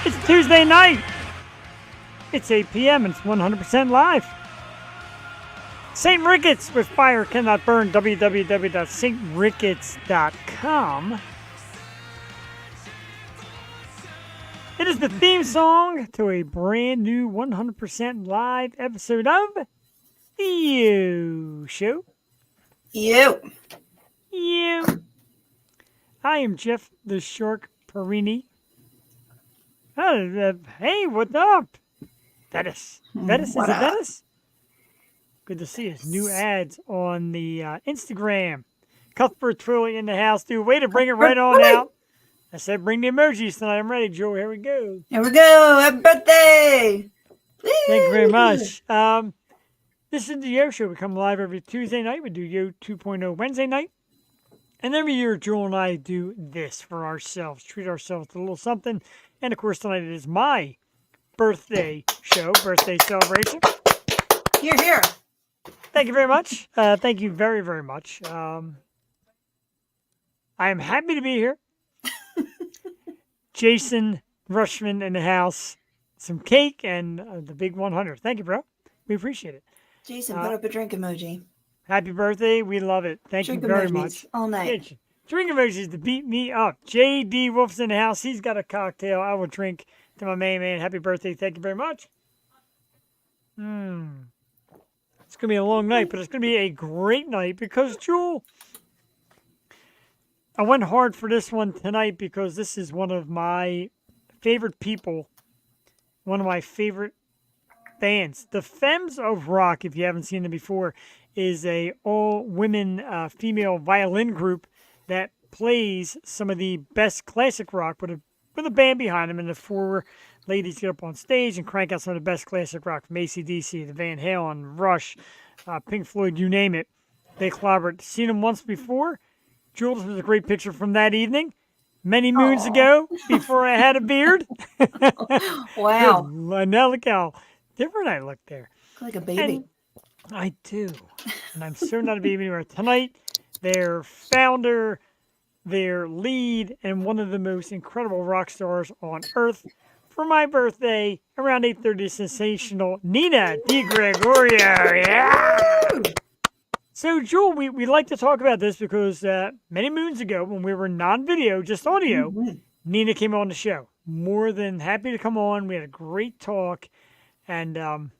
It's Tuesday night. It's 8 p.m. and it's 100% live. St. Ricketts with Fire Cannot Burn, www.sricketts.com. It is the theme song to a brand new 100% live episode of The You Show. You. I am Jeff the Shark Perini. Hey, what's up? Bettis, is it Bettis? Good to see us. New ads on the Instagram. Cuthbert Twilly in the house, dude. Way to bring it right on out. I said bring the emojis tonight. I'm ready, Joe. Here we go. Here we go. Happy birthday. Thank you very much. This is the Yo Show. We come live every Tuesday night. We do Yo 2.0 Wednesday night. And every year, Joel and I do this for ourselves. Treat ourselves to a little something. And, of course, tonight it is my birthday show, birthday celebration. Here. Thank you very much. Thank you very, very much. I am happy to be here. Jason Rushman in the house. Some cake and the big 100. Thank you, bro. We appreciate it. Jason, put up a drink emoji. Happy birthday. We love it. Thank you very much. All night. Yeah, drink emojis to beat me up. J.D. Wolf's in the house. He's got a cocktail. I will drink to my main man. Happy birthday. Thank you very much. It's going to be a long night, but it's going to be a great night because, Jewel, I went hard for this one tonight because this is one of my favorite people, one of my favorite bands. The Femmes of Rock, if you haven't seen them before, is a all-women female violin group that plays some of the best classic rock with a band behind them, and the four ladies get up on stage and crank out some of the best classic rock from AC/DC, the Van Halen, Rush, Pink Floyd, you name it. They collaborate. Seen them once before. Jules was a great picture from that evening, many moons ago, before I had a beard. Wow. Now look how different I look there. Like a baby. And I do. And I'm so not a baby anymore. Tonight, their founder, their lead, and one of the most incredible rock stars on earth, for my birthday, around 8:30, sensational Nina DiGregorio. Yeah! So, Jewel, we like to talk about this because many moons ago, when we were non-video, just audio, Nina came on the show. More than happy to come on. We had a great talk. And I'm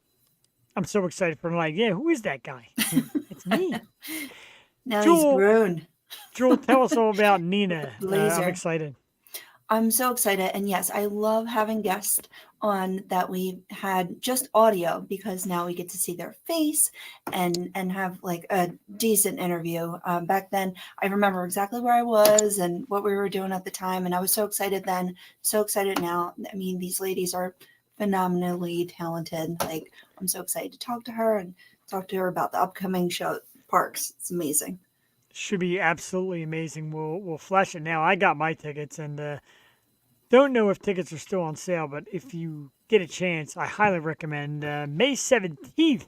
so excited for tonight. Yeah, who is that guy? It's me. Now Jewel, he's grown. Jewel, tell us all about Nina. I'm excited. I'm so excited. And yes, I love having guests on that we had just audio because now we get to see their face and have like a decent interview. Back then, I remember exactly where I was and what we were doing at the time. And I was so excited then, so excited now. I mean, these ladies are phenomenally talented. Like, I'm so excited to talk to her and talk to her about the upcoming show, Parks. It's amazing. Should be absolutely amazing. We'll flash it now. I got my tickets and don't know if tickets are still on sale, but if you get a chance, I highly recommend May 17th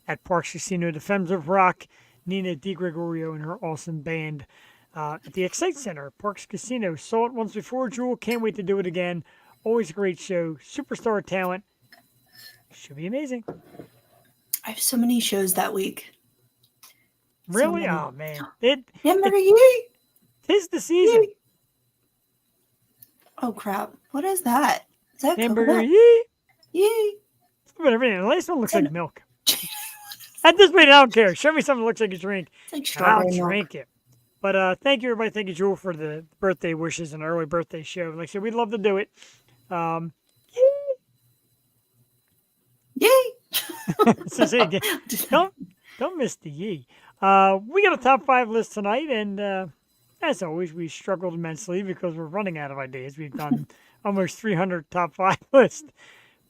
at Parks Casino, the Femmes of Rock, Nina DiGregorio and her awesome band at the Excite Center, Parks Casino. Saw it once before, Jewel. Can't wait to do it again. Always a great show. Superstar talent. Should be amazing. I have so many shows that week. Really? Oh, man. Hamburger Yee! Tis the season. Yee. Oh, crap. What is that? Is that Hamburger Yee? Yee! Whatever. The last one looks like milk. At this point, I don't care. Show me something that looks like a drink. It's like strawberry I'll milk. drink it. But thank you, everybody. Thank you, Jewel, for the birthday wishes and early birthday show. Like I said, we'd love to do it. Yay! So say again, don't miss the yee. We got a top 5 list tonight, and as always, we struggled immensely because we're running out of ideas. We've done almost 300 top 5 lists.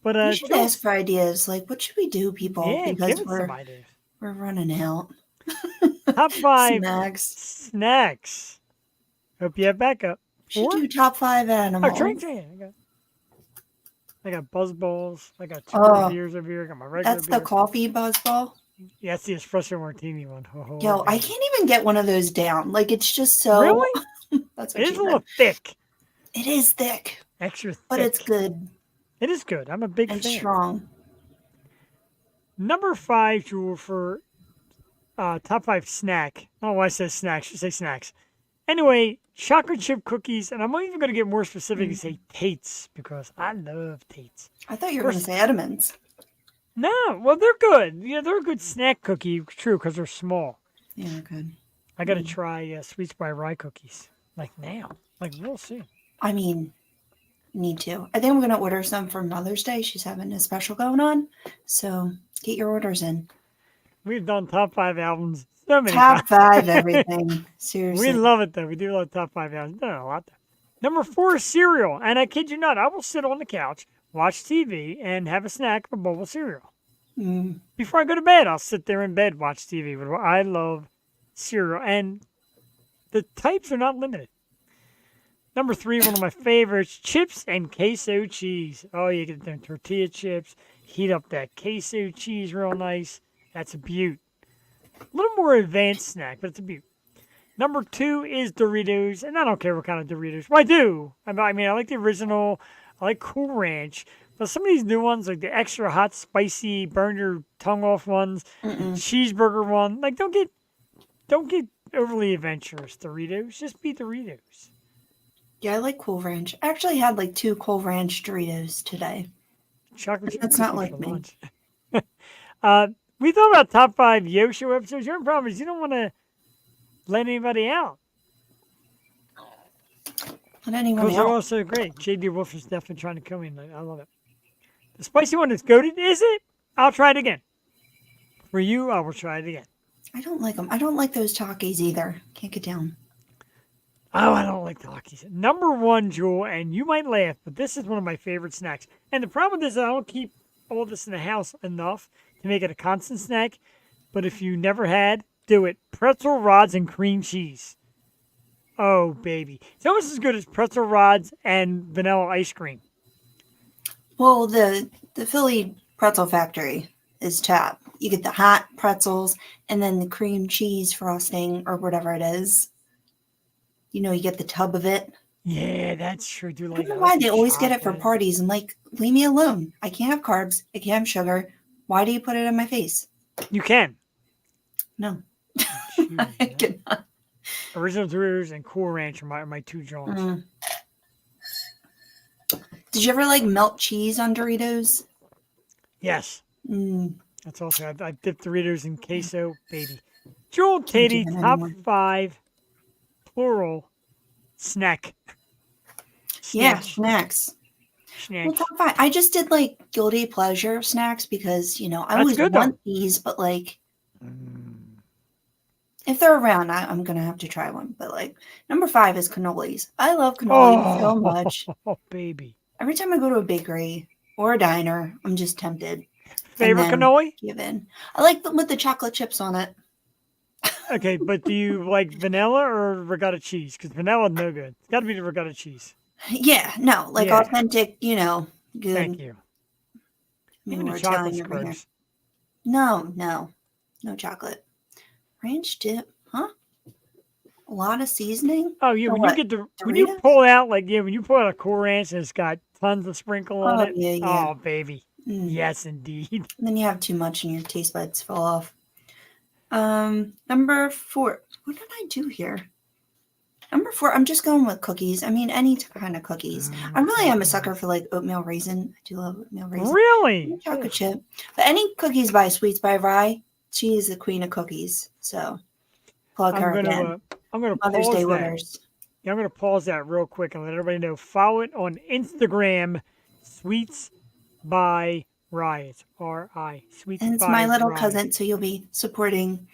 But we should ask for ideas. Like, what should we do, people? Yeah, because give us some ideas. We're running out. Top 5 snacks. Hope you have backup. We should do top 5 animals. Oh, drinks. I got buzz balls. I got 2 beers over here. I got my regular That's the coffee buzz ball? Yeah, that's the espresso martini one. Yo, I can't even get one of those down. Like, it's just so... Really? That's it is a little thick. It is thick. Extra but it's thick. good It is good. I'm a big and fan. strong. Number 5, Jewel, for top 5 snack. Oh, why I said snacks. Should say snacks. Anyway, chocolate chip cookies, and I'm even going to get more specific and Mm. say Tates because I love Tates. I thought you were going to First, say Edmonds. no, well they're good. Yeah, they're a good snack cookie. True, because they're small. Yeah, good. I got to try Sweets by Rye cookies like now, like real soon. I mean, need to. I think I'm going to order some for Mother's Day. She's having a special going on. So get your orders in. We've done top 5 albums so many Top times. 5 everything. We Seriously. love it though. We do love top 5 albums. Done a lot. Number 4 is cereal, and I kid you not, I will sit on the couch, watch TV, and have a snack of a bowl of cereal. Mm. Before I go to bed, I'll sit there in bed, watch TV. But I love cereal, and the types are not limited. Number 3, one of my favorites, chips and queso cheese. Oh, you get them tortilla chips, heat up that queso cheese real nice. That's a beaut. A little more advanced snack, but it's a beaut. Number 2 is Doritos, and I don't care what kind of Doritos. Well, I do. I mean, I like the original. I like Cool Ranch. But some of these new ones, like the extra hot, spicy, burn your tongue off ones, cheeseburger one, like don't get overly adventurous. Doritos, just be Doritos. Yeah, I like Cool Ranch. I actually had like 2 Cool Ranch Doritos today. Chocolate chip That's not cookies like for me. lunch. We thought about top 5 Yo Show episodes. Your problem is you don't want to let anybody out. But anyone Because they're all else? so great. JD Wolf is definitely trying to come in. I love it. The spicy one is goated, is it? I'll try it again. For you, I will try it again. I don't like them. I don't like those Takis either. Can't get down. Oh, I don't like Takis. Number 1, Jewel, and you might laugh, but this is one of my favorite snacks. And the problem is I don't keep all this in the house enough to make it a constant snack. But if you never had, do it. Pretzel rods and cream cheese. Oh, baby. It's almost as good as pretzel rods and vanilla ice cream. Well, the Philly Pretzel Factory is top. You get the hot pretzels and then the cream cheese frosting or whatever it is. You know, you get the tub of it. Yeah, that's true. Do I like don't know I why like they the always get it for chocolate. parties and like, leave me alone. I can't have carbs. I can't have sugar. Why do you put it in my face? You can. No. Choose, I yeah. cannot. Original Doritos and Cool Ranch are my 2 joints. Mm. Did you ever like melt cheese on Doritos? Yes. Mm. That's also, I dipped Doritos in queso, baby. Jewel Can't do Tatey, that top anymore. 5, plural, snack. Yeah, Snacks. snacks. Well, Snacks. top 5. I just did like guilty pleasure snacks because, you know, I That's always good, though. want these, but like, if they're around, I'm going to have to try one. But like, number 5 is cannolis. I love cannolis so much. Oh, baby. Every time I go to a bakery or a diner, I'm just tempted. Favorite then cannoli? give in. I like them with the chocolate chips on it. Okay, but do you like vanilla or regatta cheese? Because vanilla no good. It's got to be the regatta cheese. Yeah, no, like Yeah. authentic, you know, good. Thank you. I mean, Even we're the chocolate Italian over here. scrubs. No chocolate. Ranch dip, huh? A lot of seasoning. Oh yeah, For when what? you get when you Doritos? pull out when you pull out a Cool Ranch and it's got tons of sprinkle on Oh it. yeah, yeah. Oh baby, Mm. yes indeed. And then you have too much and your taste buds fall off. Number 4. What did I do here? Number 4, I'm just going with cookies. I mean, any kind of cookies. I really am a sucker for like oatmeal raisin. I do love oatmeal raisin. Really? Chocolate chip. But any cookies by Sweets by Rye, she is the queen of cookies. So plug her again. I'm gonna Mother's pause Day that. winners. Yeah, I'm gonna pause that real quick and let everybody know. Follow it on Instagram, Sweets by Rye. It's R-I. Sweets And it's by my little Rye. cousin, so you'll be supporting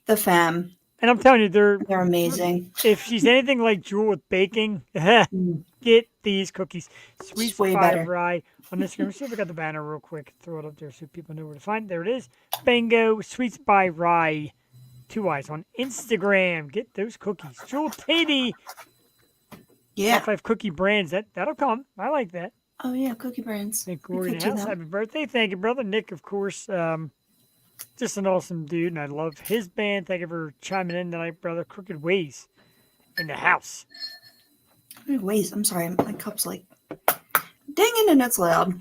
the fam. And I'm telling you, they're amazing. If she's anything like Jewel with baking, Mm. get these cookies. Sweets way by better. Rye on Instagram. Let's see if I got the banner real quick. Throw it up there so people know where to find it. There it is. Bingo. Sweets by Rye. 2 eyes on Instagram. Get those cookies. Jewel Tatey. Yeah. Top 5 cookie brands. That'll come. I like that. Oh yeah, cookie brands. Nick We Glory in could the do house. that. Happy birthday. Thank you, brother. Nick, of course. Just an awesome dude, and I love his band. Thank you for chiming in tonight, brother. Crooked Ways in the house. Wait, I'm sorry, my cup's like dinging and it's loud.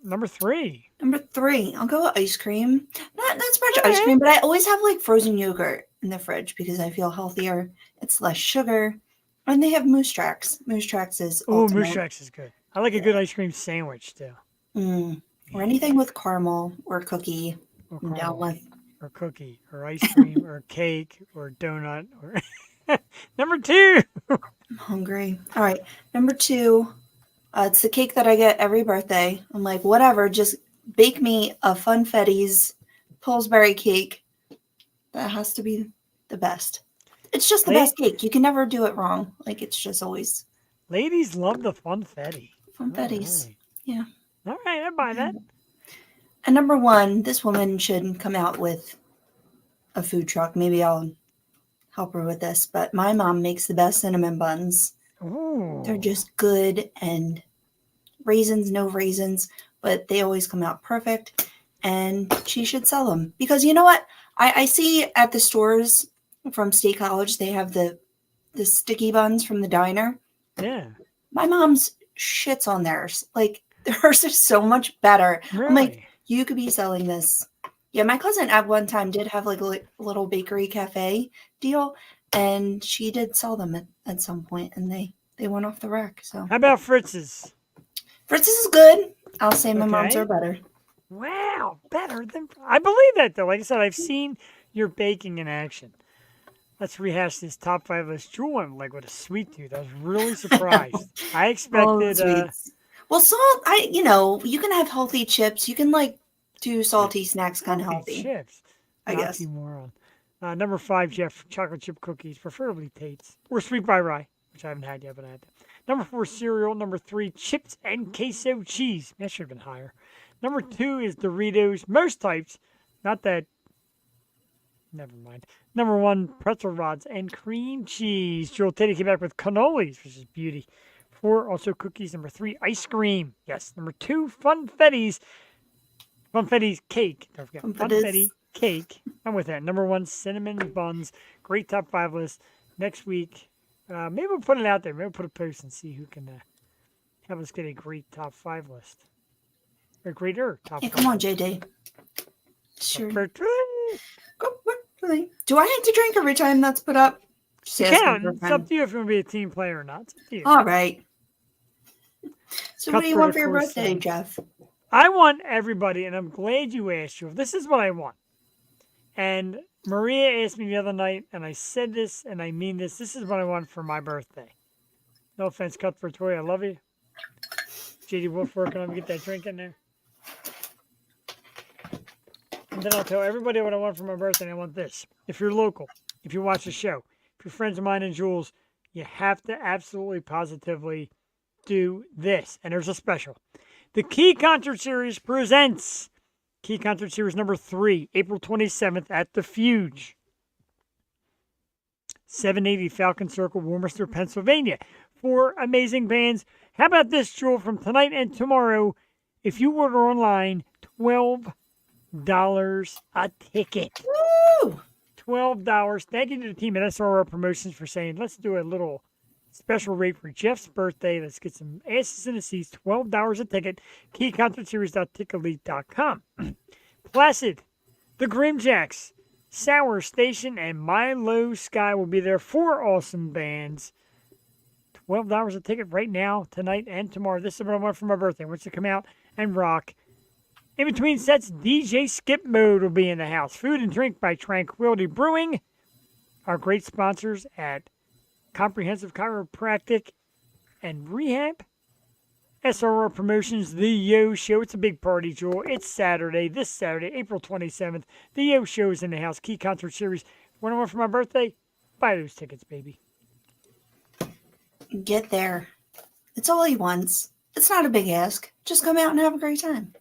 Number 3. Number 3, I'll go with ice cream. Not so much All ice right. cream, but I always have like frozen yogurt in the fridge because I feel healthier. It's less sugar. And they have Moose Tracks. Moose Tracks is Oh, Moose ultimate. Tracks is good. I like a good ice cream sandwich too. Or anything with caramel or cookie. Or I'm down caramel, with. or cookie, or ice cream, or cake, or donut, or number 2. I'm hungry. All right. Number 2, it's the cake that I get every birthday. I'm like, whatever, just bake me a Funfetti's Pillsbury cake. That has to be the best. It's just the best cake. You can never do it wrong. Like, it's just always Ladies love the funfetti. Funfetti's. Right. Yeah. All right, I buy that. And number 1, this woman should come out with a food truck. Maybe I'll help her with this. But my mom makes the best cinnamon buns. Ooh. They're just good, and raisins, no raisins, but they always come out perfect. And she should sell them because you know what? I see at the stores from State College, they have the sticky buns from the diner. Yeah. My mom's shits on theirs. Like, hers is so much better. Really? I'm like, you could be selling this. Yeah, my cousin at one time did have like a little bakery cafe deal, and she did sell them at some point, and they went off the rack. So How about Fritz's? Fritz's is good. I'll say my mom's Okay. are better. Wow, better than I believe that though. Like I said, I've seen your baking in action. Let's rehash this top 5 list. Jewel went like with a sweet tooth. I was really surprised. I expected. Sweets. Well, salt. You can have healthy chips. You can like do salty snacks, kind of healthy. Chips. I guess. Oxymoron. Number 5, Jeff, chocolate chip cookies, preferably Tate's or sweet by rye, which I haven't had yet, but I had that. Number 4, cereal. Number 3, chips and queso cheese. That should have been higher. Number 2 is Doritos, most types. Not that. Never mind. Number 1, pretzel rods and cream cheese. Joel Teddy came back with cannolis, which is beauty. 4, also cookies. Number 3, ice cream. Yes. Number 2, funfettis. Funfetti's cake. Don't forget. Funfetti cake. I'm with that. Number 1, cinnamon buns. Great top 5 list. Next week, maybe we'll put it out there. Maybe we'll put a post and see who can have us get a great top 5 list. Or greater top 5. Yeah, come on, JD. Sure. Go. Do I have to drink every time that's put up? It's up to you if you want to be a team player or not. It's up to you. All right. So what do you Cuthbert, want for your of course, birthday, Jeff? I want everybody, and I'm glad you asked, you. This is what I want. And Maria asked me the other night, and I said this, and I mean this. This is what I want for my birthday. No offense, Cuthbert Toy, I love you. JD Wolf working on me, get that drink in there. And then I'll tell everybody what I want for my birthday, and I want this. If you're local, if you watch the show, if you're friends of mine and Jules, you have to absolutely, positively do this. And there's a special. The Key Concert Series presents Key Concert Series number 3, April 27th at the Fuge. 780 Falcon Circle, Warmminster, Pennsylvania. 4 amazing bands. How about this, Jewel, from tonight and tomorrow? If you order online, $12 a ticket. Woo! $12. Thank you to the team at SRR Promotions for saying, let's do a little special rate for Jeff's birthday. Let's get some asses in the seats. $12 a ticket. KeyConcertSeries.tickelite.com. Placid, the Grimjacks, Sour Station, and Milo Sky will be there. 4 awesome bands. $12 a ticket right now, tonight, and tomorrow. This is what I want for my birthday. I want you to come out and rock. In between sets, DJ Skip Mode will be in the house. Food and drink by Tranquility Brewing. Our great sponsors at Comprehensive Chiropractic and Rehab. SRR Promotions, The Yo Show. It's a big party, Joel. It's Saturday, this Saturday, April 27th. The Yo Show is in the house. Key Concert Series. What I want for my birthday? Buy those tickets, baby. Get there. It's all he wants. It's not a big ask. Just come out and have a great time.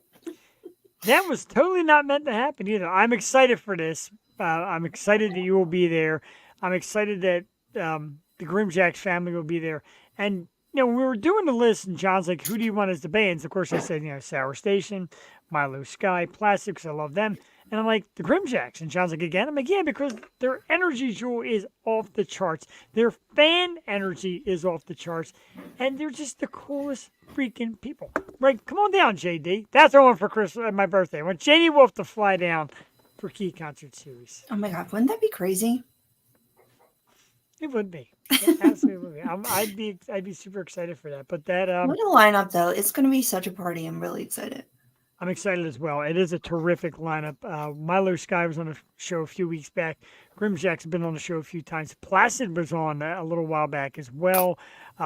That was totally not meant to happen either. I'm excited for this. I'm excited that you will be there. I'm excited that the Grimjacks family will be there. And when we were doing the list, and John's like, "Who do you want as the bands?" Of course, I said, Sour Station, Milo Sky, Plastics. I love them, and I'm like, the Grimjacks. And John's like, again. I'm like, yeah, because their energy, Jewel, is off the charts. Their fan energy is off the charts, and they're just the coolest freaking people. Right? Come on down, JD. That's the one for Christmas, my birthday. I want JD Wolf to fly down for Key Concert Series. Oh my God, wouldn't that be crazy? It would be. It absolutely would be. I'd be super excited for that. But that What a lineup, though. It's going to be such a party. I'm really excited. I'm excited as well. It is a terrific lineup. Milo Sky was on a show a few weeks back. Grimjack's been on the show a few times. Placid was on a little while back as well.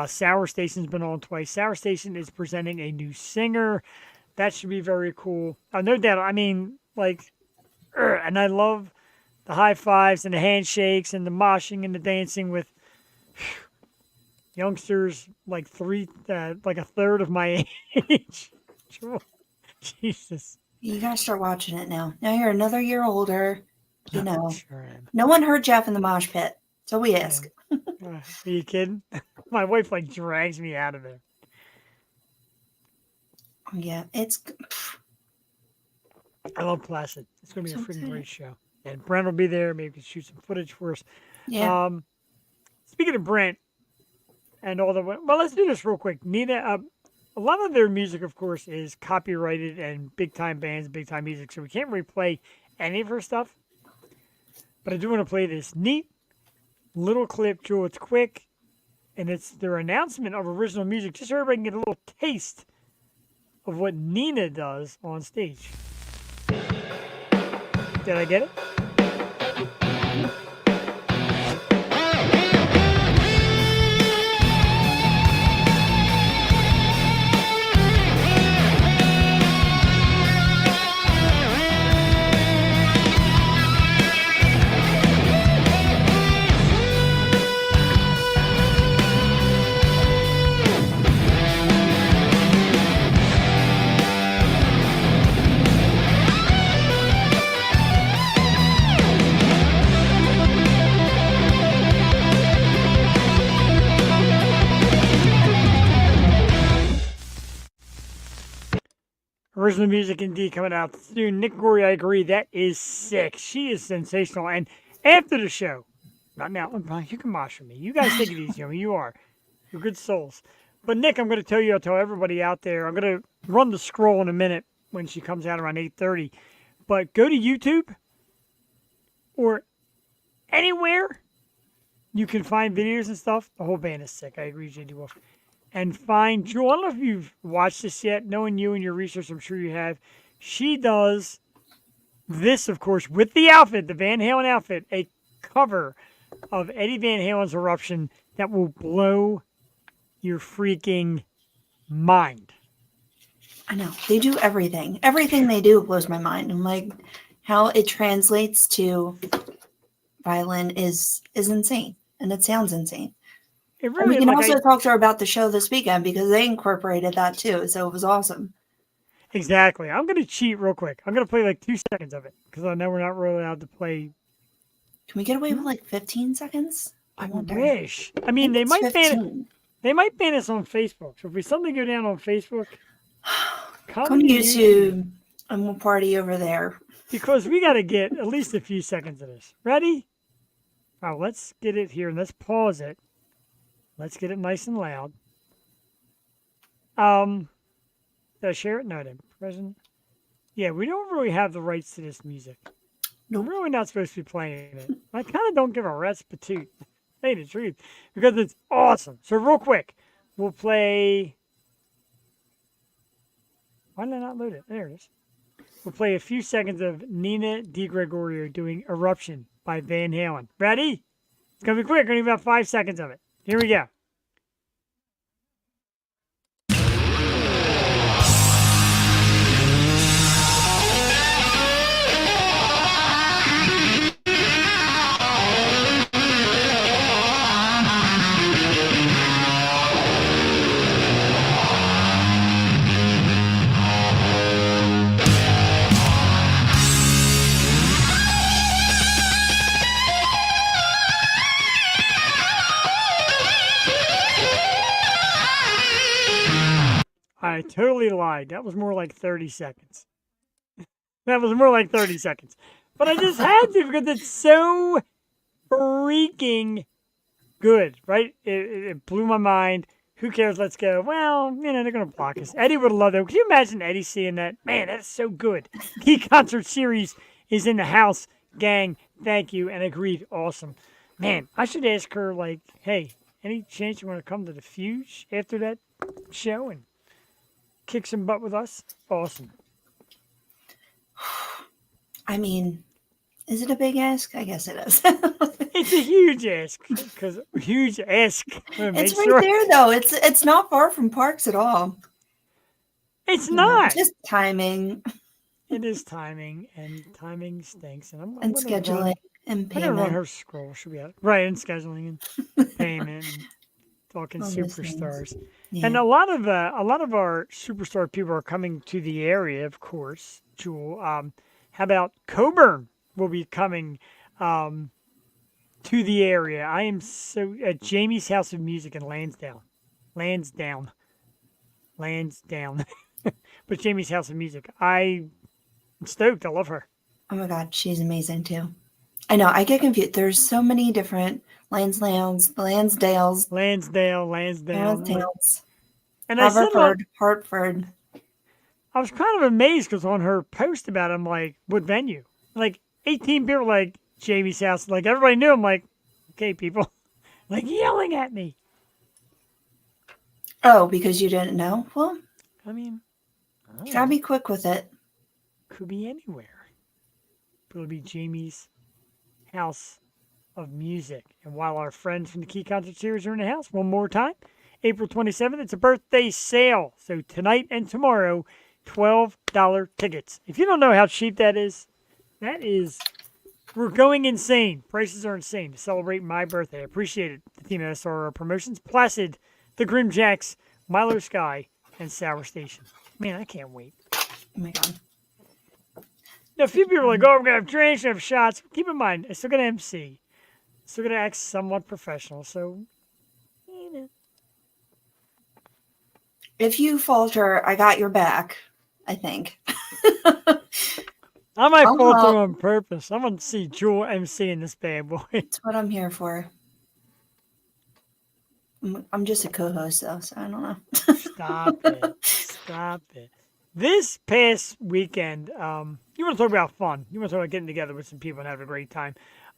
Sour Station's been on twice. Sour Station is presenting a new singer. That should be very cool. No doubt. I mean, and I love the high fives and the handshakes and the moshing and the dancing with youngsters like a third of my age. Jesus. You got to start watching it now. Now you're another year older. You know. Sure am. No one heard Jeff in the mosh pit. So we ask. Are you kidding? My wife drags me out of there. Yeah, it's. I love Placid. It's going to be a freaking good. great show. And Brent will be there. Maybe we can shoot some footage for us. Yeah. Speaking of Brent and all the... Well, let's do this real quick. Nina, a lot of their music, of course, is copyrighted and big-time bands, big-time music, so we can't really play any of her stuff. But I do want to play this neat little clip, Jewel. It's quick, and it's their announcement of original music, just so everybody can get a little taste of what Nina does on stage. Did I get it? Original music indeed coming out soon. Nick Gory, I agree. That is sick. She is sensational. And after the show, not now, you can mosh for me. You guys take it easy on me. You are. You're good souls. But Nick, I'm going to tell you, I'll tell everybody out there, I'm going to run the scroll in a minute when she comes out around 8:30. But go to YouTube or anywhere you can find videos and stuff. The whole band is sick. I agree, J.D. Wolf. And find Jewel. I don't know if you've watched this yet. Knowing you and your research, I'm sure you have. She does this, of course, with the outfit, the Van Halen outfit, a cover of Eddie Van Halen's Eruption that will blow your freaking mind. I know. They do everything. Everything they do blows my mind. And like how it translates to violin is insane. And it sounds insane. It really, and we can also talk to her about the show this weekend because they incorporated that too. So it was awesome. Exactly. I'm going to cheat real quick. I'm going to play 2 seconds of it because I know we're not really allowed to play. Can we get away with 15 seconds? I wish. I mean, they might ban us on Facebook. So if we suddenly go down on Facebook, come to YouTube and we'll party over there. Because we got to get at least a few seconds of this. Ready? All right, let's get it here and let's pause it. Let's get it nice and loud. Did I share it? No, I didn't. Present. Yeah, we don't really have the rights to this music. Nope. We're really not supposed to be playing it. I kind of don't give a rat's patoot. Say the truth. Because it's awesome. So real quick, we'll play... Why did I not load it? There it is. We'll play a few seconds of Nina DiGregorio doing Eruption by Van Halen. Ready? It's going to be quick. Going to be about 5 seconds of it. Here we go. I totally lied. That was more like 30 seconds. That was more like 30 seconds. But I just had to because it's so freaking good, right? It blew my mind. Who cares? Let's go. Well, they're going to block us. Eddie would have loved it. Can you imagine Eddie seeing that? Man, that's so good. Key Concert Series is in the house. Gang, thank you. And agreed. Awesome. Man, I should ask her, like, hey, any chance you want to come to the Fuge after that show and kick some butt with us? Awesome. I mean, is it a big ask? I guess it is. It's a huge ask. Because huge ask. It's right there, though. It's not far from Parks at all. It's not. Just timing. It is timing, and timing stinks. And I'm scheduling and payment. I'm gonna run her scroll. She'll be out. Right, and scheduling and payment and talking superstars. Yeah. And a lot of our superstar people are coming to the area, of course. Jewel, how about Coburn will be coming to the area? I am so at Jamie's House of Music in Lansdowne. But Jamie's House of Music. I'm stoked. I love her. Oh my God, she's amazing too. I know. I get confused. There's so many different Lansdales. And Hartford. I was kind of amazed because on her post about it, I'm like, what venue? Like 18 people, like Jamie's house. Like everybody knew. I'm like, okay, people, like yelling at me. Oh, because you didn't know? Well, I mean, you gotta be quick with it. Could be anywhere. But it'll be Jamie's House of Music. And while our friends from the Key Concert Series are in the house, one more time, April 27th, it's a birthday sale. So tonight and tomorrow, $12 tickets. If you don't know how cheap that is, we're going insane. Prices are insane to celebrate my birthday. I appreciate it. The team at SRR Promotions, Placid, the Grim Jacks, Milo Sky, and Sour Station. Man, I can't wait. Oh my God. Now, a few people are like, oh, I'm going to have drinks, have shots. Keep in mind, I'm still going to MC. Still going to act somewhat professional. So, If you falter, I got your back, I think. I might falter on purpose. I'm going to see Jewel MC in this bad boy. That's what I'm here for. I'm just a co-host, though, so I don't know. Stop it. This past weekend, you want to talk about fun. You want to talk about getting together with some people and having a great time.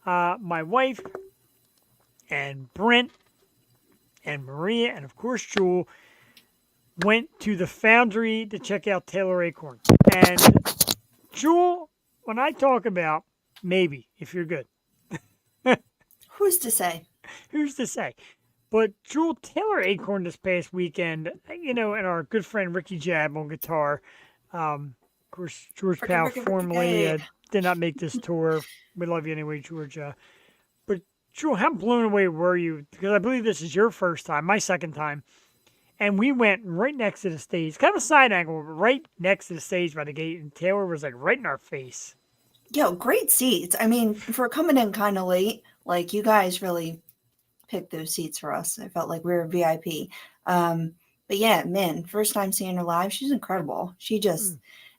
My wife and Brent and Maria and, of course, Jewel went to the Foundry to check out Taylor Acorn. And Jewel, when I talk about maybe, if you're good. Who's to say? But Jewel, Taylor Acorn this past weekend, and our good friend Ricky Jab on guitar. Of course, George Powell formerly did not make this tour. We love you anyway, Georgia. But Jewel, how blown away were you? Because I believe this is your first time, my second time. And we went right next to the stage, kind of a side angle, but right next to the stage by the gate. And Taylor was like right in our face. Yo, great seats. I mean, for coming in kind of late, like you guys really picked those seats for us. I felt like we were VIP. But yeah, man, first time seeing her live, she's incredible.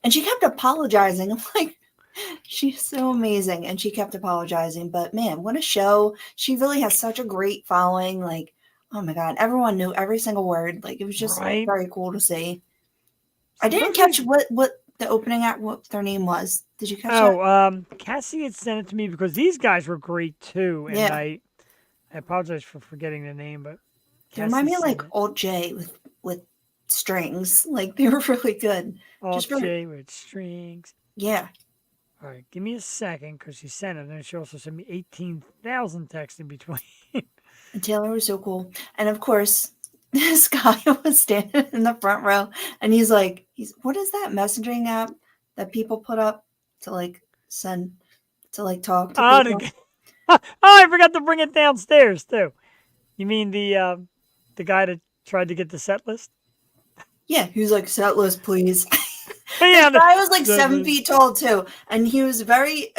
And she kept apologizing. I'm like, she's so amazing. And she kept apologizing. But man, what a show. She really has such a great following. Like, oh my God, everyone knew every single word. Like, it was just very cool to see. I didn't catch what the opening act, what their name was. Did you catch that? Cassie had sent it to me because these guys were great too. And I apologize for forgetting the name, but they remind me of like Old J with strings. Like they were really good. Old J with strings. Yeah. All right, give me a second because she sent it, and then she also sent me 18,000 texts in between. And Taylor was so cool, and of course, this guy was standing in the front row, and he's what is that messaging app that people put up to like send to like talk to people? I forgot to bring it downstairs too. You mean the guy that tried to get the set list? Yeah, he was like, set list, please. Yeah, the guy was like 7 feet tall too, and he was very,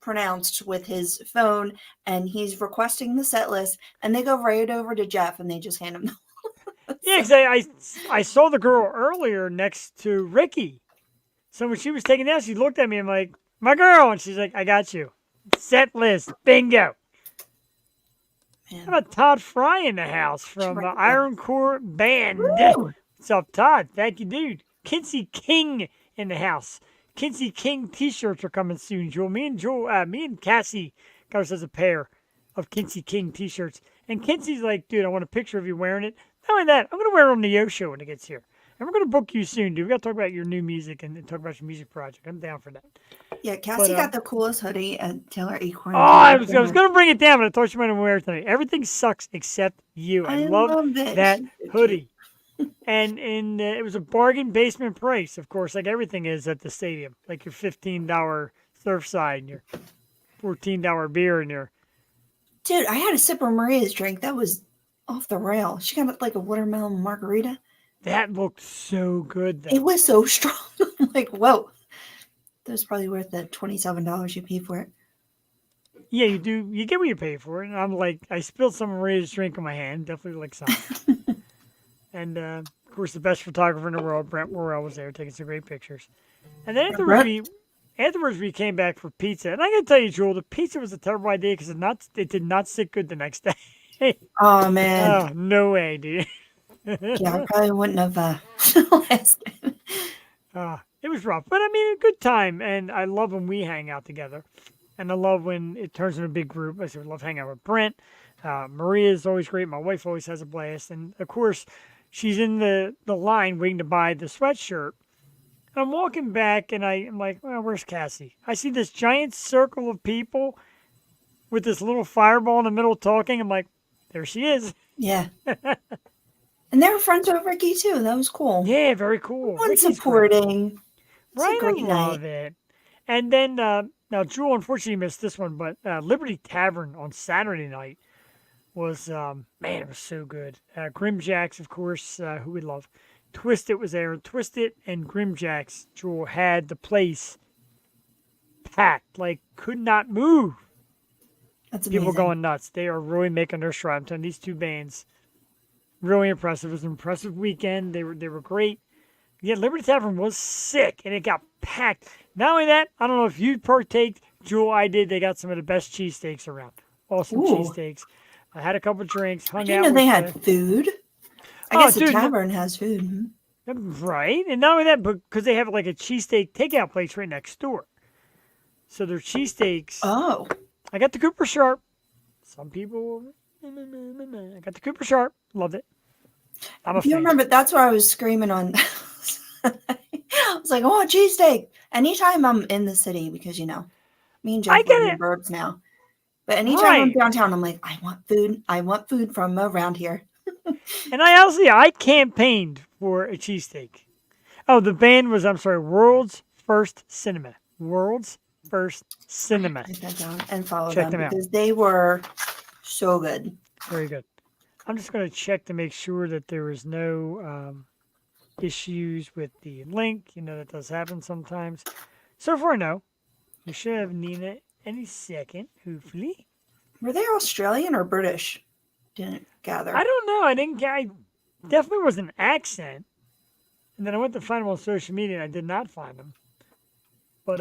pronounced with his phone, and he's requesting the set list, and they go right over to Jeff, and they just hand him. Yeah, because I saw the girl earlier next to Ricky. So when she was taking that, she looked at me. I'm like, my girl. And she's like, I got you. Set list. Bingo. How Man, about Todd Fry in the house from Trevor. Iron Core Band? Woo! What's up, Todd? Thank you, dude. Kinsey King in the house. Kinsey King t-shirts are coming soon, Jewel. Me and Cassie got ourselves a pair of Kinsey King t-shirts. And Kinsey's like, dude, I want a picture of you wearing it. Not only that, I'm going to wear it on the Yo Show when it gets here. And we're going to book you soon, dude. We got to talk about your new music and talk about your music project. I'm down for that. Yeah, But Cassie got the coolest hoodie at Taylor oh, Acorn. I was going to bring it down, but I thought you might have wear it tonight. Everything sucks except you. I I love love it. that She did hoodie. And it was a bargain basement price, of course, like everything is at the stadium. Like your $15 Surfside and your $14 beer and your. Dude, I had a sip of Maria's drink. That was off the rail. She got like a watermelon margarita. That looked so good, though. It was so strong. I'm like, whoa. That was probably worth the $27 you paid for it. Yeah, you do. You get what you pay for it. And I'm like, I spilled some of Maria's drink on my hand. Definitely like some. And, of course, the best photographer in the world, Brent Worrell, was there taking some great pictures. And then afterwards, we came back for pizza. And I got to tell you, Jewel, the pizza was a terrible idea because it did not sit good the next day. Oh, man. Oh, no way, dude. Yeah, I probably wouldn't have lasted. It was rough. But, I mean, a good time. And I love when we hang out together. And I love when it turns into a big group. I love hanging out with Brent. Maria is always great. My wife always has a blast. And, of course, she's in the line waiting to buy the sweatshirt. And I'm walking back, and I'm like, well, where's Cassie? I see this giant circle of people with this little fireball in the middle talking. I'm like, there she is. Yeah. And they were friends with Ricky, too. That was cool. Yeah, very cool. One Ricky's great. supporting. It's Right, a great I night. love it. And then, now, Jewel unfortunately missed this one, but Liberty Tavern on Saturday night was, man, it was so good. Grimjacks, of course, who we love. Twisted was there. Twisted and Grimjacks, Jewel, had the place packed, like could not move. That's amazing. People going nuts. They are really making their stride. I'm telling you, these two bands, really impressive. It was an impressive weekend. They were great. Yeah, Liberty Tavern was sick, and it got packed. Not only that, I don't know if you partaked, Jewel, I did. They got some of the best cheesesteaks around. Awesome Ooh. cheesesteaks. I had a couple drinks, I hung didn't out know they with had food. I Oh, guess dude, the no- tavern has food. Right, and not only that, but because they have like a cheesesteak takeout place right next door. So their cheesesteaks. Oh. I got the Cooper Sharp. Some people, I got the Cooper Sharp. Loved it. I'm a If you fan. remember, that's where I was screaming on. I was like, oh, cheesesteak. Anytime I'm in the city, because, me and I Jeff get live in the it. burbs now. But anytime I'm Right. downtown, I'm like, I want food. I want food from around here. And I campaigned for a cheesesteak. Oh, the band was, I'm sorry, World's First Cinema. World's First Cinema. Write that down and follow Check them them out. because they were so good. Very good. I'm just going to check to make sure that there is no issues with the link. That does happen sometimes. So far, no. We should have Nina any second, hopefully. Were they Australian or British? Didn't gather. I don't know. I definitely was an accent. And then I went to find them on social media and I did not find them. But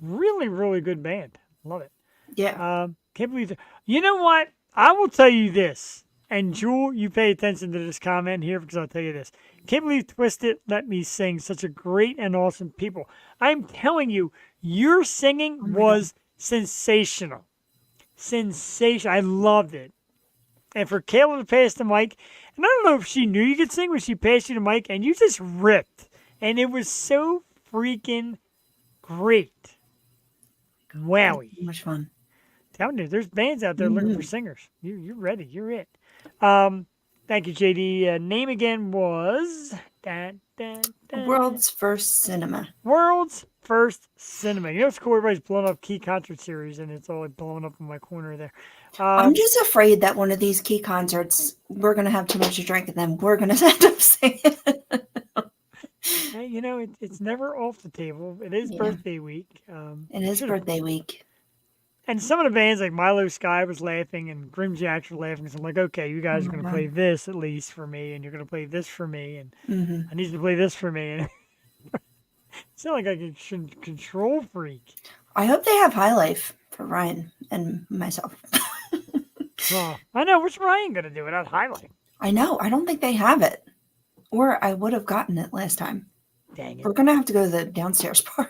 really, really good band. Love it. Yeah. Can't believe it. You know what? I will tell you this. And Jewel, you pay attention to this comment here because I'll tell you this. Can't believe Twisted let me sing. Such a great and awesome people. I'm telling you, your singing was sensational. Sensational. I loved it. And for Kayla to pass the mic, and I don't know if she knew you could sing when she passed you the mic, and you just ripped. And it was so freaking great. Wowie. So much fun. Telling you, there's bands out there looking for singers. You're ready. You're it. Thank you, JD. Name again was World's First Cinema. World's First Cinema. You know what's cool? Everybody's blowing up Key Concert Series, and it's all like blowing up in my corner there. I'm just afraid that one of these key concerts, we're going to have too much to drink, and then we're going to end up singing. It's never off the table. It is Yeah. birthday week. It is birthday week. And some of the bands like Milo Sky was laughing and Grim Jacks were laughing. So I'm like, okay, you Oh guys are my going to God. play this at least for me, and you're going to play this for me, and Hmm. I need to play this for me. And it sounded like a control freak. I hope they have High Life for Ryan and myself. Oh, I know. What's Ryan going to do without highlight? I know. I don't think they have it. Or I would have gotten it last time. Dang it. We're going to have to go to the downstairs part.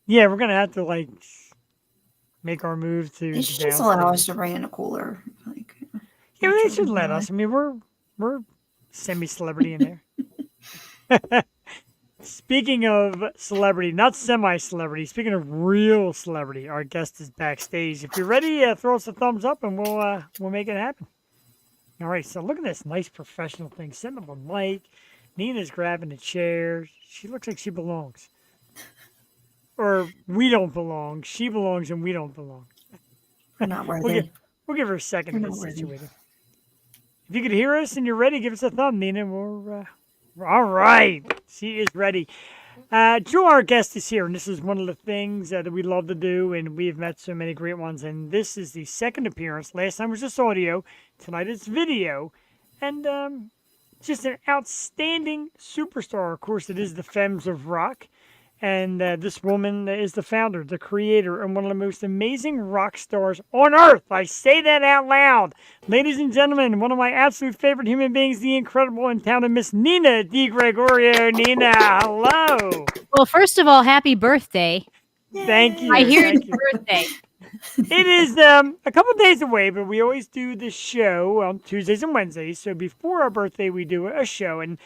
Yeah, we're going to have to like make our move to They the should just allow us downstairs. to bring in a cooler. Like, Yeah, well, they naturally should let high. us. I mean, we're semi-celebrity in there. Speaking of celebrity, not semi-celebrity, speaking of real celebrity, our guest is backstage. If you're ready, throw us a thumbs up and we'll make it happen. All right, so look at this nice professional thing. Sitting up on mic. Nina's grabbing the chair. She looks like she belongs. Or we don't belong. She belongs and we don't belong. We're not We'll worthy. we'll give her a second to We're get not worthy. situated. If you could hear us and you're ready, give us a thumb, Nina. We're all right. She is ready. Joe, our guest, is here, and this is one of the things that we love to do, and we've met so many great ones. And this is the second appearance. Last time was just audio. Tonight it's video, and just an outstanding superstar. Of course, it is the Femmes of Rock, and this woman is the founder, the creator, and one of the most amazing rock stars on earth. I say that out loud. Ladies and gentlemen, one of my absolute favorite human beings, the incredible and talented Miss Nina DiGregorio. Nina, hello. Well, first of all, happy birthday. Thank you. I hear Thank it's you. birthday. It is a couple days away, but we always do the show on Tuesdays and Wednesdays. So before our birthday, we do a show. And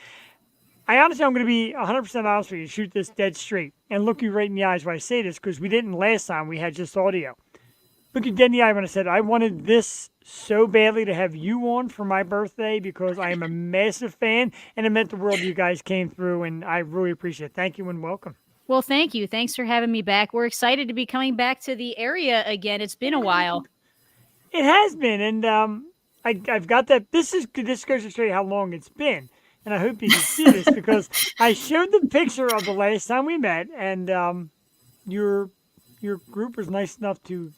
I honestly, I'm going to be 100% honest with you, shoot this dead straight, and look you right in the eyes when I say this, because we didn't last time. We had just audio. Look you dead in the eye when I said I wanted this so badly to have you on for my birthday because I am a massive fan, and it meant the world you guys came through, and I really appreciate it. Thank you and welcome. Well, thank you. Thanks for having me back. We're excited to be coming back to the area again. It's been a while. It has been, and I've got that. This goes to show you how long it's been, and I hope you can see this because I showed the picture of the last time we met, and your group was nice enough to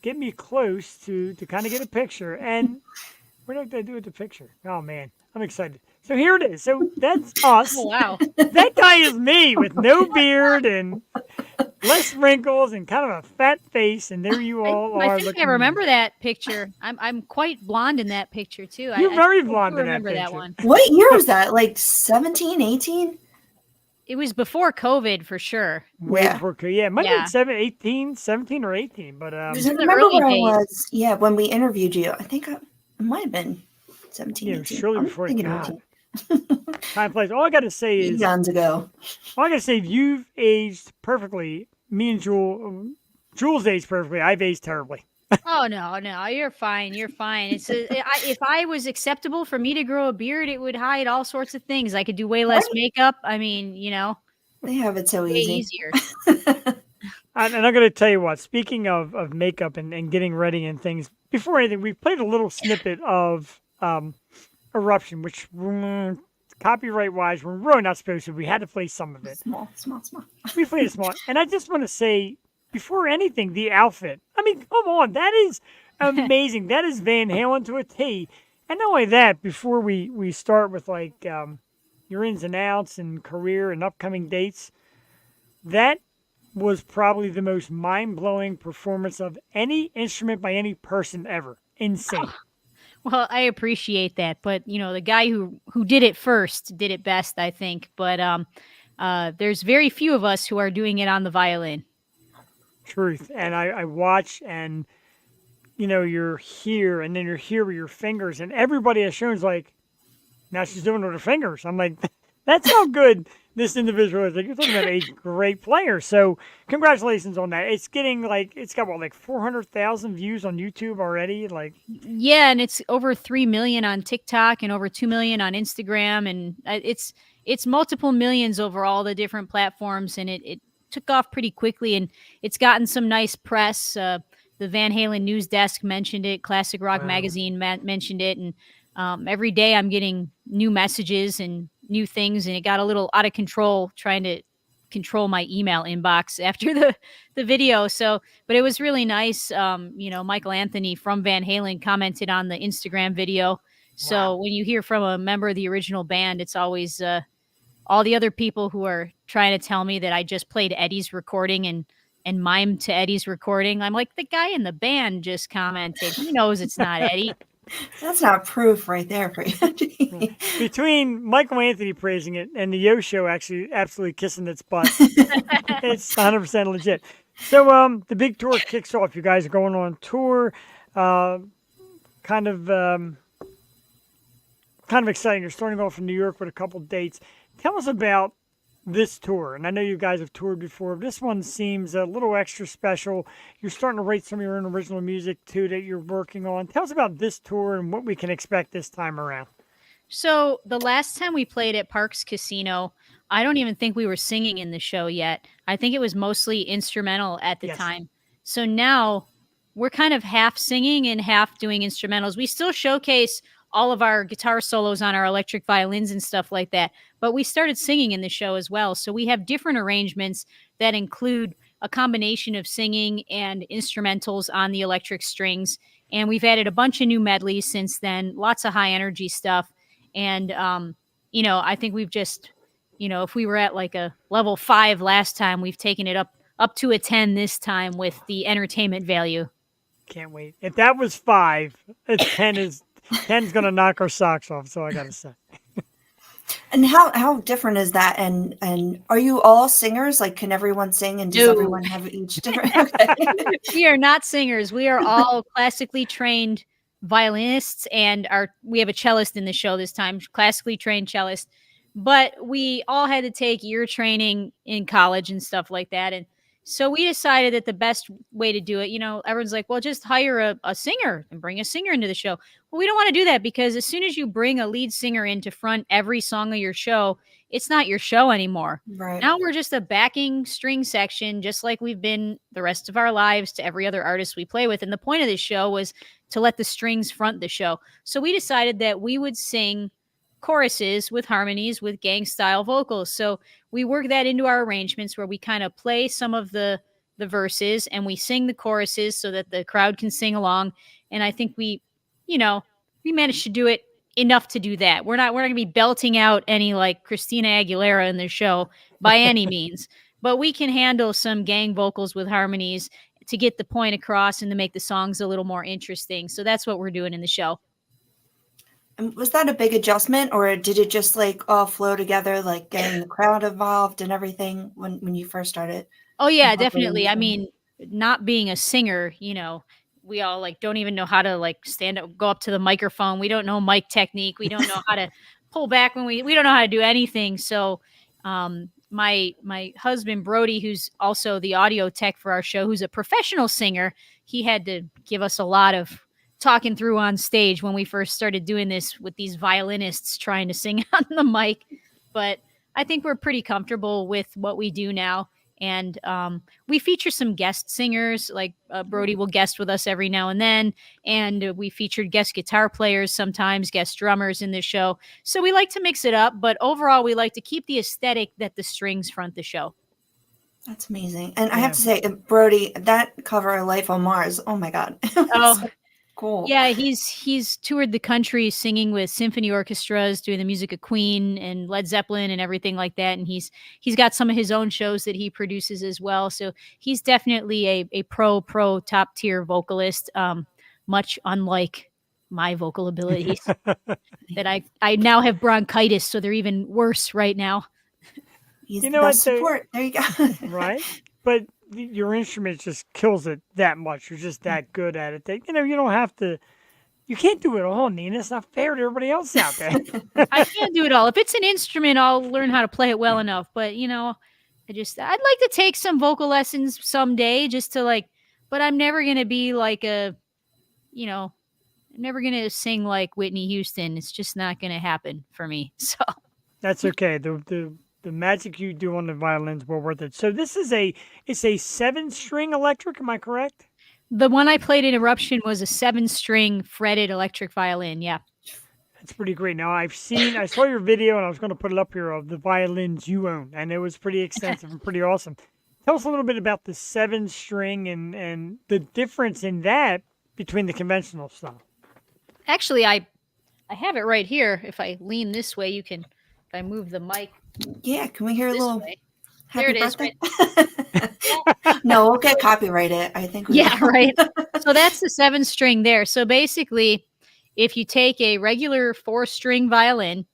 get me close to kind of get a picture. And what did I do with the picture? Oh man, I'm excited. So here it is. So that's us. Oh, wow. That guy is me with no beard and less wrinkles and kind of a fat face. And there you all are. I think I remember that picture. I'm quite blonde in that picture, too. You're very I blonde in that remember that picture. one. What year was that? Like 17, 18? It was before COVID, for sure. Way Yeah. before, yeah, it might Yeah. have been 17 or 18, but Because I in the remember early where I days. was. Yeah, when we interviewed you. I think it might have been 17, yeah, 18. surely I'm before thinking God. 18. Time flies. All I got to say is, Eons ago. you've aged perfectly. Me and Jules aged perfectly. I've aged terribly. Oh, no, you're fine. You're fine. If I was acceptable for me to grow a beard, it would hide all sorts of things. I could do way less makeup. I mean, They have it so way easy. easier. And I'm going to tell you what, speaking of makeup and getting ready and things, before anything, we played a little snippet of Eruption, which copyright-wise, we're really not supposed to. We had to play some of it. Small. We played it small. And I just want to say, before anything, the outfit. I mean, come on, that is amazing. That is Van Halen to a T. And not only that, before we start with like your ins and outs and career and upcoming dates, that was probably the most mind-blowing performance of any instrument by any person ever. Insane. Well, I appreciate that, but the guy who did it first did it best, I think. But there's very few of us who are doing it on the violin. Truth. And I watch and you're here and then you're here with your fingers and everybody has shown is like, now she's doing it with her fingers. I'm like, that's how good this individual is. Like, you're talking about a great player. So congratulations on that. It's getting it's got what, like 400,000 views on YouTube already. Like, Yeah, and it's over 3 million on TikTok and over 2 million on Instagram, and it's multiple millions over all the different platforms, and it took off pretty quickly, and it's gotten some nice press. The Van Halen news desk mentioned it. Classic Rock Wow. magazine mentioned it, and every day I'm getting new messages and new things, and it got a little out of control trying to control my email inbox after the video. So, but it was really nice. Michael Anthony from Van Halen commented on the Instagram video. So when you hear from a member of the original band, it's always all the other people who are trying to tell me that I just played Eddie's recording and mimed to Eddie's recording. I'm like, the guy in the band just commented. He knows it's not Eddie. That's not proof right there for you. Between Michael Anthony praising it and the Yo Show actually absolutely kissing its butt, it's 100% legit. So the big tour kicks off. You guys are going on tour. Kind of exciting. You're starting off in New York with a couple dates. Tell us about this tour. And I know you guys have toured before. This one seems a little extra special. You're starting to write some of your own original music too that you're working on. Tell us about this tour and what we can expect this time around. So the last time we played at Parks Casino, I don't even think we were singing in the show yet. I think it was mostly instrumental at the time. So now we're kind of half singing and half doing instrumentals. We still showcase all of our guitar solos on our electric violins and stuff like that. But we started singing in the show as well. So we have different arrangements that include a combination of singing and instrumentals on the electric strings. And we've added a bunch of new medleys since then, lots of high energy stuff. And, I think we've just, if we were at like a level 5 last time, we've taken it up to a 10 this time with the entertainment value. Can't wait. If that was 5, 10's going to knock our socks off. So I got to say. And how different is that? And are you all singers? Like, can everyone sing? And does everyone have each different? Okay. We are not singers. We are all classically trained violinists, and we have a cellist in the show this time, classically trained cellist. But we all had to take ear training in college and stuff like that. And so we decided that the best way to do it, everyone's like, well, just hire a singer and bring a singer into the show. Well, we don't want to do that because as soon as you bring a lead singer in to front every song of your show, it's not your show anymore. Right. Now we're just a backing string section, just like we've been the rest of our lives to every other artist we play with. And the point of this show was to let the strings front the show. So we decided that we would sing choruses with harmonies with gang style vocals. So we work that into our arrangements where we kind of play some of the verses and we sing the choruses so that the crowd can sing along. And I think we managed to do it enough to do that. We're not going to be belting out any like Christina Aguilera in the show by any means, but we can handle some gang vocals with harmonies to get the point across and to make the songs a little more interesting. So that's what we're doing in the show. And was that a big adjustment, or did it just like all flow together, like getting the crowd involved and everything when you first started? Oh yeah, definitely. I mean, not being a singer, we all like don't even know how to like stand up, go up to the microphone. We don't know mic technique. We don't know how to pull back when we don't know how to do anything. So my husband Brody, who's also the audio tech for our show, who's a professional singer, he had to give us a lot of talking through on stage when we first started doing this with these violinists trying to sing on the mic. But I think we're pretty comfortable with what we do now. And we feature some guest singers, like Brody will guest with us every now and then. And we featured guest guitar players, sometimes guest drummers in the show. So we like to mix it up. But overall, we like to keep the aesthetic that the strings front the show. That's amazing. And I have to say, Brody, that cover, Life on Mars, oh my God. Oh, cool. Yeah, he's toured the country singing with symphony orchestras, doing the music of Queen and Led Zeppelin and everything like that. And he's got some of his own shows that he produces as well. So he's definitely a pro top tier vocalist, much unlike my vocal abilities that I now have bronchitis, so they're even worse right now. He's the best support. There you go. Right? But your instrument just kills it that much. You're just that good at it that, you don't have to, you can't do it all, Nina. It's not fair to everybody else out there. I can't do it all. If it's an instrument, I'll learn how to play it well enough. But, I'd like to take some vocal lessons someday just to but I'm never going to be like I'm never going to sing like Whitney Houston. It's just not going to happen for me. So that's okay. The magic you do on the violins were worth it. So this is it's a 7-string electric. Am I correct? The one I played in Eruption was a 7-string fretted electric violin. Yeah. That's pretty great. Now I saw your video, and I was going to put it up here of the violins you own, and it was pretty extensive and pretty awesome. Tell us a little bit about the 7-string and the difference in that between the conventional style. Actually, I have it right here. If I lean this way, you can. If I move the mic Yeah, can we hear a this little way, happy there it is. birthday? No, we'll get copyrighted. I think we Yeah, will. right. So that's the 7-string there. So basically, if you take a regular 4-string violin,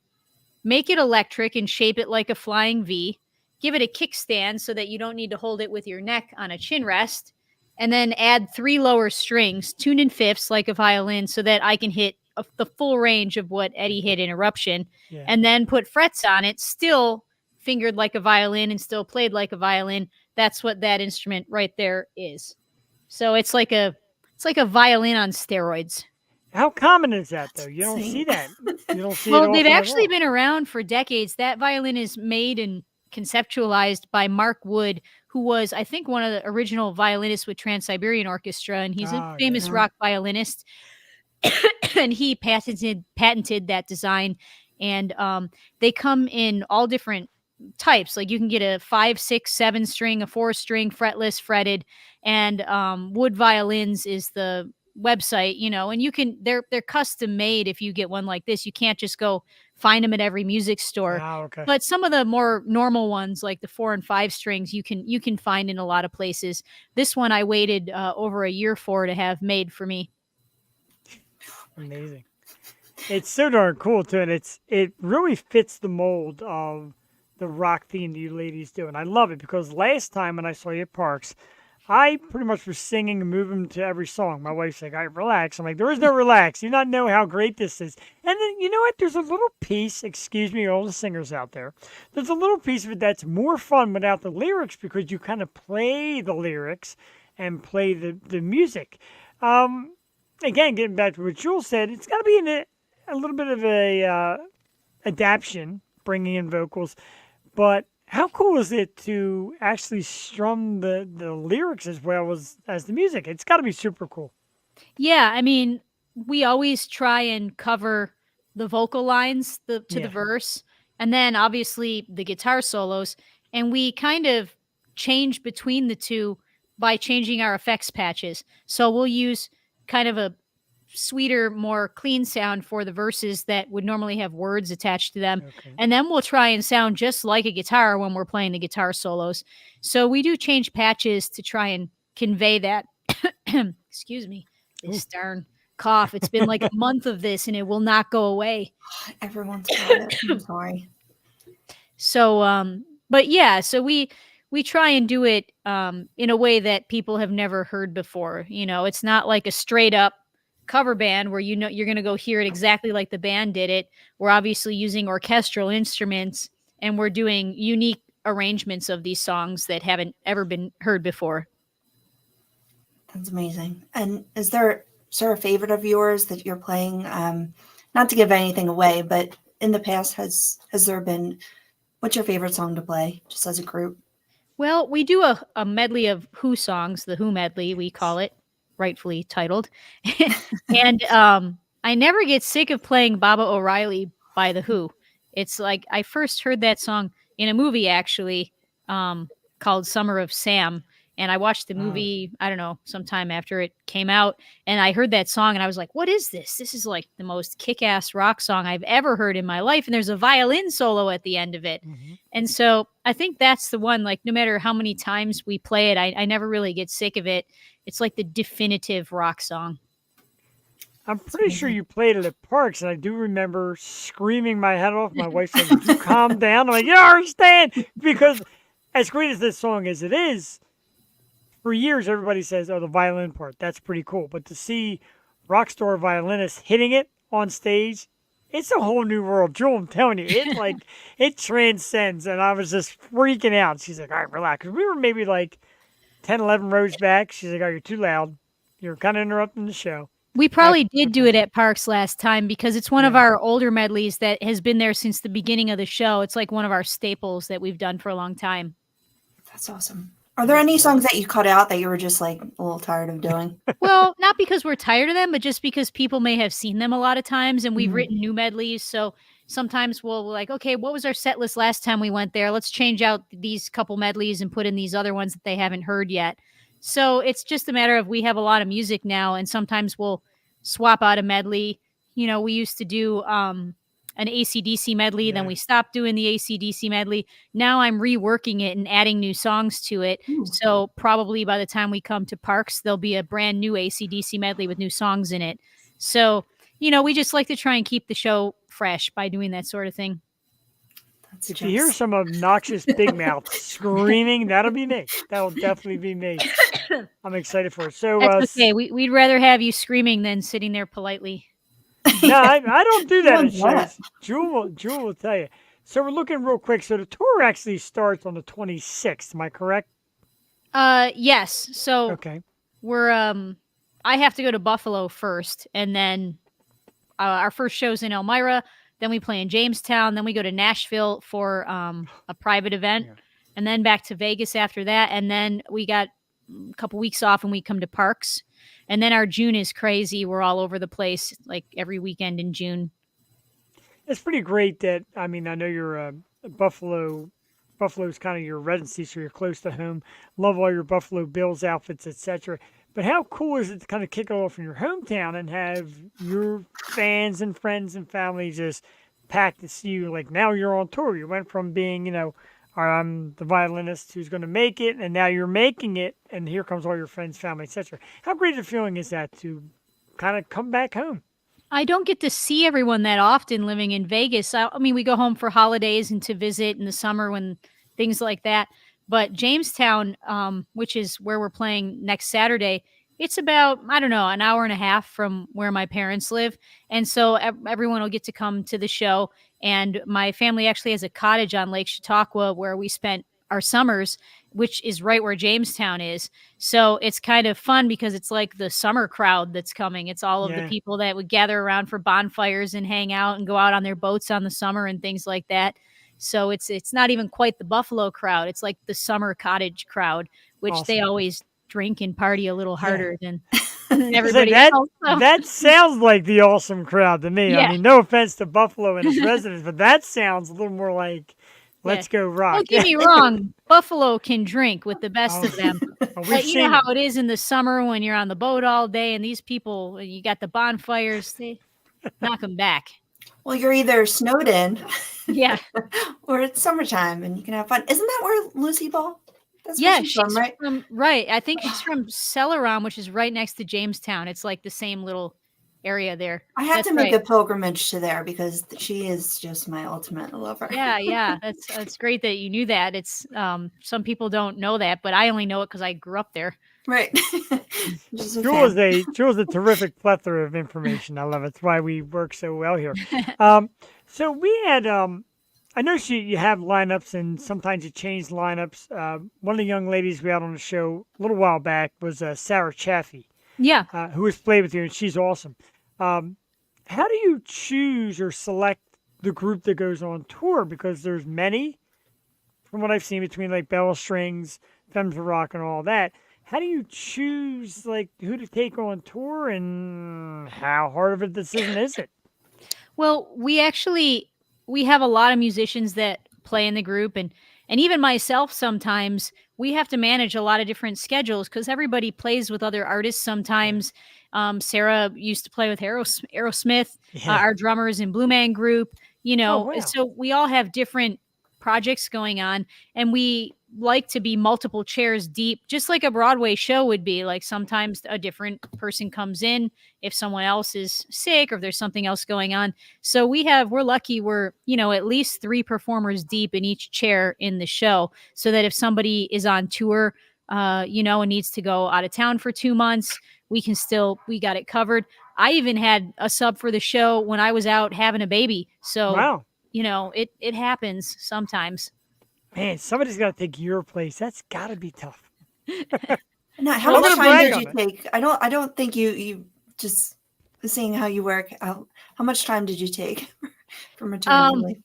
make it electric and shape it like a flying V, give it a kickstand so that you don't need to hold it with your neck on a chin rest, and then add 3 lower strings, tuned in fifths like a violin so that I can hit the full range of what Eddie hit in Eruption, Yeah. and then put frets on it, still fingered like a violin and still played like a violin. That's what that instrument right there is. So it's like a violin on steroids. How common is that, though? You don't Insane. see that. You don't see it Well, often they've at actually all. been around for decades. That violin is made and conceptualized by Mark Wood, who was, I think, one of the original violinists with Trans-Siberian Orchestra, and he's a Oh, famous yeah. rock violinist. And he patented that design. And they come in all different types. Like you can get a 5, 6, 7-string, a 4-string, fretless, fretted, and Wood Violins is the website, and you can they're custom made. If you get one like this, you can't just go find them at every music store. Ah, okay. But some of the more normal ones, like the 4 and 5 strings, you can find in a lot of places. This one I waited over a year for to have made for me. Amazing. It's so darn cool too, and it really fits the mold of the rock theme that you ladies do, and I love it because last time when I saw you at Parks, I pretty much was singing and moving to every song. My wife's like, "All right, relax." I'm like, "There is no relax. You not know how great this is." And then you know what? There's a little piece. Excuse me, all the singers out there. There's a little piece of it that's more fun without the lyrics because you kind of play the lyrics and play the music. Again, getting back to what Jules said, it's got to be a little bit of a adaptation, bringing in vocals. But how cool is it to actually strum the lyrics as well as the music? It's got to be super cool. Yeah, I mean, we always try and cover the vocal lines to Yeah. the verse, and then obviously the guitar solos, and we kind of change between the two by changing our effects patches. So we'll use kind of a sweeter, more clean sound for the verses that would normally have words attached to them. Okay. And then we'll try and sound just like a guitar when we're playing the guitar solos. So we do change patches to try and convey that. Excuse me, this darn cough. It's been like a month of this and it will not go away. Everyone's got it. I'm sorry. So, but yeah, so we try and do it in a way that people have never heard before. It's not like a straight up cover band where you're going to go hear it exactly like the band did it. We're obviously using orchestral instruments and we're doing unique arrangements of these songs that haven't ever been heard before. That's amazing. And is there a favorite of yours that you're playing? Not to give anything away, but in the past, has there been? What's your favorite song to play, just as a group? Well, we do a medley of Who songs, the Who medley, we call it, rightfully titled. And I never get sick of playing Baba O'Reilly by The Who. It's like I first heard that song in a movie, actually, called Summer of Sam. And I watched the movie, I don't know, sometime after it came out. And I heard that song and I was like, what is this? This is like the most kick-ass rock song I've ever heard in my life. And there's a violin solo at the end of it. Mm-hmm. And so I think that's the one, like no matter how many times we play it, I never really get sick of it. It's like the definitive rock song. I'm pretty sure you played it at Parks, and I do remember screaming my head off. My wife said, "Would you calm down?" I'm like, "You don't understand." Because as great as this song as it is, for years everybody says, "Oh, the violin part, that's pretty cool." But to see rock star violinists hitting it on stage, it's a whole new world. Jewel, I'm telling you, it transcends. And I was just freaking out. She's like, "All right, relax." 'Cause we were maybe like 10, 11 rows back. She's like, "Oh, you're too loud. You're kind of interrupting the show." We probably did do it at Parks last time because it's one of our older medleys that has been there since the beginning of the show. It's like one of our staples that we've done for a long time. That's awesome. Are there any songs that you cut out that you were just like a little tired of doing? Well, not because we're tired of them, but just because people may have seen them a lot of times, and we've Mhm. written new medleys. So sometimes we'll like, okay, what was our set list last time we went there? Let's change out these couple medleys and put in these other ones that they haven't heard yet. So it's just a matter of we have a lot of music now, and sometimes we'll swap out a medley. You know, we used to do an AC/DC medley, then Yeah. we stopped doing the AC/DC medley. Now I'm reworking it and adding new songs to it. So probably by the time we come to Parks, there'll be a brand new AC/DC medley with new songs in it. So, you know, we just like to try and keep the show fresh by doing that sort of thing. That's If you hear just some obnoxious big mouth screaming, that'll be me. That'll definitely be me. I'm excited for it. So, That's okay. We'd rather have you screaming than sitting there politely. no, I don't do that at Doing what? shows. Jewel will tell you. So we're looking real quick. So the tour actually starts on the 26th. Am I correct? Yes. So Okay. we're I have to go to Buffalo first, and then our first show's in Elmira. Then we play in Jamestown. Then we go to Nashville for a private event, Yeah. and then back to Vegas after that. And then we got a couple weeks off, and we come to Parks. And then our June is crazy. We're all over the place, like every weekend in June. It's pretty great that, I mean, I know you're Buffalo. Buffalo's kind of your residency, so you're close to home. Love all your Buffalo Bills outfits, etc. But how cool is it to kind of kick it off in your hometown and have your fans and friends and family just packed to see you? Like now you're on tour. You went from being, "All right, I'm the violinist who's going to make it," and now you're making it, and here comes all your friends, family, etc. How great a feeling is that to kind of come back home? I don't get to see everyone that often living in Vegas. I mean, we go home for holidays and to visit in the summer when things like that. But Jamestown, which is where we're playing next Saturday, it's about, I don't know, an hour and a half from where my parents live. And so everyone will get to come to the show. And my family actually has a cottage on Lake Chautauqua where we spent our summers, which is right where Jamestown is. So it's kind of fun because it's like the summer crowd that's coming. It's all of the Yeah. people that would gather around for bonfires and hang out and go out on their boats on the summer and things like that. So it's not even quite the Buffalo crowd. It's like the summer cottage crowd, which they Awesome. always drink and party a little Yeah. harder than So everybody that else. So, that sounds like the awesome crowd to me. I yeah. mean, no offense to Buffalo and its residents, but that sounds a little more like Yeah. let's go rock. Don't get me wrong. Buffalo can drink with the best Oh, of them. well, we've But you know seen how it. it is in the summer when you're on the boat all day and these people, you got the bonfires, they knock them back. well, you're either snowed in Yeah. or it's summertime and you can have fun. Isn't that where Lucy Ball? That's where Yeah, she's she's from, right? right. I think she's from Celeron, which is right next to Jamestown. It's like the same little area there. I have That's to make right. a pilgrimage to there because she is just my ultimate lover. Yeah. That's great that you knew that. It's some people don't know that, but I only know it because I grew up there. Right. Just a Jewel fan. is a terrific plethora of information. I love it. That's why we work so well here. So we had I know you have lineups and sometimes you change lineups. One of the young ladies we had on the show a little while back was Sarah Chaffee, Yeah. who has played with you, and she's awesome. How do you choose or select the group that goes on tour? Because there's many, from what I've seen, between like Bell Strings, Femmes of Rock, and all that. How do you choose like who to take on tour, and how hard of a decision is it? Well, we have a lot of musicians that play in the group, and even myself sometimes we have to manage a lot of different schedules because everybody plays with other artists sometimes. Sarah used to play with Aerosmith, Yeah. our drummers in Blue Man Group, Oh wow. so we all have different projects going on, and we like to be multiple chairs deep, just like a Broadway show would be. Like sometimes a different person comes in if someone else is sick or if there's something else going on. So we're lucky we're, at least 3 performers deep in each chair in the show, so that if somebody is on tour, and needs to go out of town for 2 months, we got it covered. I even had a sub for the show when I was out having a baby. So, Wow. it happens sometimes. Man, somebody's got to take your place. That's got to be tough. Now, I'm how gonna much time brag did on you it. take? I don't think you just seeing how you work. How much time did you take for maternity Um, leave?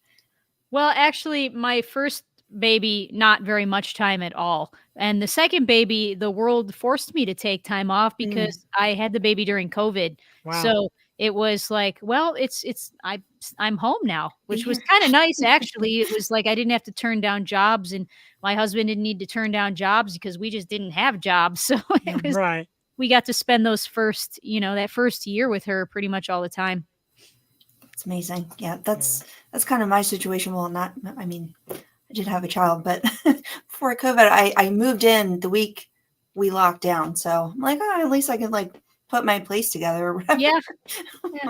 Well, actually, my first baby, not very much time at all. And the second baby, the world forced me to take time off Mm. because I had the baby during COVID. Wow. So it was like, well, I'm home now, which was Yeah. kind of nice actually. It was like I didn't have to turn down jobs, and my husband didn't need to turn down jobs because we just didn't have jobs. So it was Right. we got to spend those first, that first year with her pretty much all the time. It's amazing. Yeah, that's kind of my situation. Well, not, I mean, I did have a child, but before COVID, I moved in the week we locked down. So I'm like, oh, at least I can like put my place together or whatever. Yeah,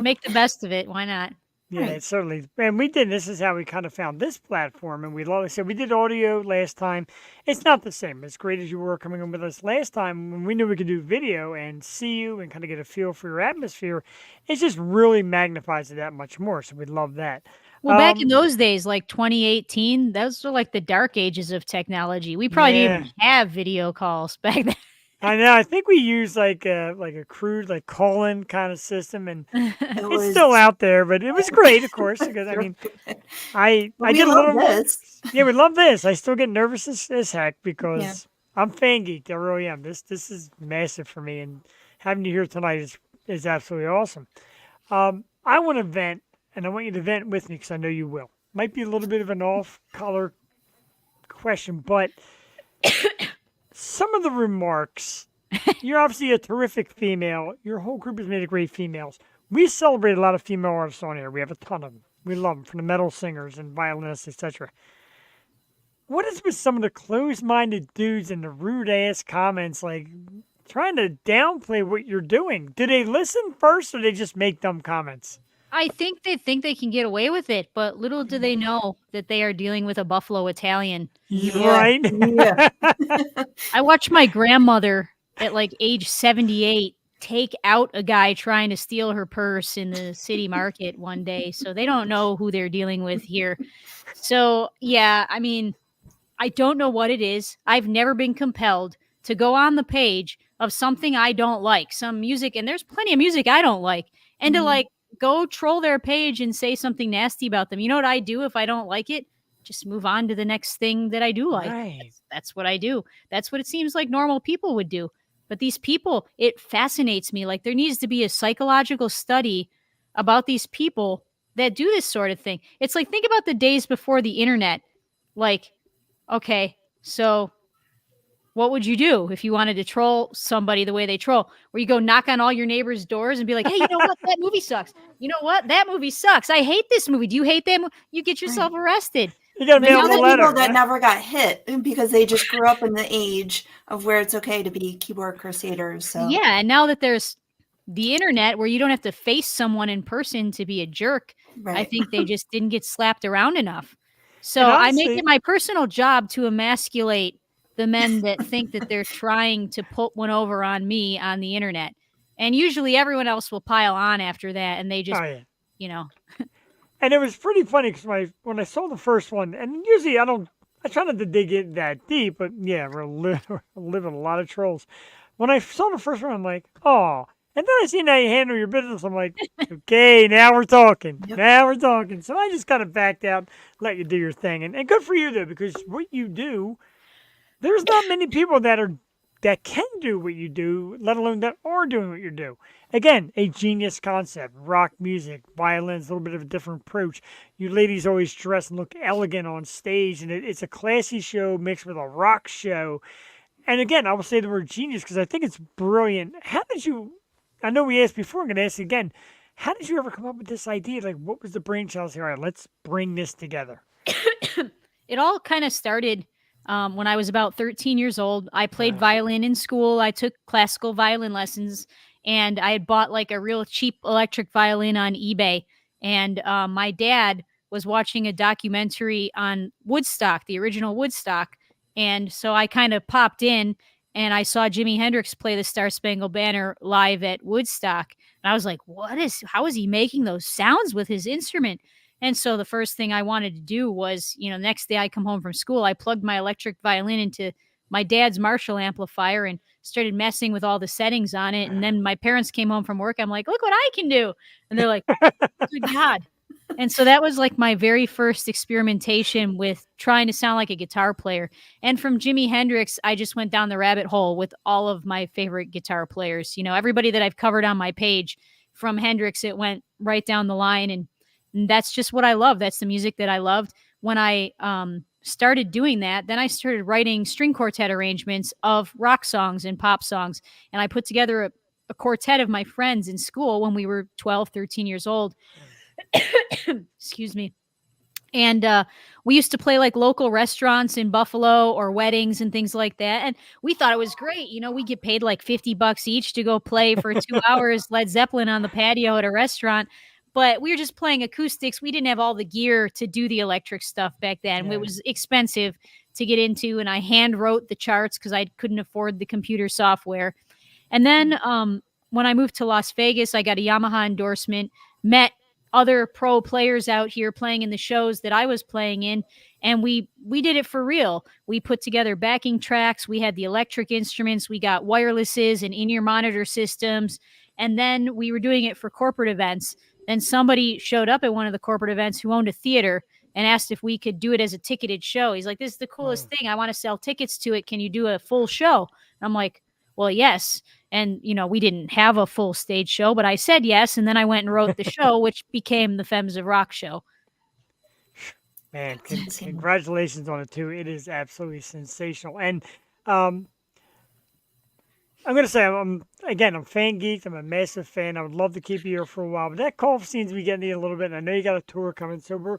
make the best of it. Why not? Yeah, Right. certainly. And we did. This is how we kind of found this platform, and we love it. So we did audio last time. It's not the same. As great as you were coming in with us last time, when we knew we could do video and see you and kind of get a feel for your atmosphere, it just really magnifies it that much more. So we love that. Well, back in those days, like 2018, those were like the dark ages of technology. We probably didn't even have video calls back then. I know. I think we used like a crude like call-in kind of system, and it's still out there, but it was great, of course, because I mean, I did a little. This. Yeah, we love this. I still get nervous as heck because I'm fan geeked. I really am. This is massive for me, and having you here tonight is absolutely awesome. I want to vent, and I want you to vent with me because I know you will. Might be a little bit of an off-color question, but some of the remarks. You're obviously a terrific female. Your whole group is made of great females. We celebrate a lot of female artists on here. We have a ton of them. We love them, from the metal singers and violinists, etc. What is with some of the closed-minded dudes and the rude-ass comments, like trying to downplay what you're doing? Do they listen first, or they just make dumb comments? I think they can get away with it, but little do they know that they are dealing with a Buffalo Italian. Right? Yeah. I watched my grandmother at like age 78 take out a guy trying to steal her purse in the city market one day. So they don't know who they're dealing with here. So, yeah, I mean, I don't know what it is. I've never been compelled to go on the page of something I don't like, some music, and there's plenty of music I don't like, and to like go troll their page and say something nasty about them. You know what I do if I don't like it? Just move on to the next thing that I do like. Right. That's what I do. That's what it seems like normal people would do. But these people, it fascinates me. Like there needs to be a psychological study about these people that do this sort of thing. It's like, think about the days before the internet. Like, okay, so what would you do if you wanted to troll somebody the way they troll? Where you go knock on all your neighbors' doors and be like, hey, you know what? That movie sucks. You know what? That movie sucks. I hate this movie. Do you hate that movie? You get yourself arrested. You got to mail the letter. People that never got hit because they just grew up in the age of where it's okay to be keyboard crusaders. So yeah, and now that there's the internet where you don't have to face someone in person to be a jerk, right. I think they just didn't get slapped around enough. So I make it my personal job to emasculate the men that think that they're trying to put one over on me on the internet. And usually everyone else will pile on after that, and they just, you know. And it was pretty funny because when I saw the first one, and usually I try not to dig in that deep, but yeah, we're living a lot of trolls. When I saw the first one, I'm like, oh. And then I seen how you handle your business. I'm like, okay, now we're talking. Yep. Now we're talking. So I just kind of backed out, let you do your thing. And good for you, though, because what you do, there's not many people that can do what you do, let alone that are doing what you do. Again, a genius concept. Rock music, violins, a little bit of a different approach. You ladies always dress and look elegant on stage, and it's a classy show mixed with a rock show. And again, I will say the word genius because I think it's brilliant. How did you... I know we asked before, I'm going to ask you again. How did you ever come up with this idea? Like, what was the brainchild? All right, let's bring this together. It all kind of started when I was about 13 years old. I played violin in school. I took classical violin lessons, and I had bought like a real cheap electric violin on eBay. And my dad was watching a documentary on Woodstock, the original Woodstock. And so I kind of popped in, and I saw Jimi Hendrix play the Star Spangled Banner live at Woodstock. And I was like, how is he making those sounds with his instrument? And so the first thing I wanted to do was, next day I come home from school, I plugged my electric violin into my dad's Marshall amplifier and started messing with all the settings on it. And then my parents came home from work. I'm like, look what I can do. And they're like, good God. And so that was like my very first experimentation with trying to sound like a guitar player. And from Jimi Hendrix, I just went down the rabbit hole with all of my favorite guitar players. You know, everybody that I've covered on my page from Hendrix, it went right down the line. And that's just what I love. That's the music that I loved. When I started doing that, then I started writing string quartet arrangements of rock songs and pop songs. And I put together a quartet of my friends in school when we were 12, 13 years old. Excuse me. And we used to play like local restaurants in Buffalo or weddings and things like that. And we thought it was great. You know, we get paid like $50 each to go play for 2 hours Led Zeppelin on the patio at a restaurant. But we were just playing acoustics. We didn't have all the gear to do the electric stuff back then. Yeah. It was expensive to get into. And I hand wrote the charts because I couldn't afford the computer software. And then when I moved to Las Vegas, I got a Yamaha endorsement, met other pro players out here playing in the shows that I was playing in, and we did it for real. We put together backing tracks, we had the electric instruments, we got wirelesses and in-ear monitor systems, and then we were doing it for corporate events. Then somebody showed up at one of the corporate events who owned a theater and asked if we could do it as a ticketed show. He's like, "This is the coolest thing. I want to sell tickets to it. Can you do a full show?" And I'm like, "Well, yes." And, you know, we didn't have a full stage show, but I said yes. And then I went and wrote the show, which became the Femmes of Rock show. Man, congratulations on it, too. It is absolutely sensational. And I'm going to say, I'm fan geeked. I'm a massive fan. I would love to keep you here for a while, but that call seems to be getting you a little bit. And I know you got a tour coming, so we're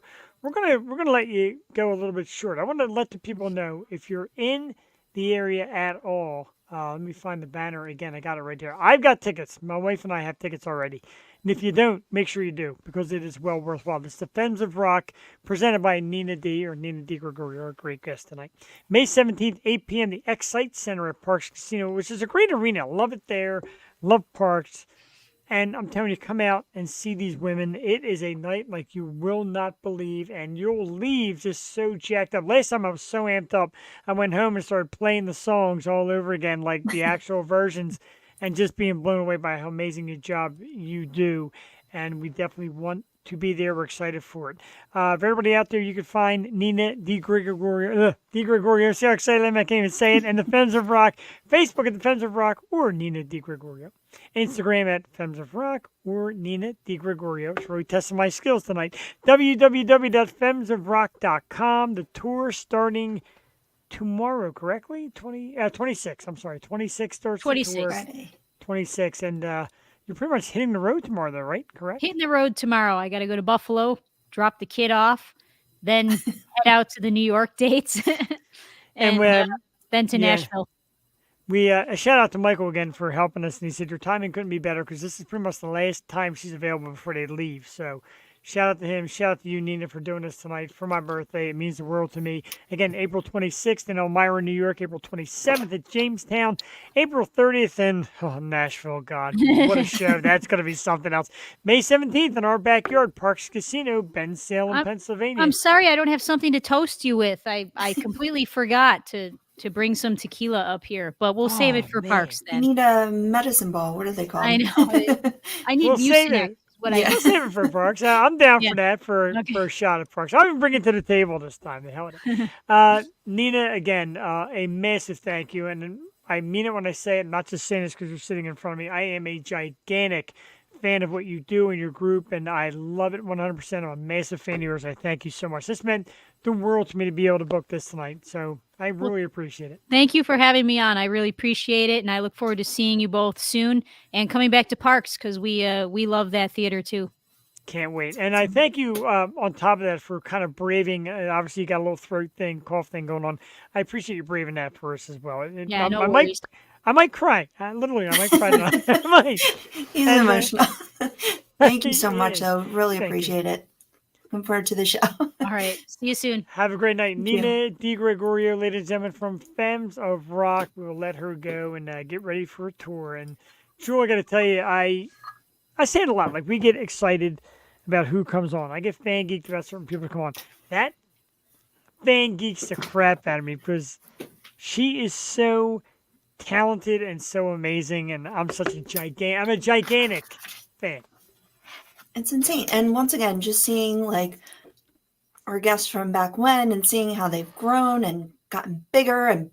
gonna let you go a little bit short. I want to let the people know, if you're in the area at all. Let me find the banner again. I got it right there. I've got tickets. My wife and I have tickets already. And if you don't, make sure you do, because it is well worthwhile. It's the Femmes of Rock, presented by Nina DiGregorio, our great guest tonight. May 17th, 8 p.m., the Excite Center at Parks Casino, which is a great arena. Love it there. Love Parks. And I'm telling you, come out and see these women. It is a night like you will not believe, and you'll leave just so jacked up. Last time I was so amped up, I went home and started playing the songs all over again, like the actual versions, and just being blown away by how amazing a job you do. And we definitely want to be there. We're excited for it. For everybody out there, you can find Nina DiGregorio. See how excited I am? I can't even say it. And the Femmes of Rock. Facebook at the Femmes of Rock or Nina DiGregorio. Instagram at Femmes of Rock or Nina DiGregorio. It's really testing my skills tonight. www.femmesofrock.com. The tour starting tomorrow, correctly? 26. I'm sorry. 26 starts 26. the tour. 26. And you're pretty much hitting the road tomorrow, though, right? Correct? Hitting the road tomorrow. I got to go to Buffalo, drop the kid off, then head out to the New York dates, and then to Nashville. We a shout out to Michael again for helping us, and he said your timing couldn't be better because this is pretty much the last time she's available before they leave. So shout out to him. Shout out to you, Nina, for doing this tonight for my birthday. It means the world to me. Again, April 26th in Elmira, New York. April 27th at Jamestown. April 30th in Nashville. God, what a show. That's going to be something else. May 17th in our backyard, Parks Casino, Bensalem, Pennsylvania. I'm sorry I don't have something to toast you with. I completely forgot to bring some tequila up here, but we'll save it for Parks then. You need a medicine ball. What are they called? I know. I need Mucinex. We'll save it for Parks. I'm down for that, for a shot at Parks. I'll even bring it to the table this time. The hell with it. Nina, again, a massive thank you. And I mean it when I say it, not just saying this because you're sitting in front of me. I am a gigantic fan of what you do in your group, and I love it 100%. I'm a massive fan of yours. I thank you so much. This meant the world to me to be able to book this tonight, so I really appreciate it. Thank you for having me on. I really appreciate it, and I look forward to seeing you both soon and coming back to Parks because we love that theater too. Can't wait. And I thank you on top of that for kind of braving. Obviously, you got a little throat thing, cough thing going on. I appreciate you braving that for us as well. Yeah, no worries. I might cry. Literally, I might cry tonight. I might. He's emotional. Thank you so much, though. Really appreciate it. Looking forward to the show. All right. See you soon. Have a great night. Nina DiGregorio, ladies and gentlemen, from Femmes of Rock. We will let her go and get ready for a tour. And Jewel, I got to tell you, I say it a lot. Like, we get excited about who comes on. I get fan geeked about certain people who come on. That fan geeks the crap out of me because she is so talented and so amazing, and I'm a gigantic fan. It's insane. And once again, just seeing like our guests from back when and seeing how they've grown and gotten bigger and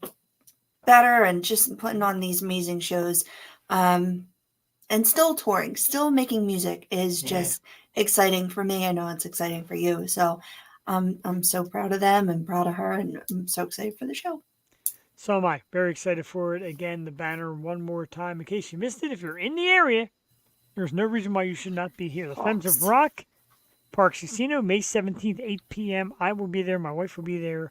better and just putting on these amazing shows. And still touring, still making music is just exciting for me. I know it's exciting for you. So I'm so proud of them and proud of her, and I'm so excited for the show. So am I. Very excited for it. Again, the banner one more time. In case you missed it, if you're in the area, there's no reason why you should not be here. The Femmes of Rock, Parks Casino, May 17th, 8 p.m. I will be there. My wife will be there.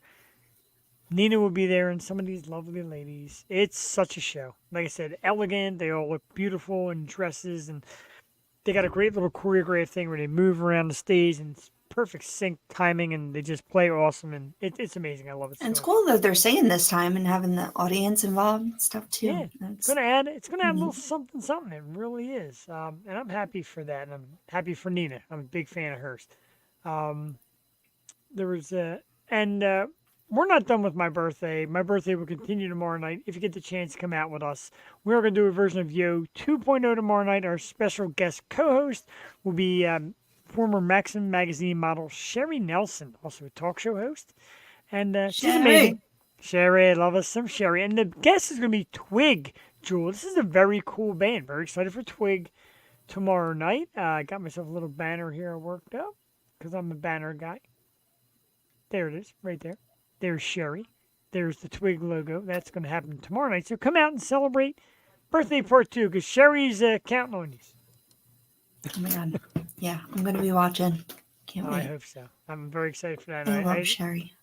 Nina will be there, and some of these lovely ladies. It's such a show. Like I said, elegant. They all look beautiful in dresses, and they got a great little choreographed thing where they move around the stage, and it's perfect sync timing, and they just play awesome, and it's amazing. I love it. And it's so cool that they're saying this time and having the audience involved and stuff too. Yeah, That's, it's gonna add a little something, something. It really is, and I'm happy for that, and I'm happy for Nina. I'm a big fan of hers. Um, there was and we're not done with my birthday. My birthday will continue tomorrow night. If you get the chance, come out with us. We're gonna do a version of Yo 2.0 tomorrow night. Our special guest co-host will be former Maxim magazine model Sherry Nelson, also a talk show host, and she's amazing. Sherry, I love us some Sherry. And the guest is going to be Twig, Jewel. This is a very cool band. Very excited for Twig tomorrow night. I got myself a little banner here I worked up because I'm a banner guy. There it is, right there. There's Sherry. There's the Twig logo. That's going to happen tomorrow night. So come out and celebrate birthday part 2 because Sherry's counting on you. oh my God. Yeah, I'm going to be watching. Can't wait. I hope so. I'm very excited for that. I love Sherry.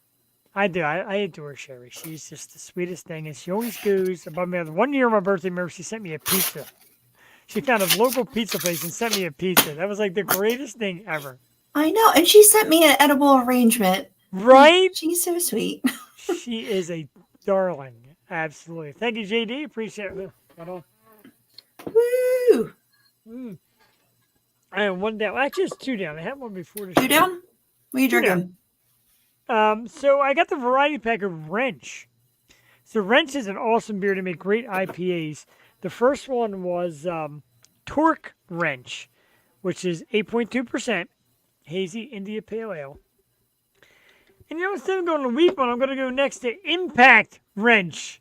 I do. I adore Sherry. She's just the sweetest thing, and she always goes above me. One year on my birthday, remember, she sent me a pizza. She found a local pizza place and sent me a pizza. That was like the greatest thing ever. I know. And she sent me an edible arrangement. Right? She's so sweet. She is a darling. Absolutely. Thank you, JD. Appreciate it. Hold on. Woo! I have one down. Actually, it's 2 down. I had one before. 2 down? What are you drinking? So I got the variety pack of Wrench. So Wrench is an awesome beer to make great IPAs. The first one was Torque Wrench, which is 8.2% hazy India Pale Ale. And instead of going to wheat one, I'm going to go next to Impact Wrench.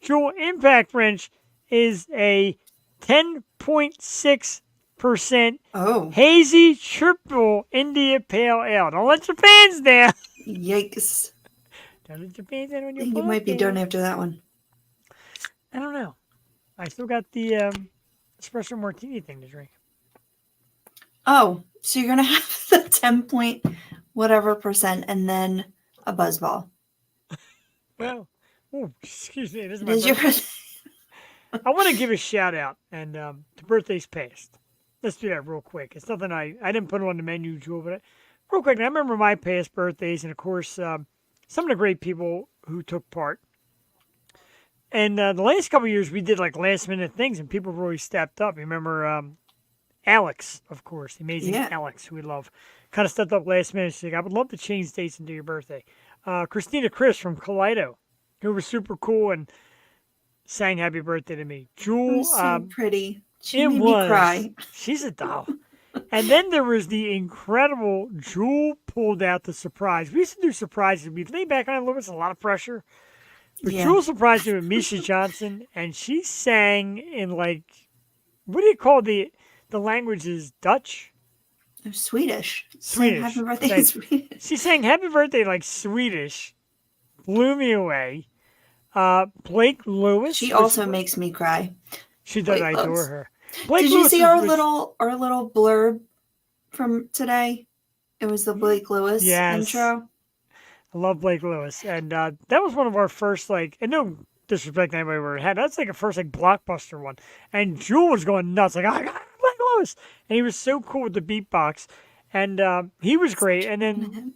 Jewel, Impact Wrench is a 10.6% hazy triple India Pale Ale. Don't let your fans down. Yikes. Don't let your fans down when I you're think you might be done after that one. I don't know. I still got the espresso martini thing to drink. Oh, so you're going to have the 10 point whatever percent and then a buzzball. Well, excuse me. This is It my is your birthday. I want to give a shout out, and the birthday's past. Let's do that real quick. It's nothing I didn't put it on the menu, Jewel, but real quick. I remember my past birthdays, and of course, some of the great people who took part. And the last couple of years, we did like last minute things, and people really stepped up. You remember Alex, of course, the amazing Alex, who we love, kind of stepped up last minute. She's like, I would love to change dates and do your birthday. Christina Chris from Kaleido, who was super cool and sang happy birthday to me. Jewel, It was so pretty. She it made was. me cry. She's a doll. And then there was the incredible Jewel pulled out the surprise. We used to do surprises. We'd lay back on it a little bit, it's a lot of pressure. But Jewel surprised me with Misha Johnson, and she sang in like, what do you call the language is Dutch? Swedish. Swedish. Happy birthday in Swedish. She sang happy birthday like Swedish. Blew me away. Blake Lewis. She also makes me cry. She does. I adore her. Blake Did Lewis you see our little blurb from today? It was the Blake Lewis intro. I love Blake Lewis, and that was one of our first and no disrespect to anybody we ever had. That's like a first blockbuster one, and Jewel was going nuts like, I got Blake Lewis, and he was so cool with the beatbox, and he was great. And then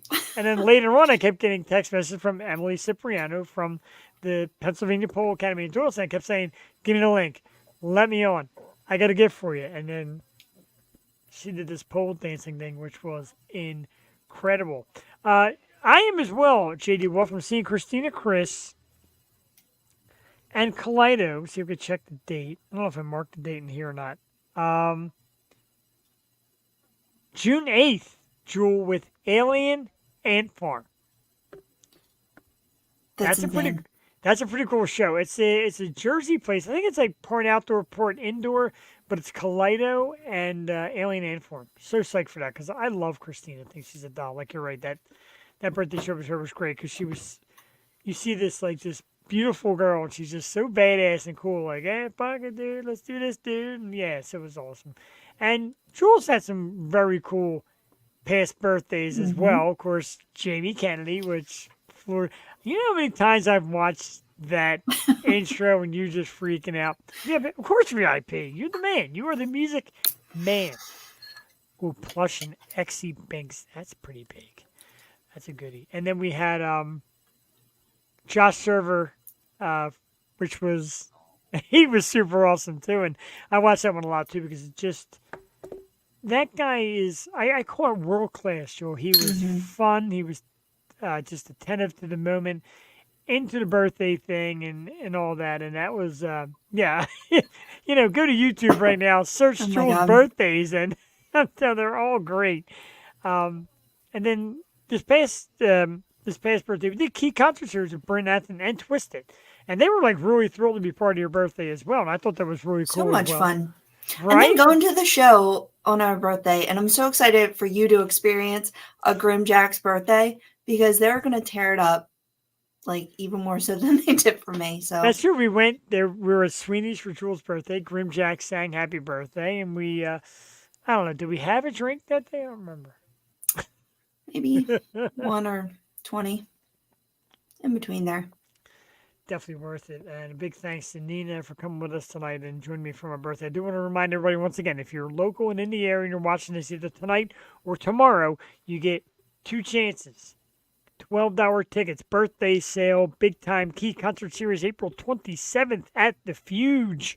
later on, I kept getting text messages from Emily Cipriano from the Pennsylvania Pole Academy in Doylestown. I kept saying, "Give me the link, let me on. I got a gift for you." And then she did this pole dancing thing, which was incredible. I am as well, JD Wolf. I'm seeing Christina Chris and Kaleido. See if we can check the date. I don't know if I marked the date in here or not. June 8th, Jewel, with Alien Ant Farm. That's a pretty insane. that's a pretty cool show. It's a Jersey place. I think it's like part outdoor, part indoor, but it's Kaleido and Alien Ant Farm. So psyched for that because I love Christina. I think she's a doll. Like you're right, that birthday show with her was great because she was. You see this like this beautiful girl and she's just so badass and cool. Like, hey, fuck it, dude, let's do this, dude. And yes, it was awesome. And Jules had some very cool past birthdays as Mhm. well. Of course, Jamie Kennedy, which for you know how many times I've watched that intro and you just freaking out. Yeah, but of course VIP. You're the man. You are the music man. Ooh, plush and XC Binks. That's pretty big. That's a goodie. And then we had Josh Server, which was he was super awesome too. And I watched that one a lot too because it just that guy is I call it world class, Joe. He was Mhm. fun. He was just attentive to the moment, into the birthday thing and all that. And that was yeah. Go to YouTube right now, search Oh my Jules God. birthdays, and they're all great. Um, and then this past birthday, we did key concert series with Brent Athen and Twisted, and they were like really thrilled to be part of your birthday as well. And I thought that was really So cool much as well. fun. And then Right? going to the show on our birthday, and I'm so excited for you to experience a Grim Jack's birthday because they're going to tear it up like even more so than they did for me. So That's true. We went there. We were at Sweeney's for Jules' birthday. Grim Jack sang "Happy Birthday," and we, I don't know, did we have a drink that day? I don't remember. maybe 1 or 20 in between there. Definitely worth it. And a big thanks to Nina for coming with us tonight and joining me for my birthday. I do want to remind everybody once again, if you're local and in the area and you're watching this either tonight or tomorrow, you get 2 chances. $12 tickets, birthday sale, big time key concert series, April 27th at the Fuge,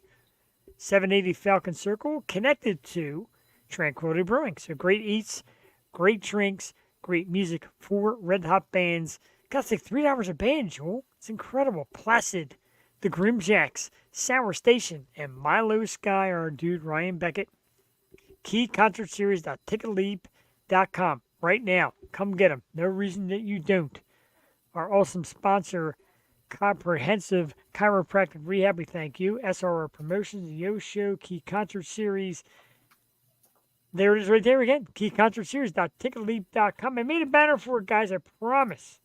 780 Falcon Circle, connected to Tranquility Brewing. So great eats, great drinks, great music, 4 red hot bands. Got like $3 a band, Joel. It's incredible. Placid, the Grimjacks, Sour Station, and Milo Sky, our dude Ryan Beckett. KeyConcertSeries.ticketleap.com right now. Come get them. No reason that you don't. Our awesome sponsor, Comprehensive Chiropractic Rehab, we thank you. SRR Promotions, Yo Show, Key Concert Series. There it is right there again. KeyConcertSeries.ticketleap.com. I made a banner for it, guys. I promise.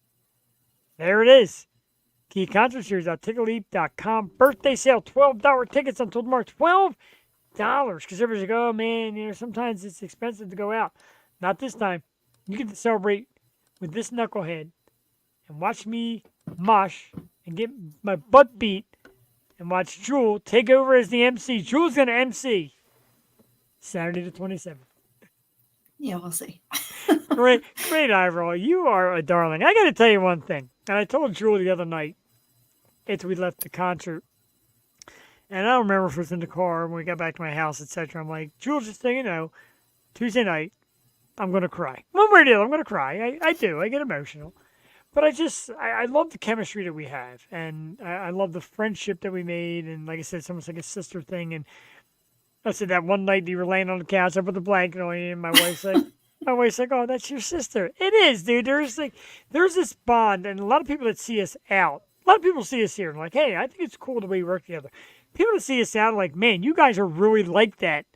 There it is. KeyConcertSeries.ticketleap.com. Birthday sale, $12 tickets until tomorrow. $12 because everybody's like, oh man, sometimes it's expensive to go out. Not this time. You get to celebrate with this knucklehead and watch me mosh and get my butt beat and watch Jewel take over as the MC. Jewel's going to MC Saturday the 27th. Yeah, we'll see. Great eye roll. You are a darling. I got to tell you one thing. And I told Jewel the other night after we left the concert. And I don't remember if it was in the car when we got back to my house, etc. I'm like, Jewel, just so you know, Tuesday night, I'm going to cry. One way or the other, I'm going to cry. I do. I get emotional. But I love the chemistry that we have. And I love the friendship that we made. And like I said, it's almost like a sister thing. And I said that one night you were laying on the couch, I put the blanket on you, and my wife's like, oh, that's your sister. It is, dude. There's this bond. And a lot of people that see us out, a lot of people see us here and like, hey, I think it's cool the way we work together. People that see us out are like, man, you guys are really like that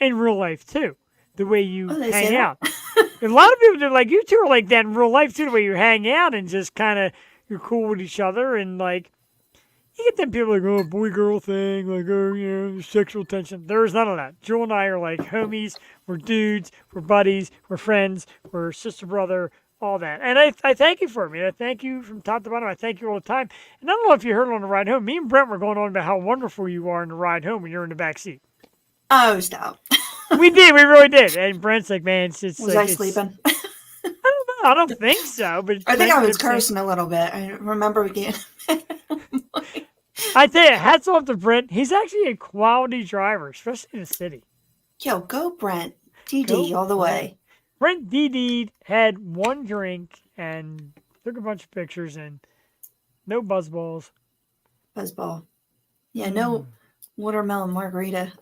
in real life too. The way you they hang say out. A lot of people are like, you two are like that in real life too, the way you hang out and just kind of, you're cool with each other. And like, you get them people like, oh, boy girl thing, like, oh, sexual tension. There's none of that. Jewel and I are like homies. We're dudes. We're buddies. We're friends. We're sister, brother, all that. And I thank you for it, man. I thank you from top to bottom. I thank you all the time. And I don't know if you heard it on the ride home. Me and Brent were going on about how wonderful you are in the ride home when you're in the back seat. Oh, stop. We did. We really did. And Brent's like, man, it's Was like, I sleeping? I don't know. I don't think so. But I think I was Brent kept saying- cursing a little bit. I remember again. I tell you, hats off to Brent. He's actually a quality driver, especially in the city. Yo, go Brent. TD Go all the way. Brent DD'd, had one drink, and took a bunch of pictures, and no buzzballs. Buzzball. Yeah, no watermelon margarita.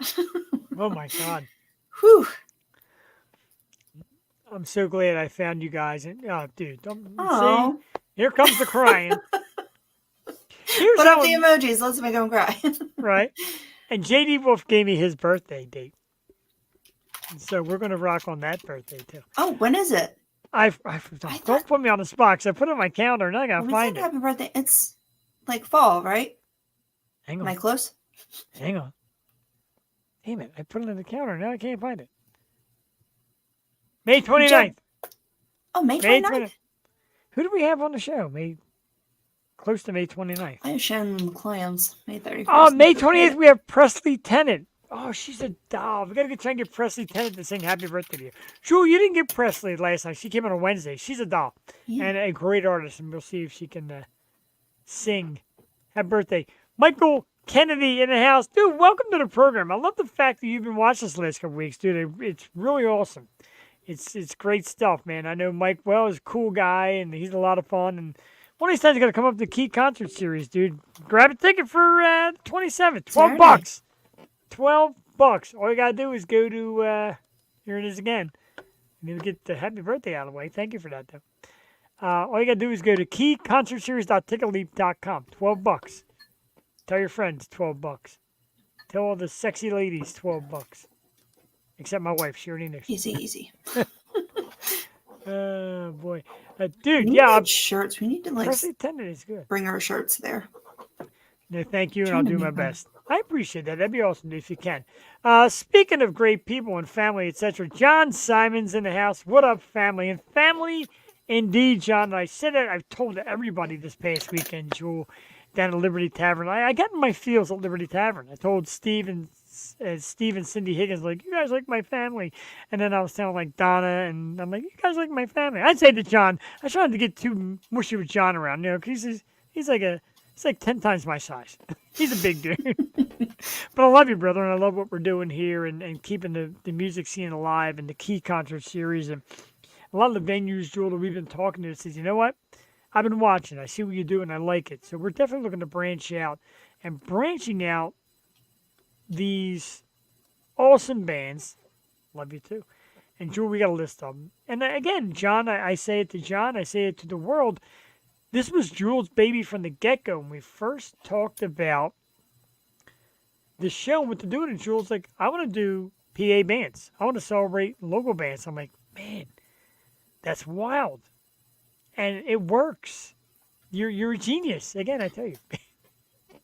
Oh, my God. Whew. I'm so glad I found you guys. And oh, dude, don't see. Oh, Here comes the crying. Here's put up how the emojis. Let's make them cry. right. And JD Wolf gave me his birthday date, and so we're gonna rock on that birthday too. Oh, when is it? I thought- don't put me on the spot 'cause I put it on my calendar and I gotta We find said it. happy birthday. It's like fall, right? Hang Am I on, close? hang on. Damn it! I put it in the calendar now. I can't find it. May 29th. Oh, May May 29th? 29th. Who do we have on the show? Close to May 29th. I have Shannon Clams, May 31st. Oh, May 28th, we have Presley Tennant. Oh, she's a doll. We got to try and get Presley Tennant to sing happy birthday to you. Jewel, you didn't get Presley last night. She came on a Wednesday. She's a doll Yeah. and a great artist, and we'll see if she can sing happy birthday. Michael Kennedy in the house. Dude, welcome to the program. I love the fact that you've been watching this last couple weeks, dude. It's really awesome. It's great stuff, man. I know Mike well is a cool guy, and he's a lot of fun, and one of these times you got to come up to the Key Concert Series, dude. Grab a ticket for 27th. $12. $12. All you got to do is go to, here it is again. You need to get the happy birthday out of the way. Thank you for that, though. All you got to do is go to keyconcertseries.ticketleap.com. $12. Tell your friends, $12. Tell all the sexy ladies, $12. Except my wife. She already knows. Easy. Oh, boy. We Dude, need yeah. shirts. We need to like Presley Tennant is good. bring our shirts there. No, thank you, and Trying I'll to do make my one. best. I appreciate that. That'd be awesome if you can. Speaking of great people and family, etc., John Simon's in the house. What up, family? And family, indeed, John. And I said it. I've told everybody this past weekend, Jewel, down at Liberty Tavern. I got in my feels at Liberty Tavern. I told Steve and Cindy Higgins, like, you guys like my family. And then I was telling, like, Donna, and I'm like, you guys like my family. I'd say to John, I tried to get too mushy with John around, you know, because he's like 10 times my size. He's a big dude. But I love you, brother, and I love what we're doing here and keeping the music scene alive and the Key Concert Series. And a lot of the venues, Jewel, that we've been talking to says, you know what? I've been watching. I see what you do, and I like it. So we're definitely looking to branch out. And branching out these awesome bands, love you too. And Jewel, we got a list of them. And again, John, I say it to John, I say it to the world. This was Jewel's baby from the get-go. When we first talked about the show and what to do, and Jewel's like, I want to do PA bands. I want to celebrate local bands. I'm like, man, that's wild. And it works. You're a genius. Again, I tell you.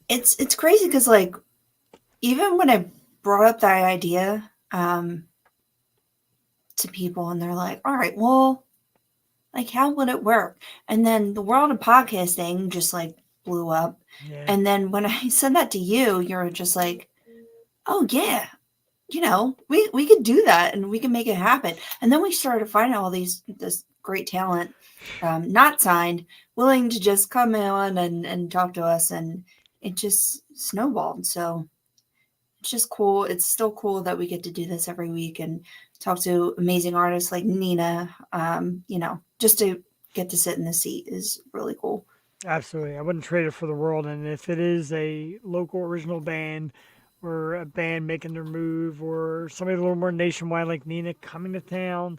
It's crazy because like even when I brought up that idea to people and they're like, all right, well, like how would it work? And then the world of podcasting just like blew up. Yeah. And then when I said that to you, you're just like, oh yeah, you know, we could do that and we can make it happen. And then we started finding all this great talent, not signed, willing to just come on and talk to us, and it just snowballed. So it's just cool. It's still cool that we get to do this every week and talk to amazing artists like Nina. You know, just to get to sit in the seat is really cool. Absolutely. I wouldn't trade it for the world. And if it is a local original band or a band making their move or somebody a little more nationwide like Nina coming to town,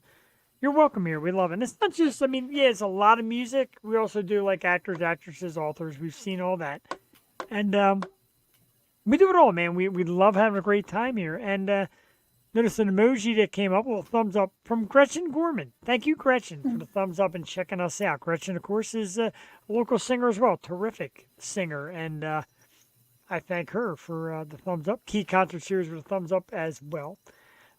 you're welcome here. We love it. And it's not just, I mean, yeah, it's a lot of music. We also do like actors, actresses, authors. We've seen all that. And we do it all, man. We love having a great time here. And notice an emoji that came up, a little thumbs up from Gretchen Gorman. Thank you, Gretchen, for the thumbs up and checking us out. Gretchen, of course, is a local singer as well. Terrific singer. And I thank her for the thumbs up. Key Concert Series with a thumbs up as well.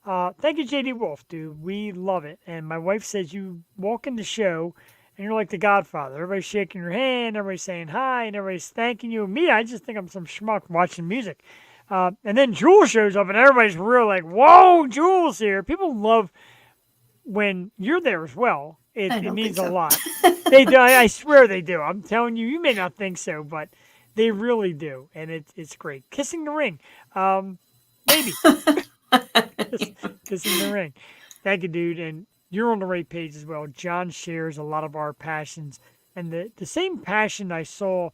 Thank you, JD Wolf, dude. We love it. And my wife says you walk in the show and you're like the Godfather. Everybody's shaking your hand, everybody's saying hi, and everybody's thanking you. Me, I just think I'm some schmuck watching music. And then Jewel shows up and everybody's real like, whoa, Jewel's here. People love when you're there as well. It means a lot. They do. I swear they do. I'm telling you, you may not think so, but they really do. And it's great. Kissing the ring. Maybe. Kissing the ring. Thank you, dude. And you're on the right page as well. John shares a lot of our passions. And the same passion I saw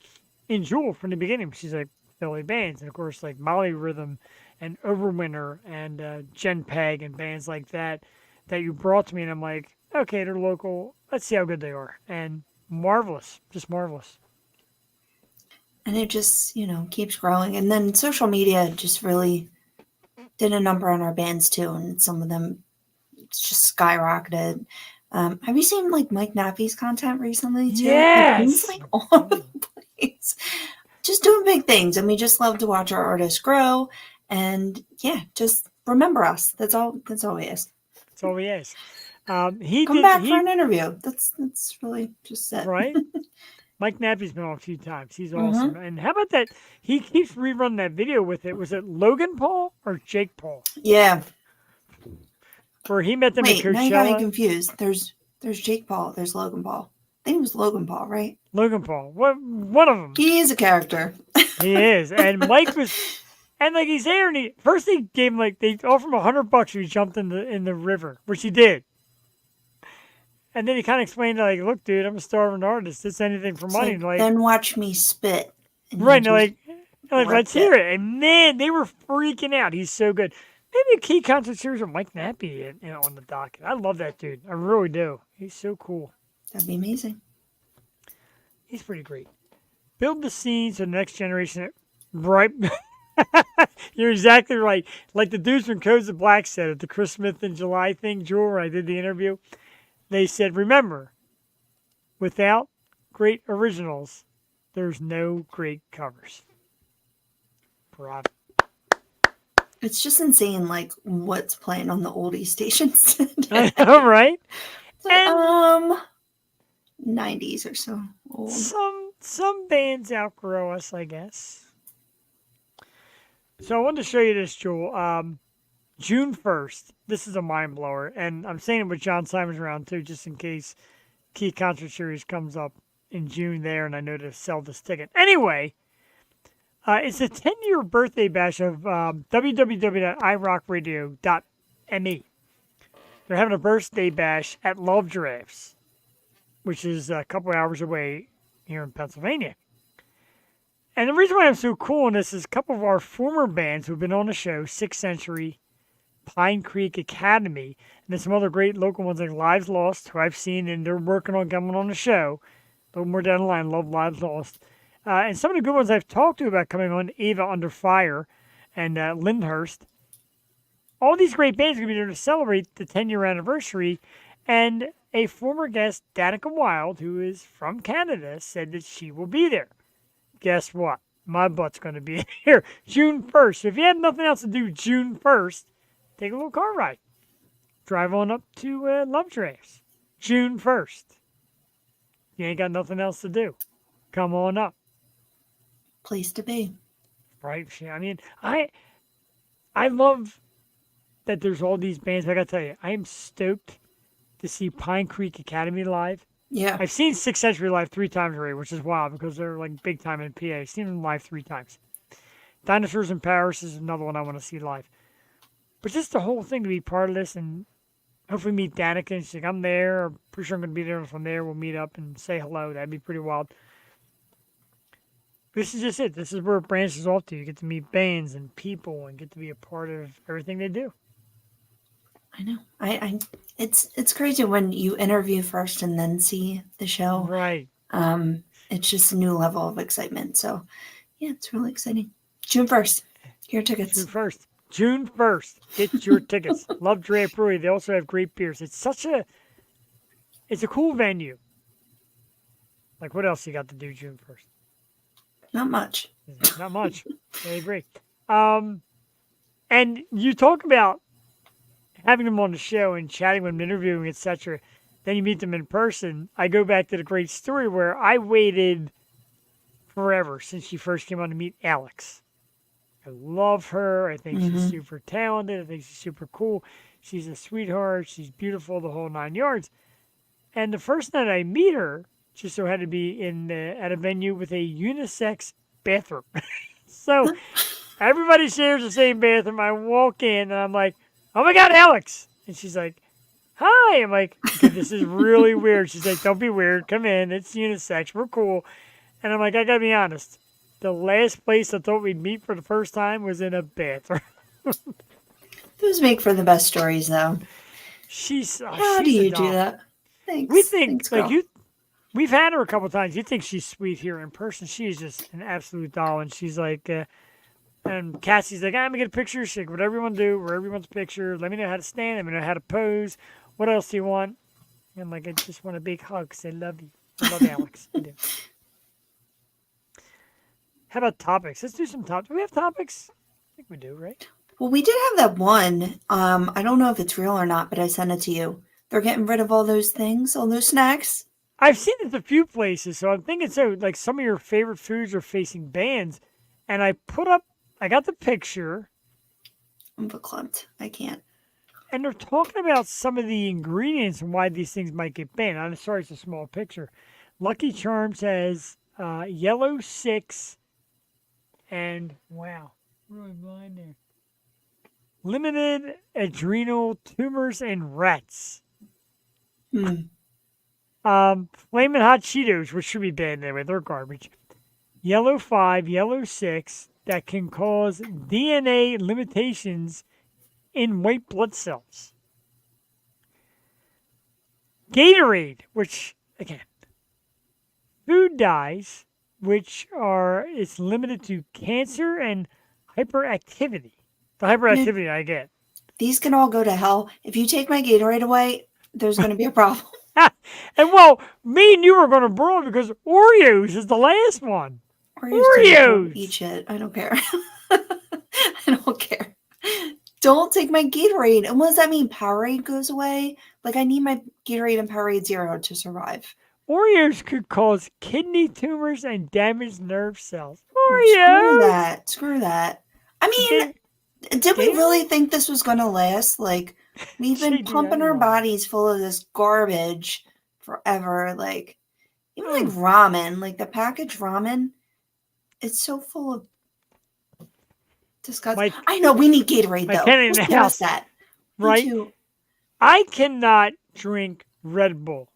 in Jewel from the beginning. She's like, Philly bands. And, of course, like Molly Rhythm and Overwinter and Jen Peg and bands like that you brought to me. And I'm like, okay, they're local. Let's see how good they are. And marvelous, just marvelous. And it just, keeps growing. And then social media just really did a number on our bands too. And some of them just skyrocketed. Have you seen like Mike Nappy's content recently too? Like, he's Yes. like all over the place, just doing big things. And we just love to watch our artists grow. And yeah, just remember us. That's all we ask. That's all he is. He Come did. back for He an interview. That's really just it. right. Mike Nappy's been on a few times. He's Mm-hmm. awesome. And how about that? He keeps rerunning that video with it. Was it Logan Paul or Jake Paul? Yeah. Where he met them Wait, at now you got me Coachella. confused. There's Jake Paul. There's Logan Paul. I think it was Logan Paul, right? Logan Paul. One of them. He is a character. He is. And Mike was, and like he's there, and first they gave him they offered him $100 if he jumped in the river, which he did. And then he kind of explained look, dude, I'm a starving artist. It's anything for It's money. then watch me spit. And Right, he and just let's ripped hear it. And man, they were freaking out. He's so good. Maybe a key concert series with Mike Nappy on the docket. I love that dude. I really do. He's so cool. That'd be amazing. He's pretty great. Build the scenes for the next generation. Right. You're exactly right. Like the dudes from Codes of Black said at the Chris Smith in July thing, Jewel, where I did the interview. They said, remember, without great originals, there's no great covers. Bravo. It's just insane, like what's playing on the oldie stations. I know, right? And 90s or so old. Some bands outgrow us, I guess. So I wanted to show you this, Jewel. June 1st. This is a mind blower, and I'm saying it with John Simon's around too, just in case Key Concert Series comes up in June there, and I know to sell this ticket. Anyway, it's a 10-year birthday bash of www.irockradio.me. They're having a birthday bash at Love Giraffes, which is a couple hours away here in Pennsylvania. And the reason why I'm so cool on this is a couple of our former bands who've been on the show, 6th Century, Pine Creek Academy, and then some other great local ones like Lives Lost, who I've seen, and they're working on coming on the show. A little more down the line, love Lives Lost. And some of the good ones I've talked to about coming on, Ava Under Fire and Lyndhurst. All these great bands are going to be there to celebrate the 10-year anniversary. And a former guest, Danica Wild, who is from Canada, said that she will be there. Guess what? My butt's going to be here June 1st. So if you have nothing else to do June 1st, take a little car ride. Drive on up to Love Giraffes. June 1st. You ain't got nothing else to do. Come on up. Place to be. Right? I mean, I love that there's all these bands. But I got to tell you, I am stoked to see Pine Creek Academy live. Yeah. I've seen 6th Century live 3 times already, which is wild because they're like big time in PA. I've seen them live 3 times. Dinosaurs in Paris is another one I want to see live. But just the whole thing to be part of this and hopefully meet Danica. And she's like, I'm there. I'm pretty sure I'm going to be there. And from there, we'll meet up and say hello. That'd be pretty wild. This is just it. This is where it branches off to. You get to meet bands and people and get to be a part of everything they do. I know. It's crazy when you interview first and then see the show. Right. It's just a new level of excitement. So, yeah, it's really exciting. June 1st. Your tickets. June 1st. June 1st. Get your tickets. Love Draft Brewery. They also have great beers. It's a cool venue. Like, what else you got to do June 1st? Not much. Not much. I agree. And you talk about having them on the show and chatting with them, interviewing, etc. Then you meet them in person. I go back to the great story where I waited forever since she first came on to meet Alex. I love her. I think she's super talented. I think she's super cool. She's a sweetheart. She's beautiful, the whole 9 yards. And the first night I meet her, just so had to be at a venue with a unisex bathroom. So everybody shares the same bathroom. I walk in and I'm like, oh my God, Alex. And she's like, hi. I'm like, okay, this is really weird. She's like, don't be weird. Come in. It's unisex. We're cool. And I'm like, I got to be honest. The last place I thought we'd meet for the first time was in a bathroom. Those make for the best stories, though. How do she's a you do doll. that? We Thanks. think Thanks, girl. we've had her a couple times. You think she's sweet here in person? She's just an absolute doll, and she's like. And Cassie's like, I'm gonna get a picture. She's like, whatever you want to do, wherever you want the picture. Let me know how to stand. Let me know how to pose. What else do you want? And I'm like, I just want a big hug because I love you. I love Alex. I do. How about topics? Let's do some topics. Do we have topics? I think we do, right? Well, we did have that one. I don't know if it's real or not, but I sent it to you. They're getting rid of all those things, all those snacks. I've seen it a few places, so I'm thinking so. Like some of your favorite foods are facing bans, and I got the picture, I'm verklempt. I can't. and they're talking about some of the ingredients and why these things might get banned. I'm sorry, it's a small picture. Lucky Charms has yellow 6, and wow, really blind there. Limited adrenal tumors in rats. Hmm. Flamin' Hot Cheetos, which should be banned anyway, they're garbage. Yellow 5, yellow 6, that can cause DNA limitations in white blood cells. Gatorade, which, again, food dyes, it's limited to cancer and hyperactivity. The hyperactivity I get. These can all go to hell. If you take my Gatorade away, there's going to be a problem. And well, me and you are going to brawl because Oreos is the last one. Oreos! Eat shit. I don't care. I don't care. Don't take my Gatorade. And what does that mean? Powerade goes away? Like, I need my Gatorade and Powerade Zero to survive. Oreos could cause kidney tumors and damage nerve cells. Screw Oreos! that. Screw that. I mean, did we really think this was going to last? Like, we've been pumping our bodies full of this garbage forever. Like, even like ramen, like the packaged ramen, it's so full of disgusting. I know, we need Gatorade, though. Just give us that. Right? I cannot drink Red Bull.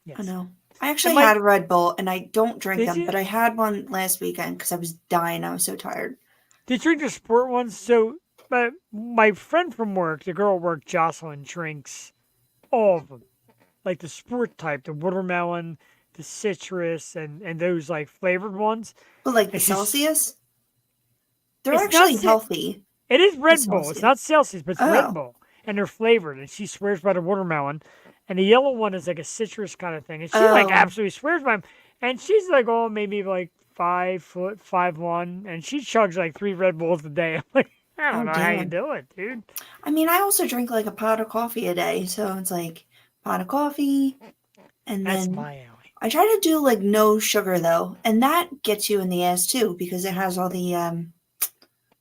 Yes. I know. I actually had a Red Bull, and I don't drink them, but I had one last weekend because I was dying. I was so tired. Did you drink the sport ones? So, my friend from work, the girl at work, Jocelyn, drinks all of them. Like the sport type, the watermelon, the citrus, and those like flavored ones. But like the Celsius? They're actually healthy. It is Red Bull. It's not Celsius, but it's Red Bull. And they're flavored. And she swears by the watermelon. And the yellow one is like a citrus kind of thing. And she like absolutely swears by them. And she's like, maybe like 5 foot, 5'1", and she chugs like 3 Red Bulls a day. I'm like, I don't know how you do it, dude. I mean, I also drink like a pot of coffee a day. So it's like pot of coffee. And that's then my alley. I try to do like no sugar though. And that gets you in the ass too, because it has all the,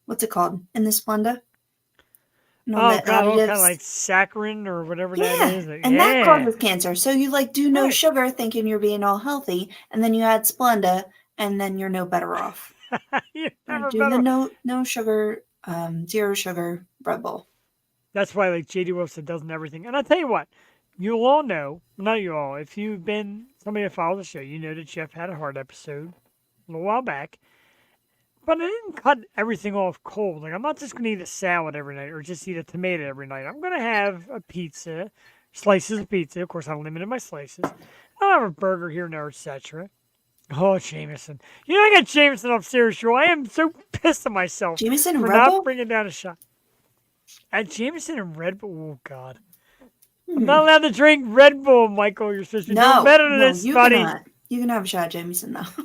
what's it called? In the Splenda? God, kind of like saccharin or whatever that is. And that causes cancer. So you like do no sugar thinking you're being all healthy. And then you add Splenda and then you're no better off. Do the no sugar, 0 sugar Red Bull. That's why like JD Wilson doesn't everything. And I'll tell you what, you'll all know, not you all, if you've been somebody that follows the show, you know that Jeff had a heart episode a little while back. But I didn't cut everything off cold. Like, I'm not just going to eat a salad every night or just eat a tomato every night. I'm going to have a pizza, slices of pizza. Of course, I limited my slices. I'll have a burger here and there, etc. Oh, Jameson. You know, I got Jameson upstairs, Joe. I am so pissed at myself Jameson and for Red Bull? not bringing down a shot. At Jameson and Red Bull, oh, God. I'm not allowed to drink Red Bull, Michael. You're supposed to be doing better than this, buddy. Cannot. You can have a shot of Jameson, though.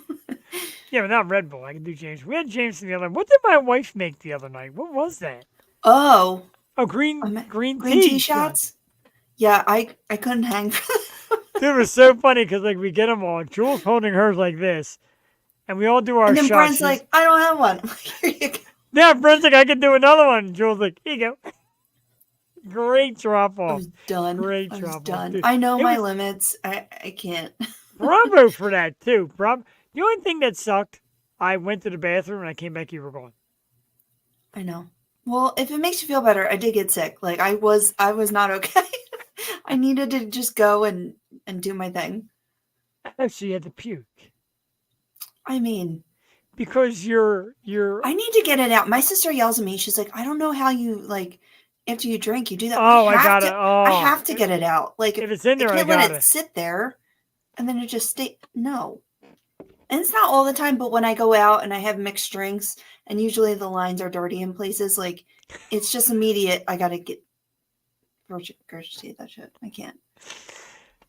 Yeah, but not Red Bull. I can do Jameson. We had Jameson the other night. What did my wife make the other night? What was that? Oh, green tea shots? Yeah, I couldn't hang for them. Dude, it was so funny because like we get them all. Jules holding hers like this. And we all do our shots. And then Brent's like, I don't have one. I'm like, here you go. Yeah, Brent's like, I can do another one. Jules like, here you go. Great drop off. I was done. Great drop off. Dude, I know my limits. I can't. Bravo for that, too. Bravo. The only thing that sucked, I went to the bathroom and I came back, you were gone. I know. Well, if it makes you feel better, I did get sick. Like I was not okay. I needed to just go and do my thing. Oh, so you had to puke. I mean, because you're I need to get it out. My sister yells at me. She's like, I don't know how you like after you drink, you do that. Oh, I have gotta. to, Oh, I have to get it out. Like if it's in there, I I can't let gotta. it sit there, and then it just stay. No, and it's not all the time. But when I go out and I have mixed drinks, and usually the lines are dirty in places, like it's just immediate. I gotta get. Regurgitate that shit. I can't.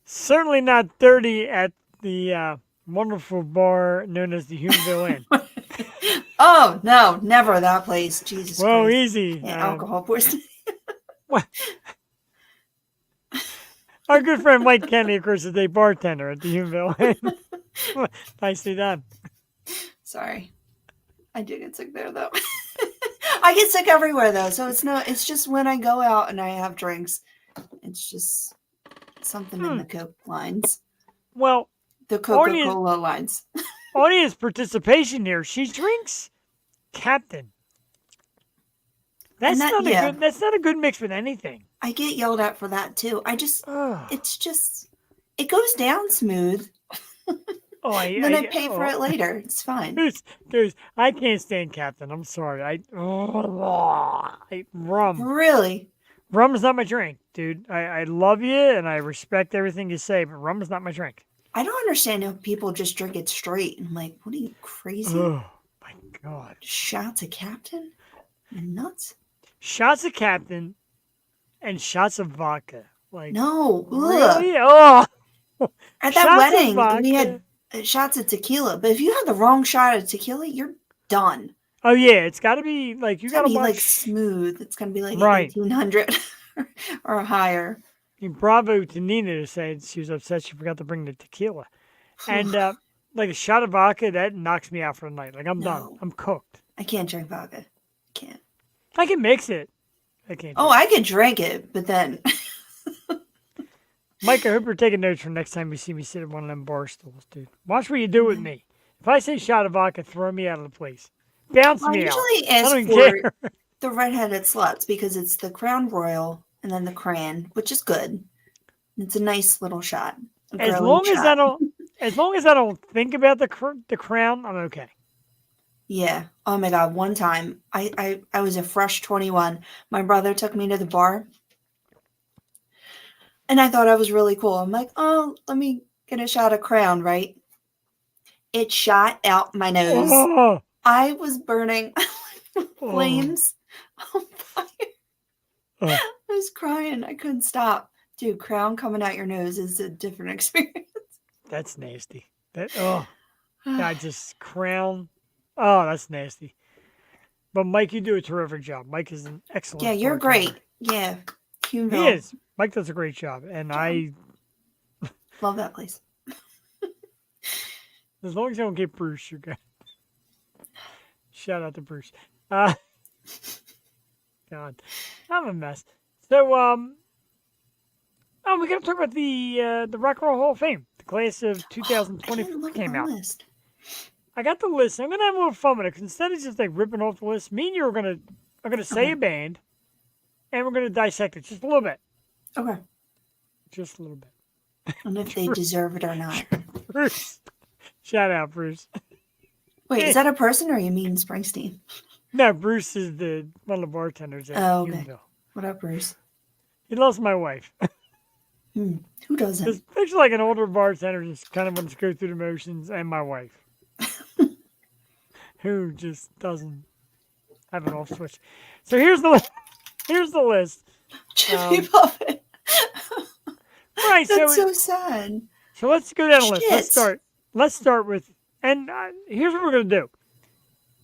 Certainly not dirty at the wonderful bar known as the Humanville Inn. Oh no, never that place. Jesus Whoa, Christ. easy. Yeah, alcohol poisoning. What? Our good friend Mike Kenny, of course, is a bartender at the Humanville Inn. Nicely done. Sorry. I do get sick there though. I get sick everywhere though, so it's just when I go out and I have drinks. It's just something in the Coke lines. Well, The Coca-Cola lines. audience participation here. She drinks Captain. That's not a good. That's not a good mix with anything. I get yelled at for that too. Ugh. It goes down smooth. Oh, Then I pay for it later. It's fine. Dude, I can't stand Captain. I'm sorry. Rum. Really? Rum is not my drink, dude. I love you and I respect everything you say, but rum is not my drink. I don't understand how people just drink it straight. I'm like, what are you, crazy? Oh my God. Shots of Captain? You're nuts? Shots of Captain and shots of vodka. Like No. really? Oh. At that Shots of wedding, vodka. we had shots of tequila. But if you have the wrong shot of tequila, you're done. Oh yeah, it's got to be like you It's got gonna to be watch. like smooth. It's gonna be like Right. 1800 or higher. Bravo to Nina to say she was upset she forgot to bring the tequila, and like a shot of vodka that knocks me out for the night. Like I'm done. No. I'm cooked. I can't drink vodka. I can't. I can mix it. I can't. Oh, I could drink it, but then Mike, I hope you're taking notes for next time you see me sit at one of them bar stools, dude. Watch what you do with me. If I say shot of vodka, throw me out of the place. Bounce I me out. usually I ask don't for care. the redheaded sluts because it's the Crown Royal and then the Cran, which is good. It's a nice little shot. As long as I don't think about the crown, I'm okay. Yeah. Oh my God. One time I was a fresh 21. My brother took me to the bar and I thought I was really cool. I'm like, oh, let me get a shot of Crown, right? It shot out my nose. Oh, I was burning flames on fire. oh. I was crying. I couldn't stop. Dude, Crown coming out your nose is a different experience. That's nasty. Crown. Oh, that's nasty. But Mike, you do a terrific job. Mike is an excellent. Yeah, you're bartender. great. Yeah. He Humanville. is. Mike does a great job, and I. Love that place. As long as you don't get Bruce, you're good. Shout out to Bruce. God, I'm a mess. So, we got to talk about the Rock and Roll Hall of Fame. The class of 2024 came out. List. I got the list. I'm gonna have a little fun with it. 'Cause instead of just like ripping off the list, me and you are gonna say a band, and we're gonna dissect it just a little bit. Okay. Just a little bit. And if they deserve it or not. Bruce, shout out Bruce. Wait, is that a person or you mean Springsteen? No, Bruce is one of the bartenders at Oh, okay. Humanville. What up, Bruce? He loves my wife. Who doesn't? It's picture like an older bartender just kind of wants to go through the motions, and my wife, who just doesn't have an off switch. So here's the list. Jimmy Buffett. Right, That's so sad. So let's go down the list. Shit. Let's start with, and here's what we're gonna do.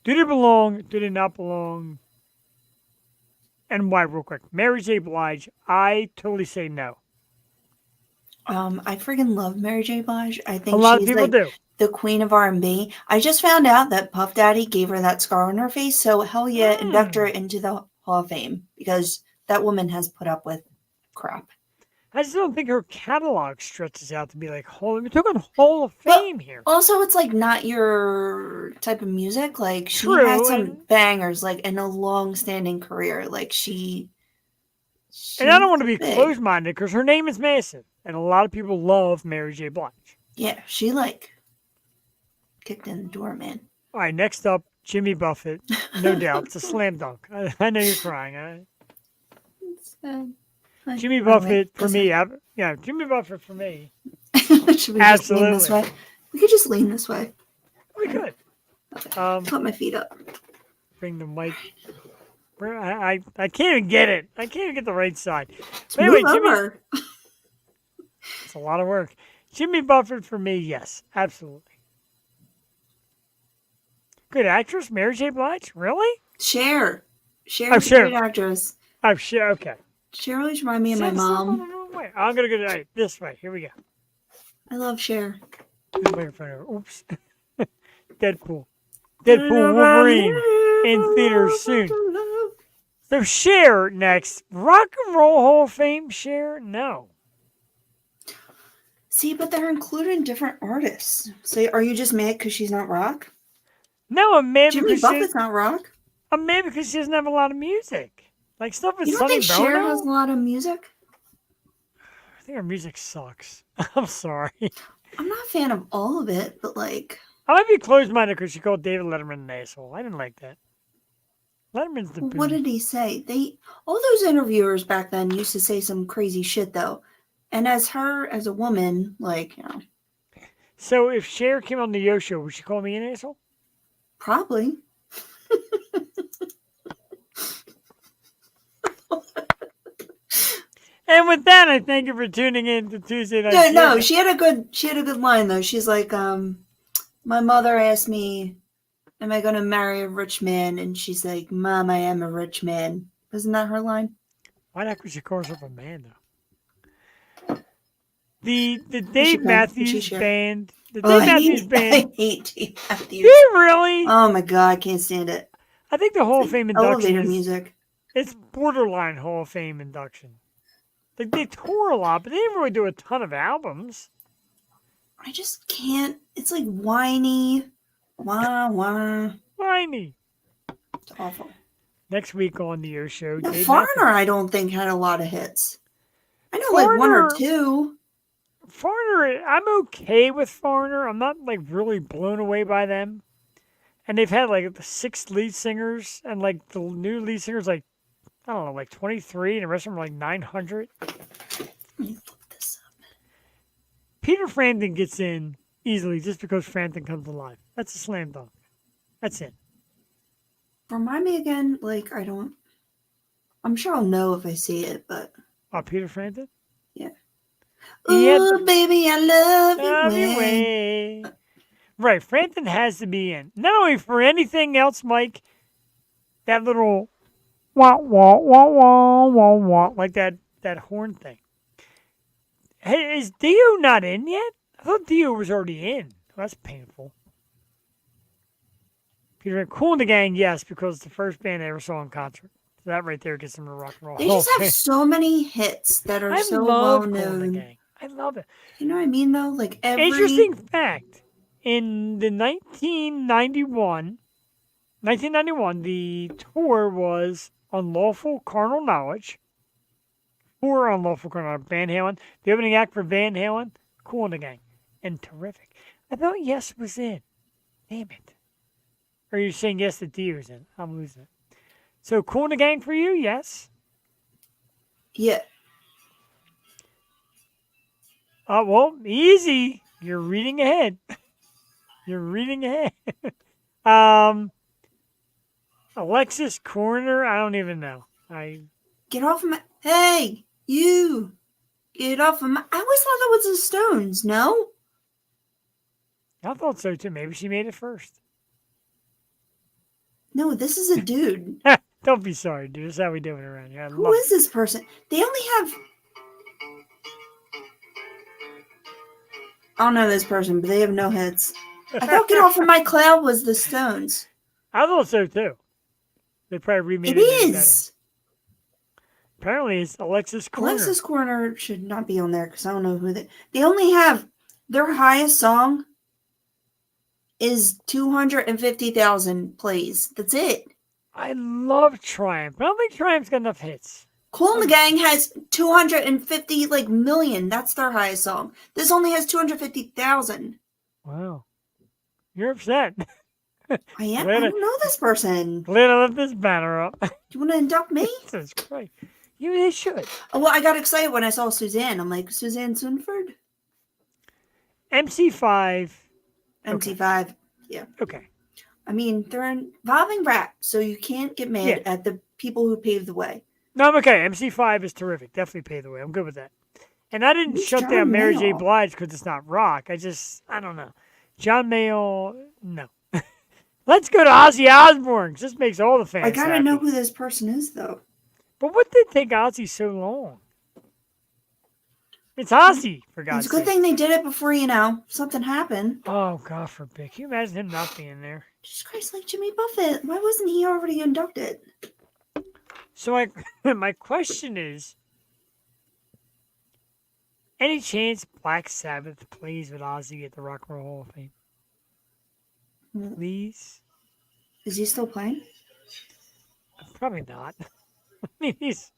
Do they belong? Do they not belong? And why, real quick? Mary J. Blige. I totally say no. I freaking love Mary J. Blige. I think A lot of she's people like do. the queen of R&B. I just found out that Puff Daddy gave her that scar on her face, so hell yeah, induct her into the Hall of Fame because that woman has put up with crap. I just don't think her catalog stretches out to be like we're talking Hall of Fame here. Also, it's like not your type of music. Like she True, has some and- bangers, like in a long-standing career. Like she And I don't want to be big. closed-minded because her name is massive, and a lot of people love Mary J. Blige. Yeah, she like kicked in the door, man. All right, next up, Jimmy Buffett. No doubt, it's a slam dunk. I know you're crying. Jimmy Oh, Buffett wait, for this me. way. Yeah, Jimmy Buffett for me. Should we just lean this Absolutely. way? We could just lean this way. We could. Put my feet up. Bring the mic. I can't even get it. I can't even get the right side. Just But anyway, move Jimmy, over. it's a lot of work. Jimmy Buffett for me, yes, absolutely. Good actress, Mary J. Blige, really? Cher. Cher Oh, is a Cher. great actress. Oh, shit, okay. Cher always reminds me of my Send someone mom. the wrong way. I'm gonna go right this way. Here we go. I love Cher. Wait in front of her. Oops. Deadpool. Deadpool Wolverine in theaters soon. So Cher next. Rock and Roll Hall of Fame, Cher? No. See, but they're including different artists. So are you just mad because she's not rock? No, I'm mad Jimmy because Buffett's not rock. I'm mad because she doesn't have a lot of music. Like stuff with You don't Sonny think Cher Bono. has a lot of music? I think her music sucks. I'm sorry. I'm not a fan of all of it, but like, I might be closed-minded because she called David Letterman an asshole. I didn't like that. Letterman's the what booty. did he say? All those interviewers back then used to say some crazy shit though. And as a woman, like, So if Cher came on the Yo Show, would she call me an asshole? probably. And with that, I thank you for tuning in to Tuesday Night. No, Theater. she had a good line though. She's like, my mother asked me, am I gonna marry a rich man? And she's like, Mom, I am a rich man. Isn't that her line? Why not would she call herself a man though? The Dave can. Matthews She Band. The Oh, Dave Matthews Band. I hate Dave Matthews. Do you really? Oh my god, I can't stand it. I think the Hall of Fame induction Elevator is music. it's borderline Hall of Fame induction. Like they tour a lot, but they didn't really do a ton of albums. I just can't. It's like whiny. Wah, wah. Whiny. It's awful. Next week on the Yo Show, The Dave Foreigner, Matthews. I don't think had a lot of hits. I know like one or Foreigner- two. Foreigner, I'm okay with Foreigner. I'm not like really blown away by them. And they've had like the 6 lead singers, and like the new lead singers, like I don't know, like 23, and the rest of them are like 900. Let me look this up. Peter Frampton gets in easily just because Frampton comes alive. That's a slam dunk. That's it. Remind me again, like I'm sure I'll know if I see it, but Oh, Peter Frampton? yeah. He had Ooh, baby, I love Love you. your way. Right, Frampton has to be in. Not only for anything else, Mike, that little wah, wah, wah, wah, wah, wah, like that horn thing. Hey, is Dio not in yet? I thought Dio was already in. That's painful. Peter, Cool and the Gang, yes, because it's the first band I ever saw in concert. So that right there gets them to rock and roll. They just have so many hits that are I so love well Cool and the known. Gang. I love it. You know what I mean, though? Like every Interesting fact, in the 1991, the tour was Unlawful Carnal Knowledge, or Unlawful Carnal Knowledge, Van Halen. The opening act for Van Halen, Cool and the Gang, and terrific. I thought Yes was in. Damn it. Or are you saying yes that D was in? I'm losing it. So Cool and the Gang for you, yes. yeah. Well, easy. You're reading ahead. You're reading ahead. Alexis Corner, I don't even know. Get off of my. Hey, you. Get off of my. I always thought that was the Stones. No. I thought so too. Maybe she made it first. No, this is a dude. Don't be sorry, dude. This is how we do it around here. I Who love is this person? They only have. I don't know this person, but they have no hits. I thought "Get Off of My Cloud" was the Stones. I thought so too. They probably remade It it. Better. is. Apparently, it's Alexis Corner. Alexis Corner should not be on there because I don't know who they only have. Their highest song is 250,000 plays. That's it. I love Triumph. I don't think Triumph's got enough hits. Cool and the Gang has 250 million. That's their highest song. This only has 250,000. Wow. You're upset. I am. Glad I I- don't know this person. Glad I left this banner up. Do you want to induct me? Jesus Christ. They should. Oh, well, I got excited when I saw Suzanne. I'm like, Suzanne Sundford? MC5. MC5. Yeah. Okay. I mean, they're involving rap, so you can't get mad Yeah. at the people who paved the way. No, I'm okay. MC5 is terrific. Definitely pay the way. I'm good with that. And I didn't Who's shut John down Mary J. Mayall? Blige because it's not rock. I don't know. John Mayall, no. Let's go to Ozzy Osbourne. This makes all the fans I gotta happy. know who this person is, though. But what did take Ozzy so long? It's Ozzy, for God's It's a good sake. thing they did it before, something happened. Oh, God forbid. Can you imagine him not being there? Jesus Christ, like Jimmy Buffett. Why wasn't he already inducted? So my question is, any chance Black Sabbath plays with Ozzy at the Rock and Roll Hall of Fame? Please? Is he still playing? Probably not. I mean, he's...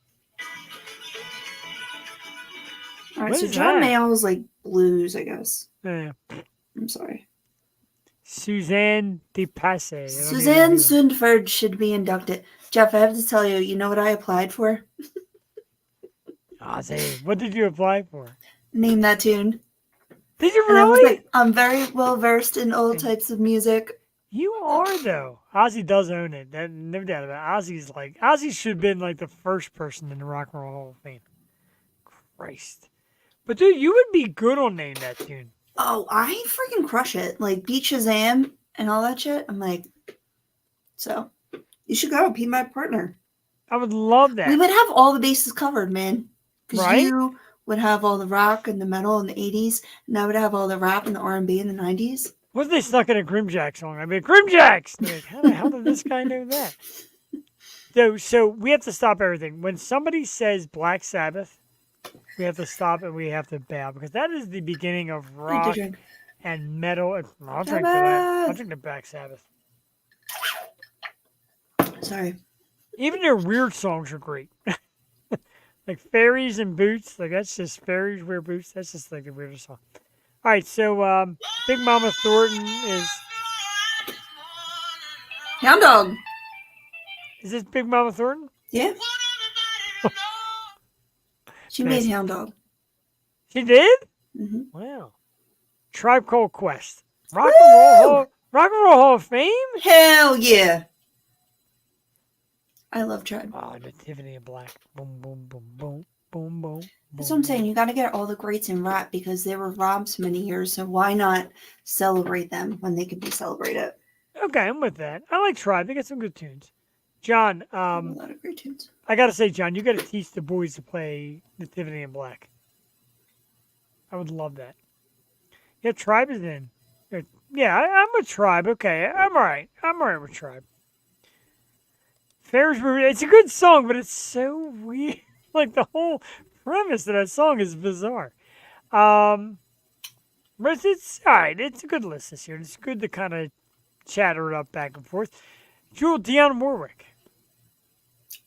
All right, What so is John that? Mayall's like blues, I guess. Yeah. I'm sorry. Suzanne DePasse. Suzanne Sundford should be inducted. Jeff, I have to tell you, you know what I applied for? Ozzy. What did you apply for? Name that tune. Did you And I was really? like, I'm very well versed in all types of music. You are, though. Ozzy does own it. No doubt about it. Ozzy should have been like the first person in the Rock and Roll Hall of Fame. Christ. But dude, you would be good on Name That Tune. Oh, I freaking crush it. Like Beat Shazam and all that shit. I'm like, so you should go. Be my partner. I would love that. We would have all the bases covered, man. Because Right? you would have all the rock and the metal in the 80s, and I would have all the rap and the R&B in the 90s. What if they stuck in a Grimjack song? I'd be like, Grimjacks! Like, how the hell did this guy know that? So we have to stop everything. When somebody says Black Sabbath, we have to stop and we have to bow because that is the beginning of I rock do drink. and metal. I'll drink to that. I'll Sabbath! drink to Black Sabbath. Sorry. Even their weird songs are great. Like Fairies and Boots. Like that's just Fairies Wear Boots. That's just like the weirdest song. All right, so Big Mama Thornton is Hound Dog. this Big Mama Thornton? Yeah. She made Hound Dog. She did? Hmm. Wow. Tribe Called Quest. Rock Woo! and Roll Hall of Fame? Hell yeah. I love Tribe. Oh, Nativity in Black. Boom, boom, boom, boom, boom, boom. That's what I'm saying. You got to get all the greats in rap because they were robbed so many years. So why not celebrate them when they could be celebrated? Okay, I'm with that. I like Tribe. They got some good tunes. John, A lot of great tunes. I got to say, John, you got to teach the boys to play Nativity in Black. I would love that. Yeah, Tribe is in. Yeah, I'm with Tribe. Okay, I'm all right. I'm all right with Tribe. Fairies Were... It's a good song, but it's so weird. Like, the whole premise of that song is bizarre. But it's all right. It's a good list this year. It's good to kind of chatter it up back and forth. Jewel, Dionne Warwick.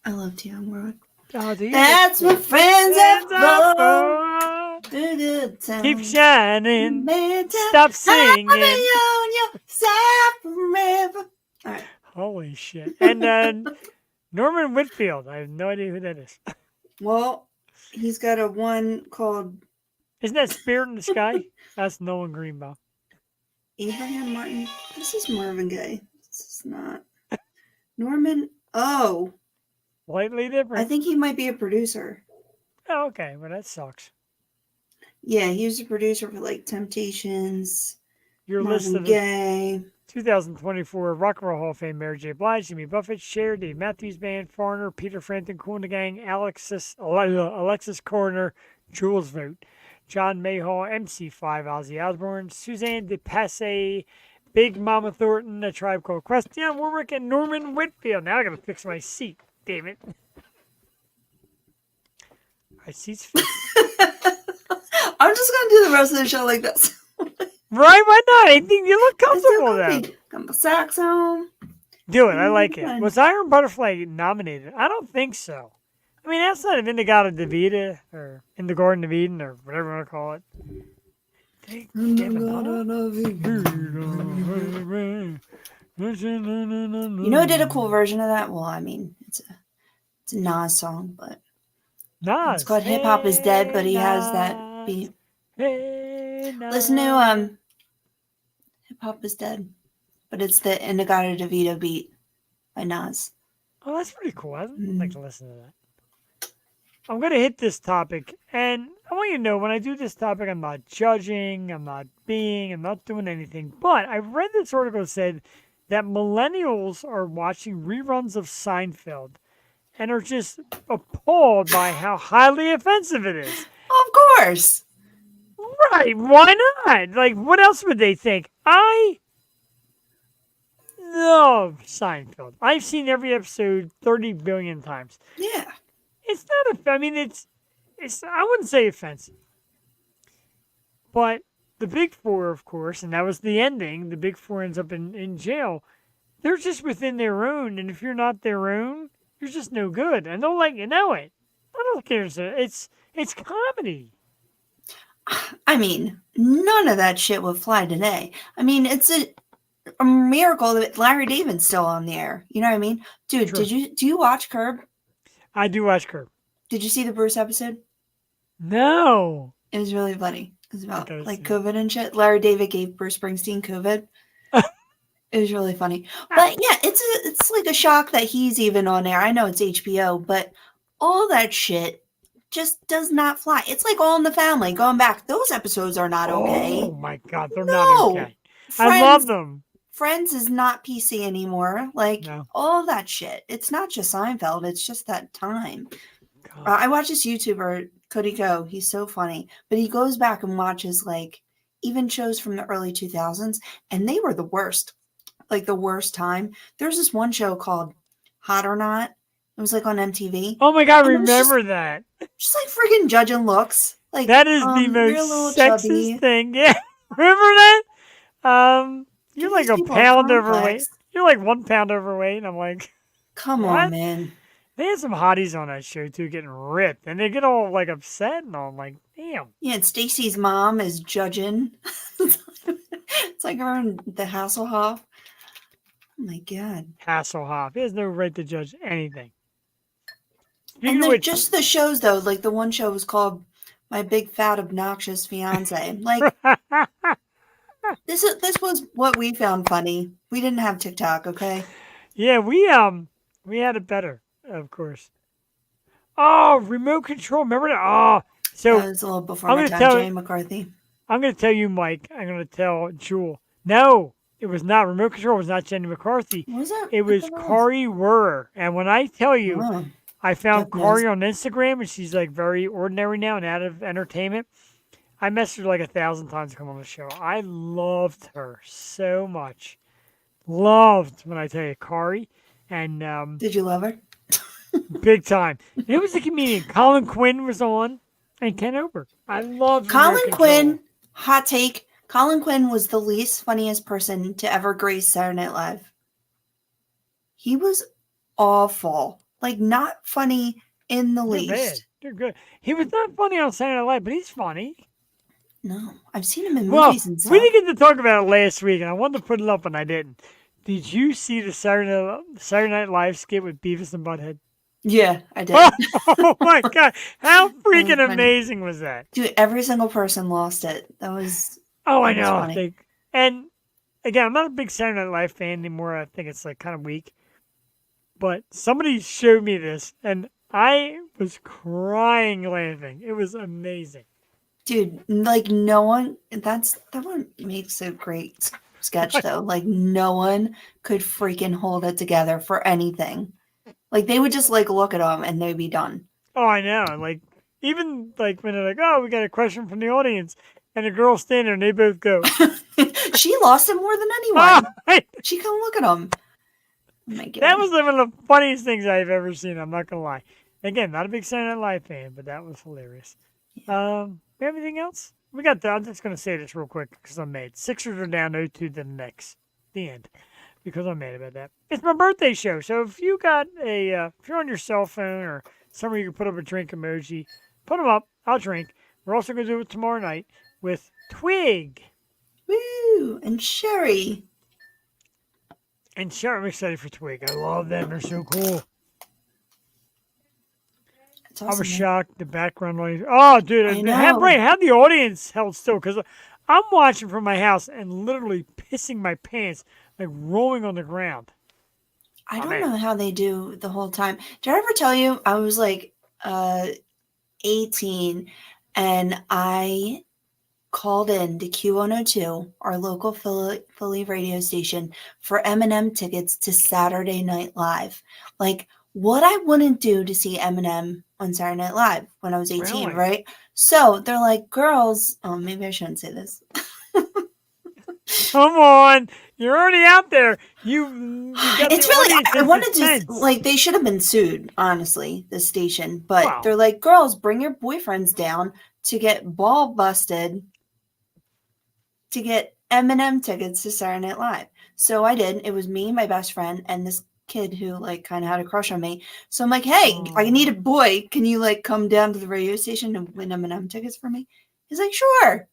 I love Dionne Warwick. Oh, do you? That's what friends are for. for. The good times. Keep shining. Bad times. Stop singing. I'll be on your side forever. All right. Holy shit. And then Norman Whitfield. I have no idea who that is. Well, he's got a one called Isn't that Spirit in the Sky? That's Nolan Greenbaum. Abraham Martin. This is Marvin Gaye. This is not. Norman. Oh, Slightly different. I think he might be a producer. Oh, okay. Well, that sucks. Yeah, he was a producer for like Temptations, Your list Marvin of Gaye. 2024 Rock and Roll Hall of Fame: Mary J. Blige, Jimmy Buffett, Cher, Dave Matthews Band, Foreigner, Peter Frampton, Kool and the Gang, Alexis Coroner, Jules Vote, John Mayhall, MC5, Ozzy Osbourne, Suzanne DePasse, Big Mama Thornton, A Tribe Called Quest, Dionne Warwick, and Norman Whitfield. Now I gotta fix my seat. Damn it. My seat's fixed. I'm just gonna do the rest of the show like this. Right? Why not? I think you look It's so comfortable though. comfy. Got my socks on. Do it. I like it. Fine. Was Iron Butterfly nominated? I don't think so. I mean, outside of Indigada Devita or In the Garden of Eden or whatever you want to call it. You know, I did a cool version of that. Well, I mean, it's a Nas song, but Nas. It's called Hip Hop Is Dead, but he has that Nas. beat. Hey, Listen Nas. to Hip Hop Is Dead, but it's the Inagata DeVito beat by Nas. Oh, that's pretty cool. I'd like Mm. to listen to that. I'm going to hit this topic, and I want you to know when I do this topic, I'm not judging, I'm not doing anything. But I read this article that said that millennials are watching reruns of Seinfeld and are just appalled by how highly offensive it is. Of course. Right, why not? Like, what else would they think? I love Seinfeld. I've seen every episode 30 billion times. Yeah. It's not, I mean, it's, I wouldn't say offensive. But the Big Four, of course, and that was the ending, the Big Four ends up in jail. They're just within their own, and if you're not their own, you're just no good. And they'll let you know it. I don't care. It's comedy. I mean, none of that shit would fly today. I mean, it's a miracle that Larry David's still on the air. You know what I mean? Dude, True. do you watch Curb? I do watch Curb. Did you see the Bruce episode? No. It was really funny. It was about gotta like see it. COVID and shit. Larry David gave Bruce Springsteen COVID. It was really funny. But yeah, it's like a shock that he's even on air. I know it's HBO, but all that shit just does not fly. It's like All in the Family. Going back, those episodes are not okay. Oh my God, they're No. not okay. I love them. Friends is not PC anymore. Like No. all that shit. It's not just Seinfeld. It's just that time. God. I watch this YouTuber, Cody Go. He's so funny, but he goes back and watches like even shows from the early 2000s, and they were the worst. Like the worst time. There's this one show called Hot or Not. It was like on MTV. Oh my God, And it was remember that. Just like freaking judging looks. Like That is the you're a little most sexist chubby. thing. Yeah, remember that? You're Give like these a people a pound complex. overweight. You're like 1 pound overweight, and I'm like, Come What? on, man. they had some hotties on that show too, getting ripped, and they get all like upset, and I'm like, damn. Yeah, and Stacy's mom is judging. It's like her and the Hasselhoff. Oh my God. Hasselhoff. He has no right to judge anything. Speaking And of they're which, just the shows though, like the one show was called My Big Fat Obnoxious Fiance. Like this was what we found funny. We didn't have TikTok, okay? yeah, we had it better, of course. Oh, remote control. Remember that? Oh, so That was a little before I'm my gonna time, tell- Jay McCarthy. I'm going to tell you, Mike. I'm going to tell Jewel. No, it was not. Remote control was not Jenny McCarthy. What was that? It was Kari Wurer. And when I tell you, Oh, I found Goodness. Kari on Instagram, and she's like very ordinary now and out of entertainment. I messaged her like 1,000 times to come on the show. I loved her so much. Loved when I tell you, Kari. And did you love her? big time. And it was the comedian. Colin Quinn was on, and Ken Oberg. I loved Colin Remote Quinn, Control. hot take. Colin Quinn was the least funniest person to ever grace Saturday Night Live. He was awful. Like, not funny in the They're bad. least. They're good. He was not funny on Saturday Night Live, but he's funny. No, I've seen him in Well, movies and stuff. we didn't get to talk about it last week, and I wanted to put it up, and I didn't. Did you see the Saturday Night Live skit with Beavis and Butthead? Yeah, I did. Oh my God. How freaking funny. amazing was that? Dude, every single person lost it. That was Oh, I That was know. funny. And again, I'm not a big Saturday Night Live fan anymore. I think it's like kind of weak. But somebody showed me this, and I was crying laughing. It was amazing. dude, like no one that one makes a great sketch though. Like no one could freaking hold it together for anything. Like they would just like look at them and they'd be done. Oh, I know. Like, even like when they're like, oh, we got a question from the audience, and the girls stand there and they both go, She lost it more than anyone. "Ah!" She couldn't look at them. Oh my God. That was one of the funniest things I've ever seen. I'm not gonna lie. Again, not a big Saturday Night Live fan, but that was hilarious. We have anything else? We got. I'm just gonna say this real quick because I'm mad. Sixers are down 0-2 to the Knicks. The end. Because I'm mad about that. It's my birthday show, so if you got if you're on your cell phone or somewhere you can put up a drink emoji, put them up. I'll drink. We're also gonna do it tomorrow night with Twig Woo! And Sherry. and Sharon. I'm excited for Twig. I love them. They're so cool. It's I awesome. was man. shocked. The background noise. Oh, dude. I Have know. the audience held still because I'm watching from my house and literally pissing my pants, like rolling on the ground. I Oh, don't man. know how they do the whole time. Did I ever tell you I was like 18 and I called in to Q102, our local Philly radio station, for Eminem tickets to Saturday Night Live. Like, what I wouldn't do to see Eminem on Saturday Night Live when I was 18, Really? right? So they're like, girls, oh, maybe I shouldn't say this. Come on. You're already out there. You got the It's really, audience I in wanted to, suspense. like, they should have been sued, honestly, the station. But Wow. they're like, girls, bring your boyfriends down to get ball busted to get Eminem tickets to Saturday Night Live. So I did. It was me, my best friend, and this kid who like kind of had a crush on me. So I'm like, hey, I need a boy. Can you like come down to the radio station and win Eminem tickets for me? He's like, sure.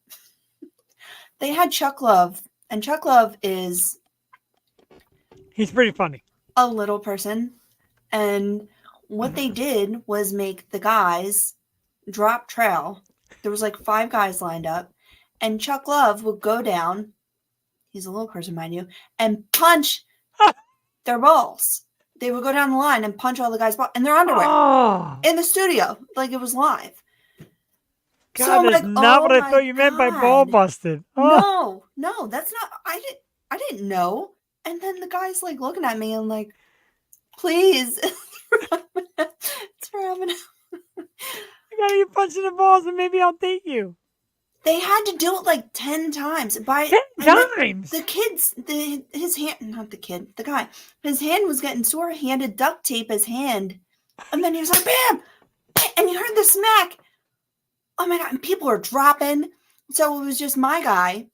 They had Chuck Love, and Chuck Love is He's pretty funny. a little person. And what they did was make the guys drop trail. There was like 5 guys lined up, and Chuck Love would go down. He's a little person, mind you, and punch their balls. They would go down the line and punch all the guys' balls in their underwear Oh, in the studio, like it was live. So God, I'm that's like, not oh what I my thought you meant by ball God. busted. Oh, No, that's not. I didn't know. And then the guy's like looking at me and like, please, it's for Eminem. I gotta get punched in the balls and maybe I'll date you. They had to do it like 10 times. 10 times? The kids, his hand, not the kid, the guy, his hand was getting sore. He had to duct tape his hand. And then he was like, bam! And you heard the smack. Oh my God. And people are dropping. So it was just my guy.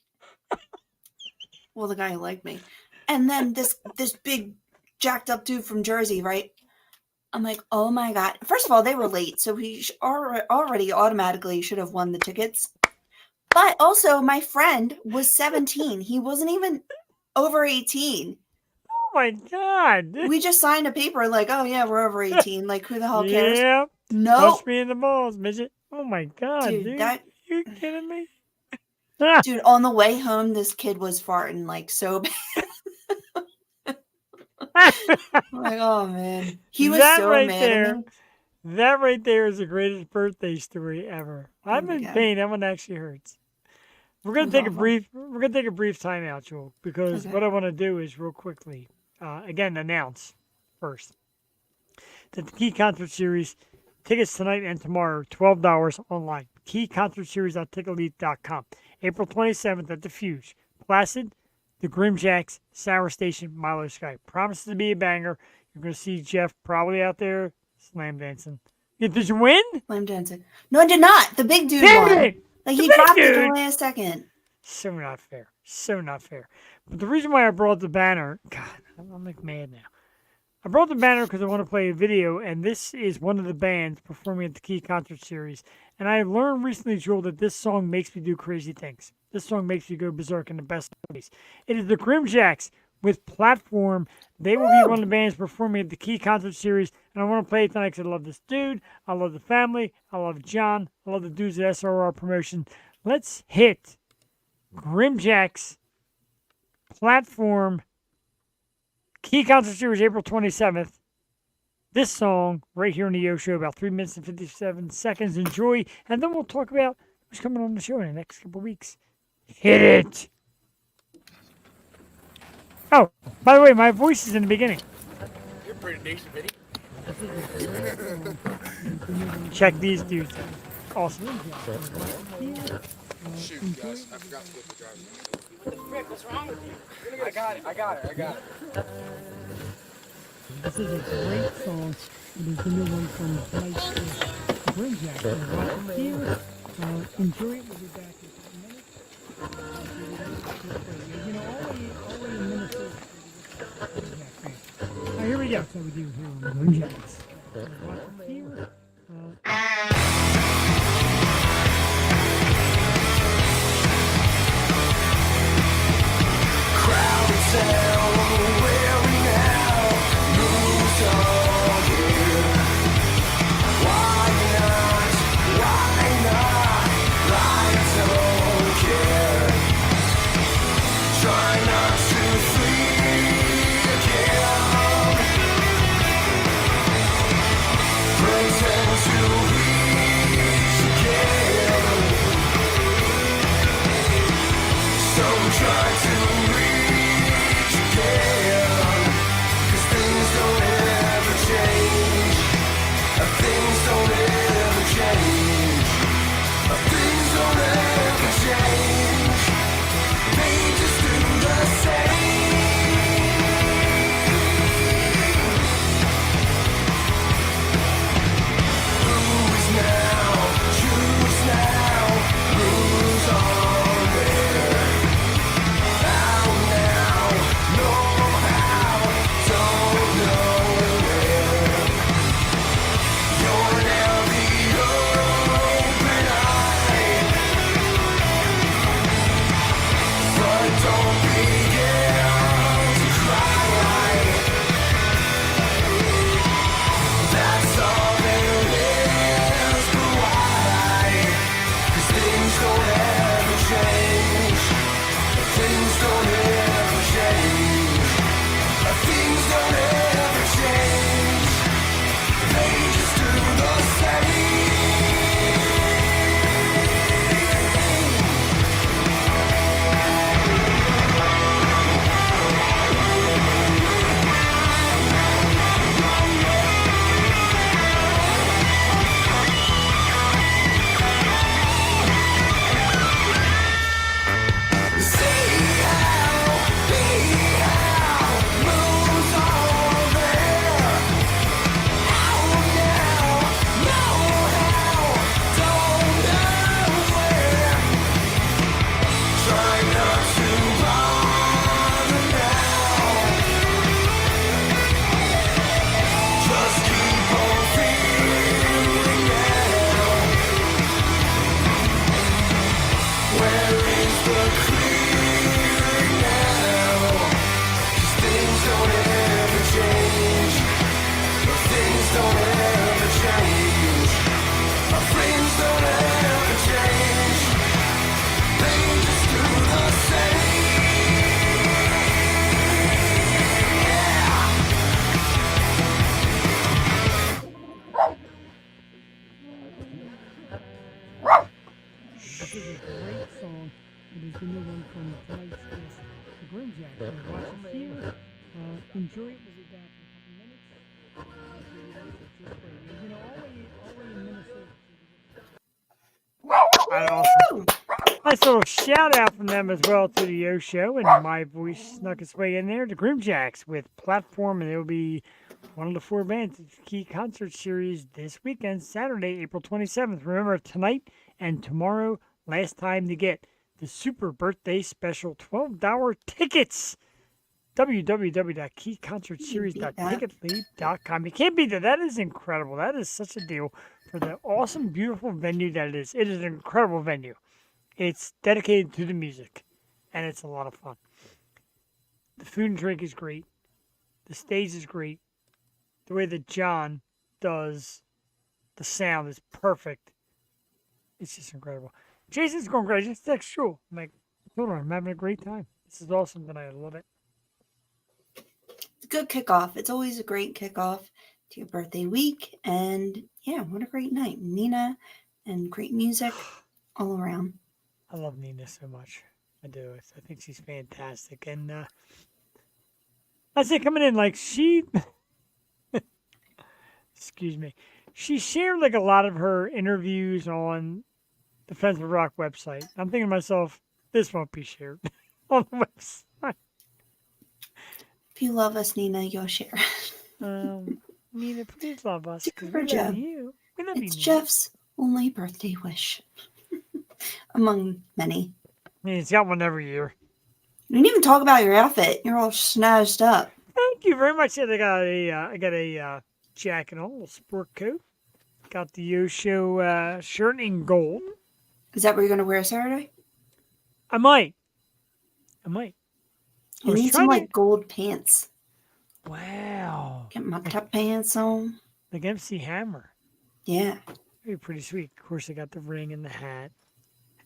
Well, the guy who liked me. And then this big jacked up dude from Jersey, right? I'm like, oh my God. First of all, they were late. So he already automatically should have won the tickets. But also, my friend was 17. He wasn't even over 18. Oh my God. We just signed a paper like, oh yeah, we're over 18. Like, who the hell cares? Yeah. No. Punch me in the balls, midget. Oh my God, dude. You kidding me? Dude, on the way home, this kid was farting like so bad. I'm like, oh man. He was That so right mad there. at me. That right there is the greatest birthday story ever. I'm my in God. pain. That one actually hurts. We're gonna That's take awful. we're gonna take a brief time out, Joel, because Okay. what I want to do is real quickly, again, announce first that the Key Concert Series tickets tonight and tomorrow, $12 online. KeyConcertSeries.TicketLeaf.com. April 27th at the Fuse. Placid, the Grimjacks, Sour Station, Milo Sky. Promises to be a banger. You're gonna see Jeff probably out there slam dancing. Yeah, did you win? Slam dancing. No, I did not. The big dude Damn won. it! Like, The he big dropped it at dude! the last second. So not fair. So not fair. But the reason why I brought the banner, God, I'm like mad now. I brought the banner because I want to play a video, and this is one of the bands performing at the Key Concert Series. And I learned recently, Joel, that this song makes me do crazy things. This song makes me go berserk in the best ways. It is the Grimjacks with Platform. They will be one of the bands performing at the Key Concert Series, and I want to play it tonight because I love this dude, I love the family, I love John, I love the dudes at SRR Promotion. Let's hit Grimjacks Platform Key Concert Series, April 27th. This song right here on the Yo Show, about 3 minutes and 57 seconds. Enjoy, and then we'll talk about who's coming on the show in the next couple weeks. Hit it! Oh, by the way, my voice is in the beginning. You're pretty decent, Vinny. Check these dudes. Awesome. Shoot, guys, I forgot to get the driver's license. What's wrong with you? I got it. This is a great song. It is the new one from Grimjack. Enjoy it. We'll be back in a couple minutes. You know, all the ministers. All right, here we go. That's what we do here on the Grimjacks. Why reach again. So try to reach again. 'Cause things don't ever change. Things don't ever change. Things don't ever change. They just do the same. Who is now? Choose now. Who's on there? How now? Know how? Don't know where. You're now the open eye. But don't begin to cry. That's all there is, but why? 'Cause things don't ever change. Things don't ever change. Things don't ever change. They just do the same. See how, be how, moves on there. How now, know how, don't know where. Try not to bother now. Just keep on feeling now. Where is the clearing now? 'Cause things don't ever change. Things don't ever change. Things don't ever change. They just do the same. This is a great song. It is the new one from tonight's guest, the Grim Jack. So watch it here. Enjoy it. We'll be back in a couple minutes. You know, all in Minnesota. Awesome. Nice little shout out from them as well to the Yo Show, and my voice snuck its way in there. The Grimjacks with Platform, and they'll be one of the 4 bands at the Key Concert Series this weekend, Saturday, April 27th. Remember, tonight and tomorrow, last time to get the Super Birthday Special $12 tickets. www.keyconcertseries.ticketlead.com. You can't beat that. That is incredible. That is such a deal for the awesome, beautiful venue that it is. It is an incredible venue. It's dedicated to the music, and it's a lot of fun. The food and drink is great. The stage is great. The way that John does the sound is perfect. It's just incredible. Jason's going crazy. It's sexual. I'm like, hold on, I'm having a great time. This is awesome tonight. I love it. It's a good kickoff. It's always a great kickoff to your birthday week. And yeah, what a great night. Nina and great music all around. I love Nina so much. I do. I think she's fantastic. And I say coming in, like she, excuse me, she shared like a lot of her interviews on the Femmes of Rock website. I'm thinking to myself, this won't be shared on the website. If you love us, Nina, you'll share. Nina, please love us. Good 'Cause for we Jeff. love you. We love It's you, Jeff's only birthday wish, among many. Nina. He's got one every year. You didn't even talk about your outfit. You're all snazed up. Thank you very much. I got a jacket on, a little sport coat. Got the Yo Show shirt in gold. Is that what you're going to wear Saturday? I might. You need some like gold pants. Wow. Get my top pants on. Like MC Hammer. Yeah. Pretty sweet. Of course, I got the ring and the hat.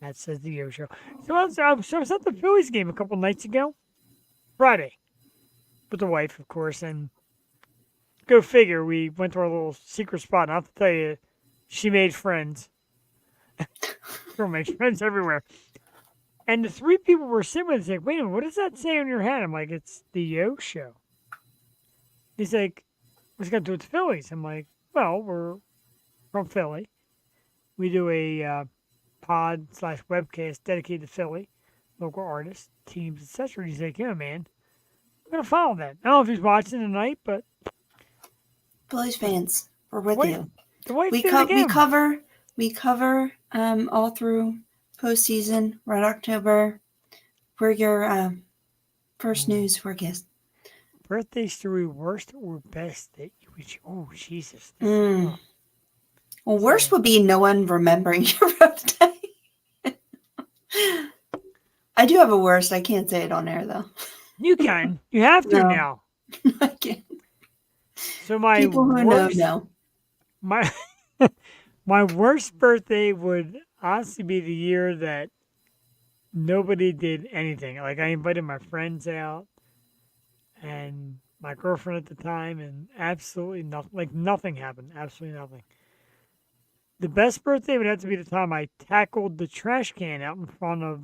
That says the Yo Show. So I was at the Phillies game a couple nights ago. Friday. With the wife, of course. And go figure, we went to our little secret spot. And I have to tell you, she made friends. Girl makes friends everywhere. And the three people were sitting with us like, wait a minute, what does that say on your hat? I'm like, it's the Yo Show. He's like, what's it got to do with the Phillies? I'm like, well, we're from Philly. We do a pod / webcast dedicated to Philly, local artists, teams, etc. He's like, yeah, man, I'm going to follow that. I don't know if he's watching tonight, but Phillies fans, we're with wait, you. the way We cover all through postseason, Red October. We're your first news forecast. birthday story, worst or best that you would, oh, Jesus. Well, worst would be no one remembering your birthday. I do have a worst. I can't say it on air, though. You can. You have to No. now. I can't. So my People who worst, know. my my worst birthday would honestly be the year that nobody did anything. Like I invited my friends out and my girlfriend at the time, and absolutely nothing. Like nothing happened. Absolutely nothing. The best birthday would have to be the time I tackled the trash can out in front of.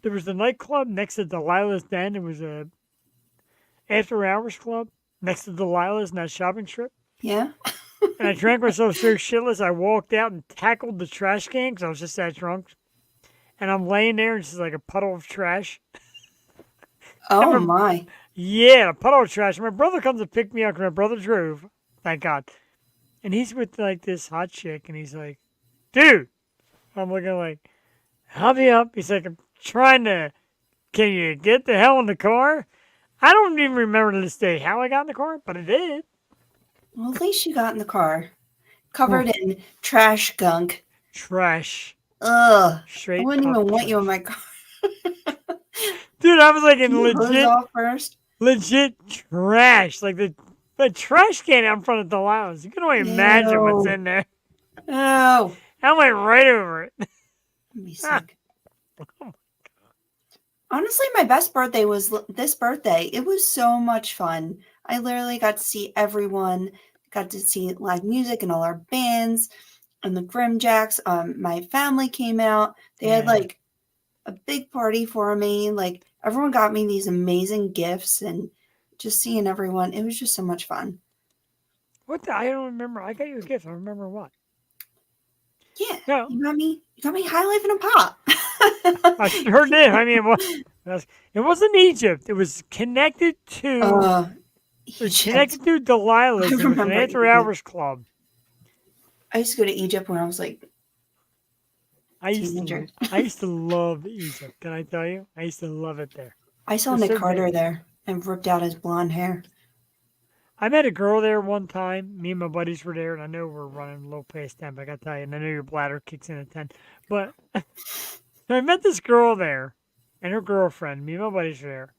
There was a nightclub next to Delilah's Den. It was a after hours club next to Delilah's in that shopping strip. Yeah. And I drank myself so shitless, I walked out and tackled the trash can because I was just that drunk. And I'm laying there, and it's just like a puddle of trash. Oh, my. Yeah, a puddle of trash. My brother comes to pick me up because my brother drove. Thank God. And he's with like this hot chick, and he's like, dude. I'm looking like, I'll be up. He's like, I'm trying to, can you get the hell in the car? I don't even remember to this day how I got in the car, but I did. Well, at least you got in the car. Covered in trash gunk. Trash. Ugh. Straight I wouldn't up even want trash. you in my car. Dude, I was like in You hose off first. legit trash. Like the trash can out in front of Delilah's. You can only imagine what's Ew. in there. Oh. I went right over it. I'd be sick. Honestly, my best birthday was this birthday. It was so much fun. I literally got to see everyone, got to see live music and all our bands and the Grimjacks. My family came out. They had Yeah. like a big party for me. Like everyone got me these amazing gifts and just seeing everyone. It was just so much fun. I don't remember. I got you a gift. I don't remember what. Yeah. No. You got me high life in a pop. I sure did. I mean, it wasn't Egypt. It was connected to. It was connected to Delilah's. It was an remember after Egypt. hours club. I used to go to Egypt when I was like I used teenager. to love Egypt. Can I tell you? I used to love it there. I saw It was Nick so Carter great. there and ripped out his blonde hair. I met a girl there one time. Me and my buddies were there, and I know we're running a little past 10, but I got to tell you, and I know your bladder kicks in at 10. But I met this girl there and her girlfriend. Me and my buddies were there.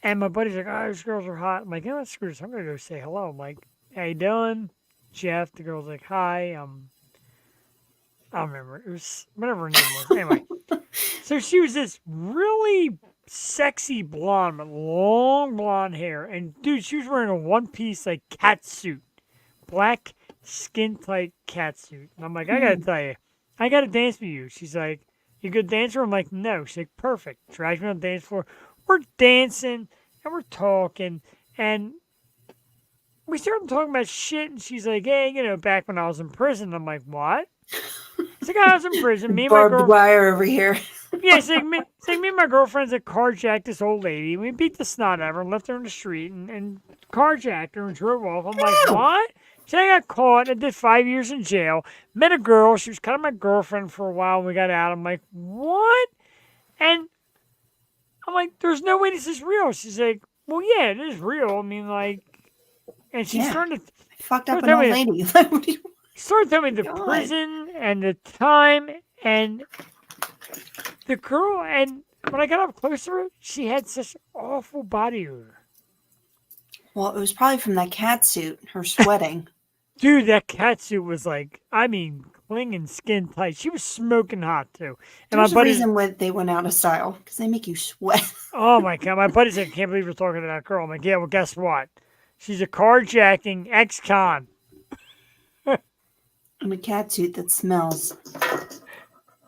And my buddy's like, oh, these girls are hot. I'm like, you know what, screw this. I'm going to go say hello. I'm like, how you doing? Jeff. The girl's like, hi. I don't remember. It was whatever her name was. Anyway, so she was this really sexy blonde with long blonde hair. And, dude, she was wearing a one-piece, like, cat suit. Black, skin-tight cat suit. And I'm like, I got to tell you, I got to dance with you. She's like, you a good dancer? I'm like, no. She's like, perfect. Drags me on the dance floor. We're dancing, and we're talking, and we started talking about shit, and she's like, hey, you know, back when I was in prison. I'm like, what? She's like, I was in prison. Me and my Barbed girlfriend. wire over here. Yeah, she's like, me and my girlfriends had carjacked this old lady. We beat the snot out of her and left her in the street and carjacked her and drove off. I'm like, what? She said, I got caught. I did 5 years in jail. Met a girl. She was kind of my girlfriend for a while. And we got out. I'm like, what? And I'm like, there's no way this is real. She's like, well, yeah, it is real. I mean, like, and she's Yeah. starting to. Fucked up Tell an old me- lady. Like, what do you- Started telling me the God. prison and the time and the girl. And when I got up close to her, she had such awful body odor. Well, it was probably from that cat suit, her sweating. Dude, that cat suit was like, I mean, clinging skin tight. She was smoking hot too. And There's a my buddies, reason why they went out of style, because they make you sweat. oh my God, my buddy said, I can't believe you're talking to that girl. I'm like, yeah, well, guess what? She's a carjacking ex-con. And a cat suit that smells.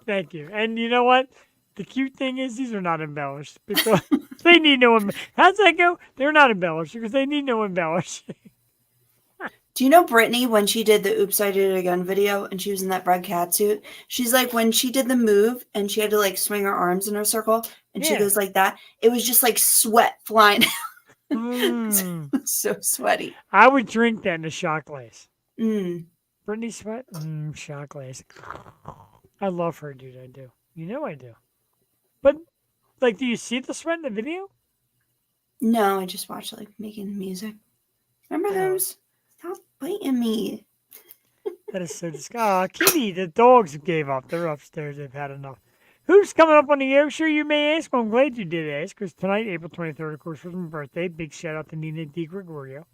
Thank you. And you know what? The cute thing is these are not embellished because they need no how's that go? They're not embellished because they need no embellishing. Do you know Brittany, when she did the Oops, I Did It Again video and she was in that red cat suit? She's like, when she did the move and she had to like swing her arms in a circle and she Yeah. goes like that, it was just like sweat flying. Mm. So sweaty. I would drink that in a shot glass. Mm. Brittany Sweat? Shot glass. I love her, dude. I do. You know I do. But, like, do you see the sweat in the video? No, I just watched like making music. Remember Oh. those? Stop biting me. That is so disgusting. Kitty, the dogs gave up. They're upstairs. They've had enough. Who's coming up on the air show, you may ask? Well, I'm glad you did ask, because tonight, April 23rd, of course, was my birthday. Big shout out to Nina DiGregorio.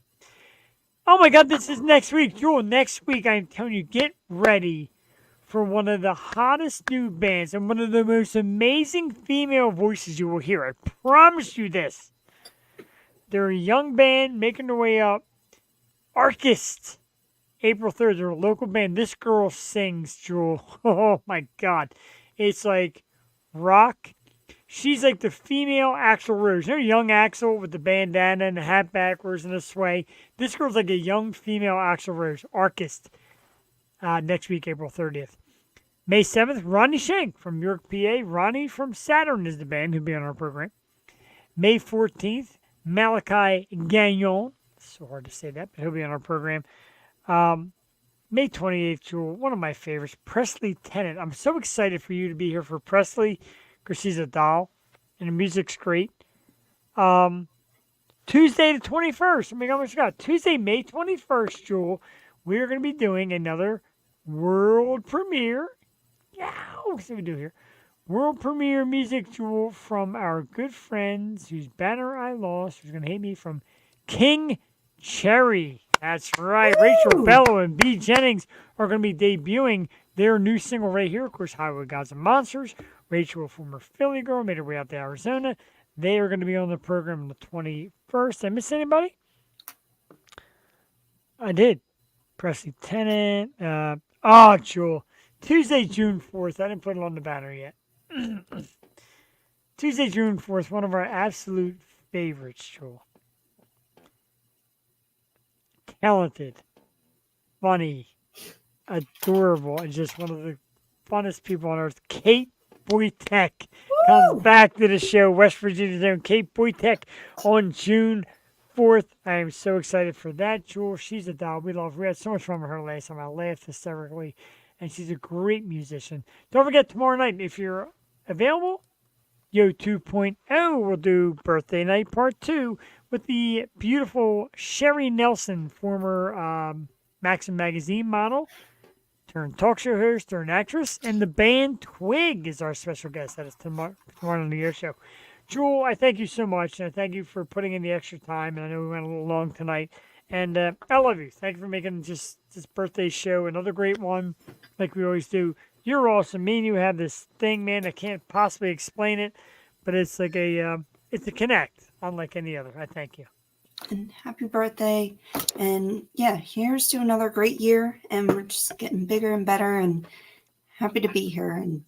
Oh my God, this is next week. Jewel, next week, I'm telling you, get ready for one of the hottest new bands and one of the most amazing female voices you will hear. I promise you this. They're a young band making their way up. Artist. April 3rd, they're a local band. This girl sings, Jewel. Oh my God. It's like rock. She's like the female Axl Rose. You know, young Axl with the bandana and the hat backwards and the sway. This girl's like a young female Axl Rose. Artist. Next week, April 30th. May 7th, Ronnie Shank from York, PA. Ronnie from Saturn is the band who'll be on our program. May 14th, Malachi Gagnon. So hard to say that, but he'll be on our program. May 28th, Jewel, one of my favorites, Presley Tennant. I'm so excited for you to be here for Presley because she's a doll and the music's great. Tuesday the 21st, oh my God, I forgot. Tuesday, May 21st, Jewel, we're going to be doing another world premiere. Yeah, what's we do here? World premiere music, Jewel, from our good friends whose banner I lost, who's going to hate me, from King Cherry. That's right. Woo! Rachel Bellow and B. Jennings are going to be debuting their new single right here. Of course, Highway Gods and Monsters. Rachel, a former Philly girl, made her way out to Arizona. They are going to be on the program on the 21st. Did I miss anybody? I did. Presley Tennant. Jewel. Tuesday, June 4th. I didn't put it on the banner yet. Tuesday, June 4th. One of our absolute favorites, Jewel. Talented, funny, adorable, and just one of the funnest people on earth. Kate Boytek comes back to the show. West Virginia's own Kate Boytek on June 4th. I am so excited for that, Jewel. She's a doll. We love her. We had so much fun with her last time. I laughed hysterically, and she's a great musician. Don't forget, tomorrow night, if you're available, Yo 2.0 will do Birthday Night Part 2 with the beautiful Sherry Nelson, former Maxim Magazine model, turned talk show host, turned actress, and the band Twig is our special guest. That is tomorrow on the air show. Jewel, I thank you so much, and I thank you for putting in the extra time, and I know we went a little long tonight, and I love you. Thank you for making just this birthday show another great one, like we always do. You're awesome. Me and you have this thing, man. I can't possibly explain it, but it's like it's a connect, unlike any other. I thank you. And happy birthday. And yeah, here's to another great year. And we're just getting bigger and better and happy to be here. And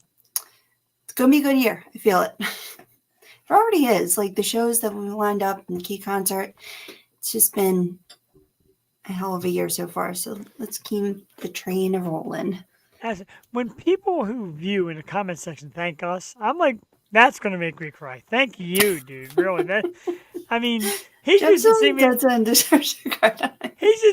it's going to be a good year. I feel it. It already is. Like the shows that we lined up and the key concert, it's just been a hell of a year so far. So let's keep the train rolling. When people who view in the comment section thank us, I'm like, that's going to make me cry. Thank you, dude. Really. I mean, he used to see me. He used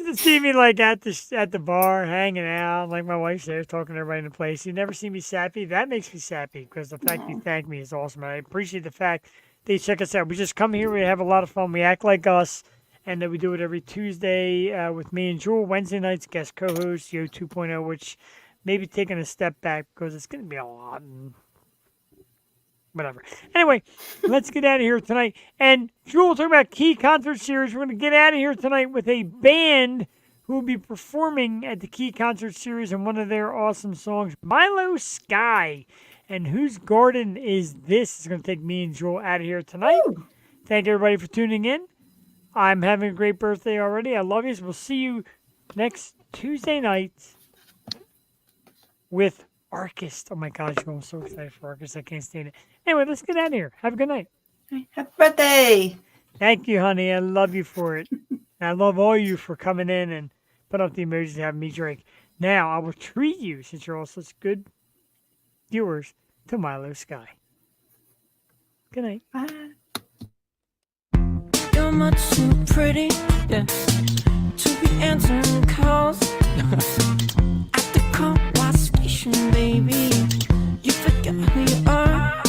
to see me like at the bar, hanging out, like my wife's there, talking to everybody in the place. You never see me sappy. That makes me sappy because the fact you thank me is awesome. And I appreciate the fact they check us out. We just come here, we have a lot of fun, we act like us, and then we do it every Tuesday with me and Jewel. Wednesday nights, guest co-host, Yo 2.0, which maybe taking a step back because it's going to be a lot. Whatever. Anyway, let's get out of here tonight. And Jewel, talking about Key Concert Series, we're going to get out of here tonight with a band who will be performing at the Key Concert Series and one of their awesome songs, Milo Sky. And Whose Garden Is This? Is going to take me and Jewel out of here tonight. Thank everybody for tuning in. I'm having a great birthday already. I love you. So we'll see you next Tuesday night with Arcus. Oh my gosh, I'm so excited for Arcus. I can't stand it. Anyway, let's get out of here. Have a good night. Happy birthday! Thank you, honey. I love you for it. And I love all you for coming in and put up the emojis to have me drink. Now, I will treat you, since you're all such good viewers, to Milo Sky. Good night. Bye. You're much too pretty, yeah, to be answering calls at the car wash station, baby. You forget who you are,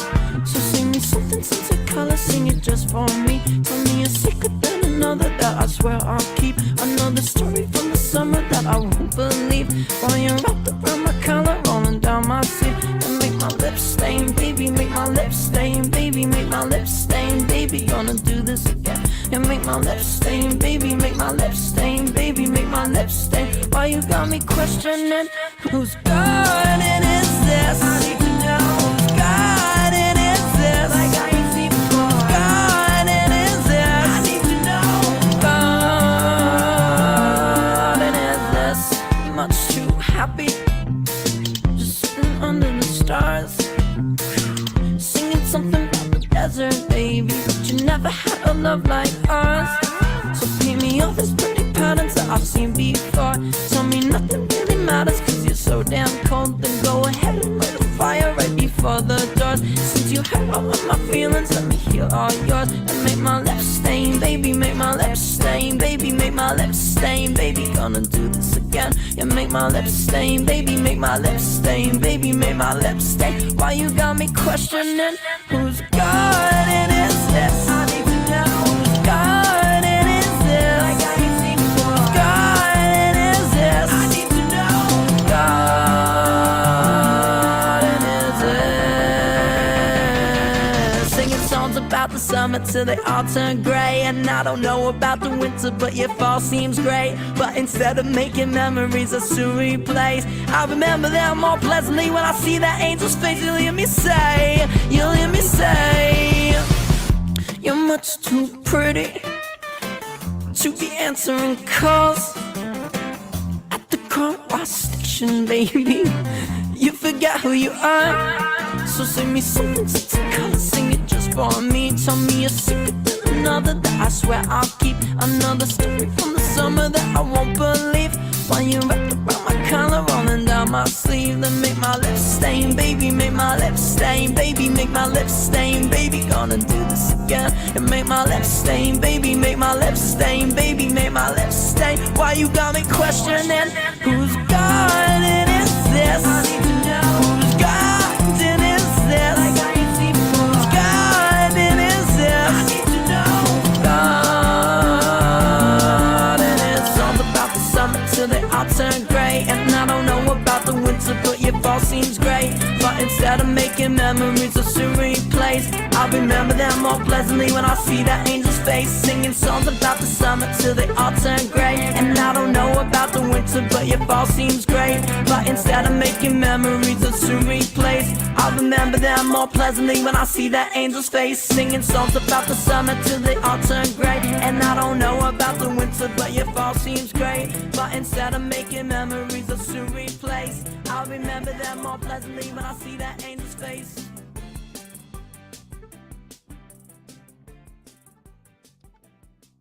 so sing me something color, sing it just for me. Tell me a secret, then another that I swear I'll keep. Another story from the summer that I won't believe. While you're wrapped around my collar, rolling down my sleeve, and make my lips stain, baby. Make my lips stain, baby. Make my lips stain, baby. Gonna do this again. And make my lips stain, baby. Make my lips stain, baby. Make my lips stain. Why you got me questioning? Whose garden is this? I need to know whose garden is this? Like I ain't seen before. Whose garden is this? I need to know whose garden is this? Much too happy, just sitting under the stars, singing something about the desert, baby. But you never had a love like ours. So paint me all these pretty patterns that I've seen before. Tell me nothing really matters, cause you're so damn cold. Then go ahead and light a fire right before the doors. Since you hurt all of my feelings, let me heal all yours. And make my lips stain, baby. Make my lips stain, baby. Make my lips stain, baby. Gonna do this again. Yeah, make my lips stain, baby. Make my lips stain, baby. Make my lips stain. Why you got me questioning? Whose garden is this? I need to know whose garden is this? Like I ain't seen before. Whose garden is this? I need to know whose garden is this? Singing songs about the summer till they all turn gray. And I don't know about the winter, but your fall seems great. But instead of making memories of Surrey Place, I remember them more pleasantly when I see that angel's face. You'll hear me say, you'll hear me say, you're much too pretty to be answering calls at the car wash station, baby. You forgot who you are, so sing me something color, sing it just for me. Tell me a secret, then another that I swear I'll keep. Another story from the summer that I won't believe. While you wrapped around my collar, rolling down my sleeve. Then make my lips stain, baby. Make my lips stain, baby. Make my lips stain, baby. Gonna do this again. And make my lips stain, baby. Make my lips stain, baby. Make my lips stain. Why you got me questioning? Whose garden is this? I need to know whose garden is this? Like I ain't seen before. Whose garden is this? I need to know whose garden is. Songs about the summer till they all turn gray. And I don't know about the winter, but your fall seems great. But instead of making memories of Surrey Place, I'll remember them more pleasantly when I see that angel's face. Singing songs about the summer till they all turn gray. And I don't know about the winter, but your fall seems great. But instead of making memories of Surrey Place, I'll remember them more pleasantly when I see that angel's face. Singing songs about the summer till they all turn gray. And I don't know about the winter, but your fall seems great. But instead of making memories of Surrey Place, I'll remember them more pleasantly when I see that angel's face.